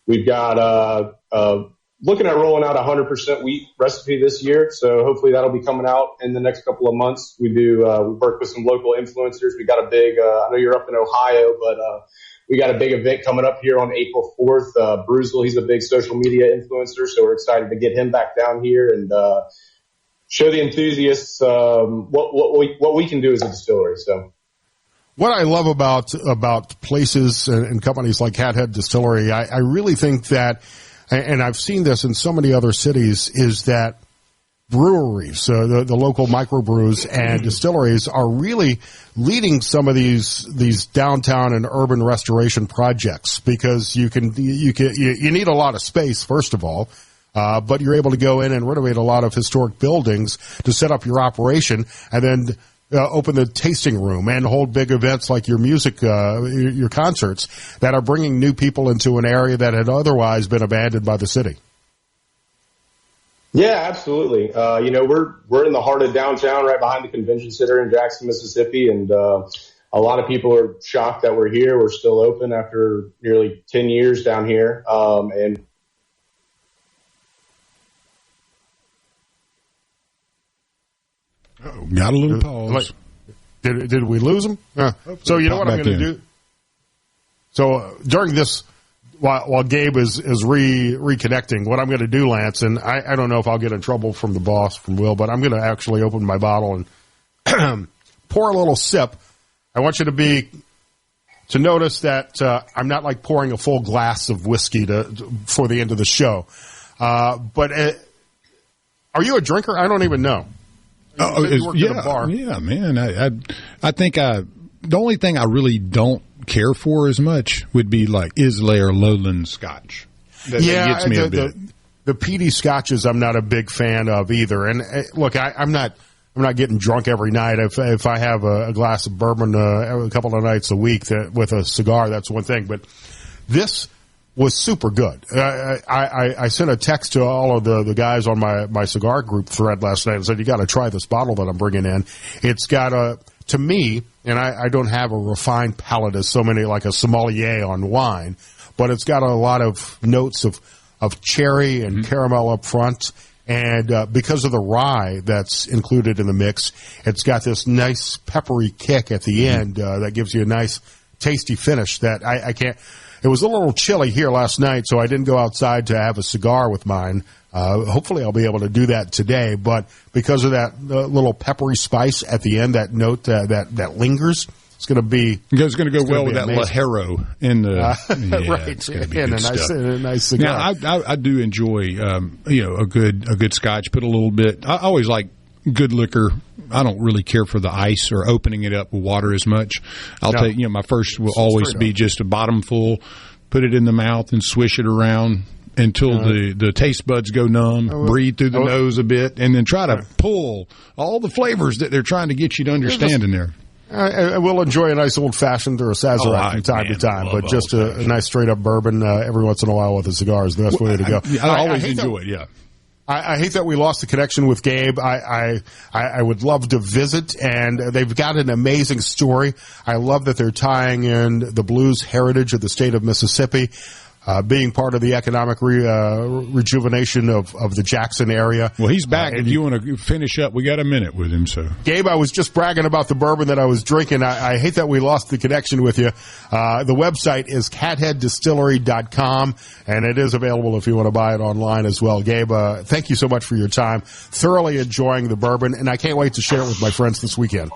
we've got, looking at rolling out a 100% wheat recipe this year. So hopefully that'll be coming out in the next couple of months. We work with some local influencers. We got a big, I know you're up in Ohio, but, we got a big event coming up here on April 4th. Bruzel, he's a big social media influencer. So we're excited to get him back down here and, show the enthusiasts, what we can do as a distillery. So. What I love about places and companies like Cathead Distillery, I really think that, and I've seen this in so many other cities, is that breweries, the local microbrews and distilleries are really leading some of these downtown and urban restoration projects, because you need a lot of space, first of all, but you're able to go in and renovate a lot of historic buildings to set up your operation, and then open the tasting room and hold big events like your music, your concerts that are bringing new people into an area that had otherwise been abandoned by the city. Yeah, absolutely. We're in the heart of downtown, right behind the convention center in Jackson, Mississippi. And, a lot of people are shocked that we're here. We're still open after nearly 10 years down here. And got a little pause. Did we lose him? So you know what I'm going to do? So during this, while Gabe is reconnecting, what I'm going to do, Lance, and I don't know if I'll get in trouble from the boss, from Will, but I'm going to actually open my bottle and pour a little sip. I want you to notice that I'm not like pouring a full glass of whiskey for the end of the show. But are you a drinker? I don't even know. Yeah, man. I think the only thing I really don't care for as much would be like Islay or Lowland Scotch. That gets me a bit. The peaty scotches I'm not a big fan of either. And look, I'm not getting drunk every night. If I have a glass of bourbon a couple of nights a week with a cigar, that's one thing. But this was super good. I sent a text to all of the guys on my cigar group thread last night and said, you got to try this bottle that I'm bringing in. It's got to me, and I don't have a refined palate as so many, like a sommelier on wine, but it's got a lot of notes of cherry and caramel up front. And because of the rye that's included in the mix, it's got this nice peppery kick at the end that gives you a nice tasty finish that I can't. It was a little chilly here last night, so I didn't go outside to have a cigar with mine. Hopefully I'll be able to do that today. But because of that little peppery spice at the end, that note that lingers, it's going to be. It's going to go well with that Lajero in the right, and a nice cigar. Now I do enjoy a good Scotch. Put a little bit. I always like good liquor. I don't really care for the ice or opening it up with water as much. I'll take, my first will always be just a bottom full, put it in the mouth, and swish it around until the taste buds go numb, breathe through the nose a bit, and then try to pull all the flavors that they're trying to get you to understand in there. I will enjoy a nice old-fashioned or a Sazerac from time to time, but just a nice straight-up bourbon every once in a while with a cigar is the best way to go. I always enjoy it, yeah. I hate that we lost the connection with Gabe. I would love to visit, and they've got an amazing story. I love that they're tying in the blues heritage of the state of Mississippi, being part of the economic rejuvenation of the Jackson area. Well, he's back. If you want to finish up, we got a minute with him. So, Gabe, I was just bragging about the bourbon that I was drinking. I hate that we lost the connection with you. The website is catheaddistillery.com, and it is available if you want to buy it online as well. Gabe, thank you so much for your time. Thoroughly enjoying the bourbon, and I can't wait to share it with my friends this weekend.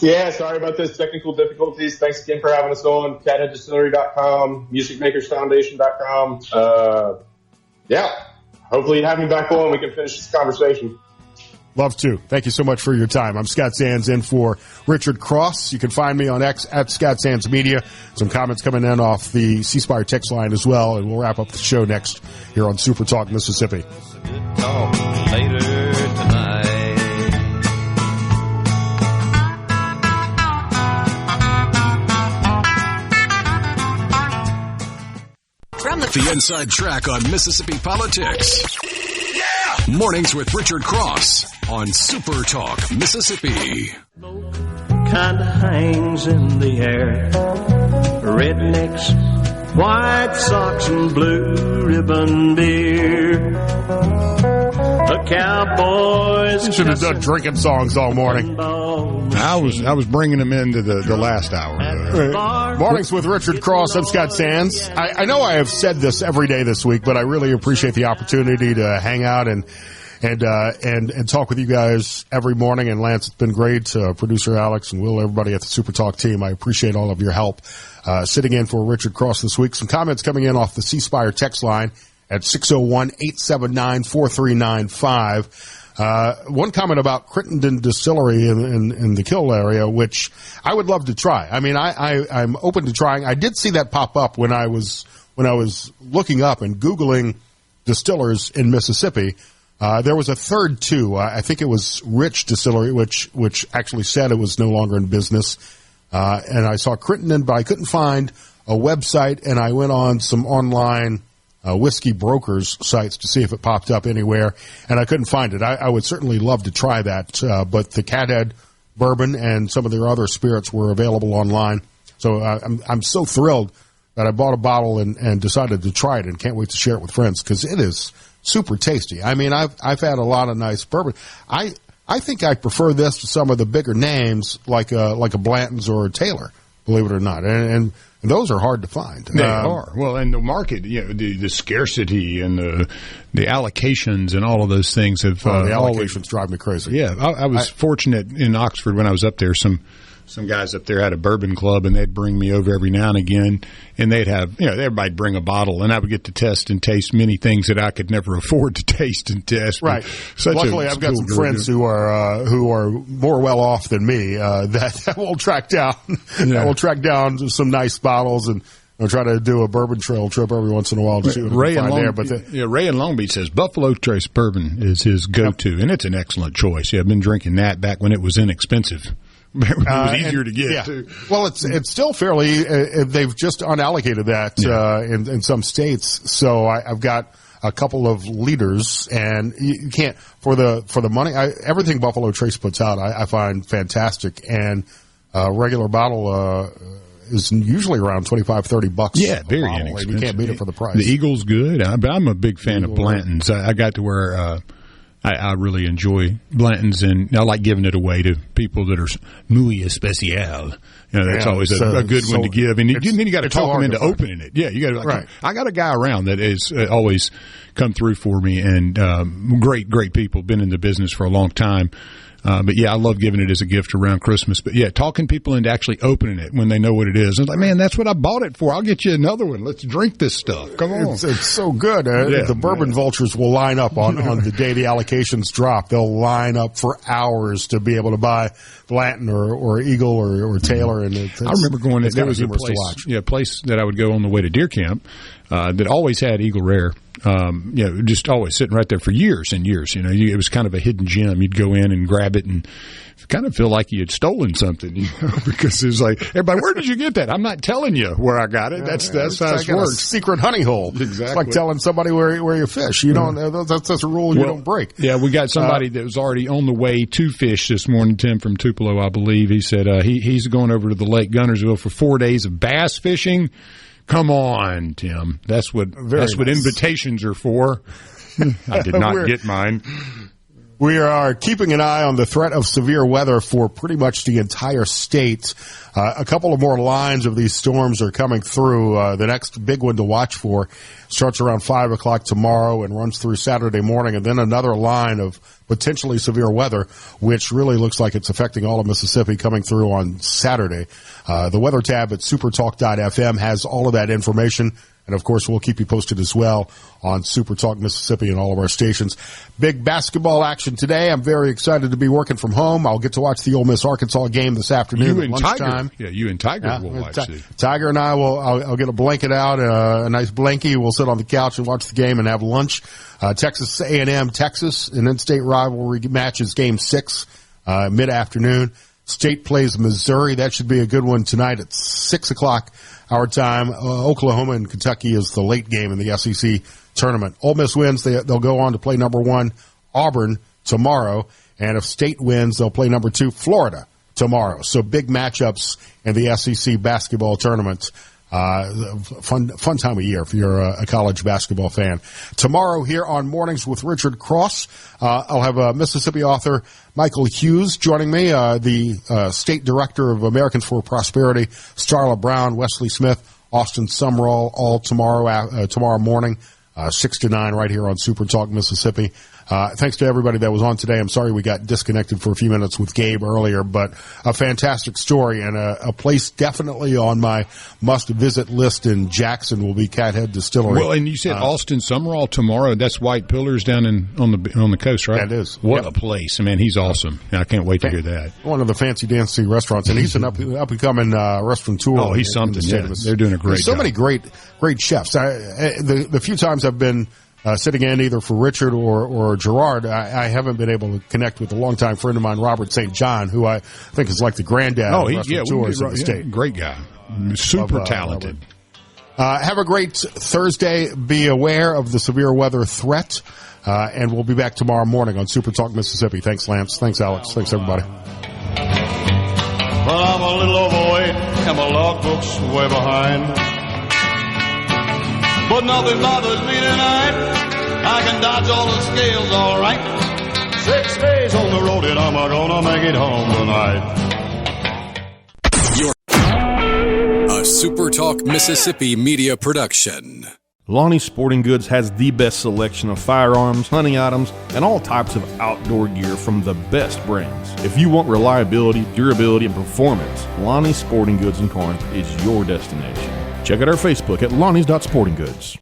Yeah, sorry about those technical difficulties. Thanks again for having us on. Catheaddistillery.com, musicmakersfoundation.com. Yeah, hopefully you have me back on. We can finish this conversation. Love to. Thank you so much for your time. I'm Scott Sands in for Richard Cross. You can find me on X at Scott Sands Media. Some comments coming in off the C Spire text line as well, and we'll wrap up the show next here on Super Talk Mississippi. Good talk later tonight. The inside track on Mississippi politics. Yeah! Mornings with Richard Cross on Super Talk Mississippi. Kinda hangs in the air. Rednecks, white socks, and blue ribbon beer. A cowboy's. You should have done drinking songs all morning. I was bringing them into the last hour. Mornings with Richard Cross. I'm Scott Sands. I know I have said this every day this week, but I really appreciate the opportunity to hang out and talk with you guys every morning. And Lance, it's been great. Producer Alex and Will, everybody at the Super Talk team, I appreciate all of your help sitting in for Richard Cross this week. Some comments coming in off the C Spire text line at 601-879-4395. One comment about Crittenden Distillery in the Kill area, which I would love to try. I mean, I'm open to trying. I did see that pop up when I was looking up and Googling distillers in Mississippi. There was a third too. I think it was Rich Distillery, which actually said it was no longer in business. And I saw Crittenden, but I couldn't find a website, and I went on some online whiskey brokers sites to see if it popped up anywhere, and I couldn't find it. I would certainly love to try that, but the Cathead bourbon and some of their other spirits were available online. So I'm so thrilled that I bought a bottle and decided to try it, and can't wait to share it with friends because it is super tasty. I mean, I've had a lot of nice bourbon. I think I prefer this to some of the bigger names like a Blanton's or a Taylor, believe it or not, and those are hard to find. They are. Well, and the market, the scarcity and the allocations and all of those things have the allocations drive me crazy. Yeah, I was fortunate in Oxford when I was up there. Some guys up there had a bourbon club, and they'd bring me over every now and again, and they'd have, everybody'd bring a bottle, and I would get to test and taste many things that I could never afford to taste and test. Right. Luckily, I've got some friends who are more well off than me that will track down some nice bottles and try to do a bourbon trail trip every once in a while to see what we can find there. But Ray in Long Beach says Buffalo Trace bourbon is his go-to, and it's an excellent choice. Yeah, I've been drinking that back when it was inexpensive. It was easier to get, too. Well, it's still fairly. They've just unallocated that in some states. So I've got a couple of liters, and you can't for the money. Everything Buffalo Trace puts out, I find fantastic, and a regular bottle is usually around $25-$30. Yeah, very inexpensive. You can't beat it for the price. The Eagle's good, but I'm a big fan of Blanton's. I got to where. I really enjoy Blanton's, and I like giving it away to people that are muy especial. That's always a good one to give. And then you got to talk them into opening it. Yeah, you got to. Right. I got a guy around that has always come through for me, and great people. Been in the business for a long time. But yeah, I love giving it as a gift around Christmas. But yeah, talking people into actually opening it when they know what it is. It's like, man, that's what I bought it for. I'll get you another one. Let's drink this stuff. Come on. It's so good. The bourbon vultures will line up on the day the allocations drop. They'll line up for hours to be able to buy Blanton or Eagle or Taylor. And I remember going there was a place that I would go on the way to deer camp that always had Eagle Rare. Just always sitting right there for years and years. It was kind of a hidden gem. You'd go in and grab it and kind of feel like you had stolen something, because it was like, everybody, where did you get that? I'm not telling you where I got it. That's how it works. Secret honey hole. Exactly. It's like telling somebody where you fish. You don't. That's a rule you don't break. Yeah, we got somebody that was already on the way to fish this morning. Tim from Tupelo, I believe. He said he's going over to the Lake Gunnersville for 4 days of bass fishing. Come on, Tim. That's what invitations are for. I did not get mine. We are keeping an eye on the threat of severe weather for pretty much the entire state. A couple of more lines of these storms are coming through. The next big one to watch for starts around 5 o'clock tomorrow and runs through Saturday morning, and then another line of potentially severe weather, which really looks like it's affecting all of Mississippi, coming through on Saturday. The weather tab at supertalk.fm has all of that information. And, of course, we'll keep you posted as well on SuperTalk Mississippi and all of our stations. Big basketball action today. I'm very excited to be working from home. I'll get to watch the Ole Miss-Arkansas game this afternoon at lunchtime. You and Tiger will watch it. Tiger and I I'll get a blanket out, a nice blankie. We'll sit on the couch and watch the game and have lunch. Texas A&M, Texas, an in-state rivalry match is Game 6, mid-afternoon. State plays Missouri. That should be a good one tonight at 6 o'clock our time. Oklahoma and Kentucky is the late game in the SEC tournament. Ole Miss wins. They'll go on to play number 1 Auburn tomorrow. And if State wins, they'll play number 2 Florida tomorrow. So big matchups in the SEC basketball tournament. Fun time of year if you're a college basketball fan. Tomorrow here on Mornings with Richard Cross, I'll have Mississippi author Michael Hughes joining me, the State Director of Americans for Prosperity, Starla Brown, Wesley Smith, Austin Sumrall, all tomorrow morning, 6 to 9 right here on Super Talk Mississippi. Thanks to everybody that was on today. I'm sorry we got disconnected for a few minutes with Gabe earlier, but a fantastic story and a place definitely on my must-visit list in Jackson will be Cathead Distillery. Well, and you said Austin Sumrall tomorrow. That's White Pillars down on the coast, right? That is. What a place. Man, he's awesome. I can't wait to hear that. One of the fancy dancy restaurants, and he's an up-and-coming restaurateur. Oh, he's something. They're doing a great job. So many great chefs. The few times I've been sitting in either for Richard or Gerard, I haven't been able to connect with a longtime friend of mine, Robert St. John, who I think is like the granddad of restaurateurs in the state. Great guy. Super talented. Have a great Thursday. Be aware of the severe weather threat. And we'll be back tomorrow morning on Super Talk Mississippi. Thanks, Lance. Thanks, Alex. Thanks, everybody. Well, I'm a little overweight and my logbook's way behind. But nothing bothers me tonight. I can dodge all the scales all right. 6 days on the road and I'm gonna make it home tonight. A SuperTalk Mississippi media production. Lonnie's Sporting Goods has the best selection of firearms, hunting items, and all types of outdoor gear from the best brands. If you want reliability, durability, and performance, Lonnie's Sporting Goods in Corinth is your destination. Check out our Facebook at Lonnie's.sportinggoods.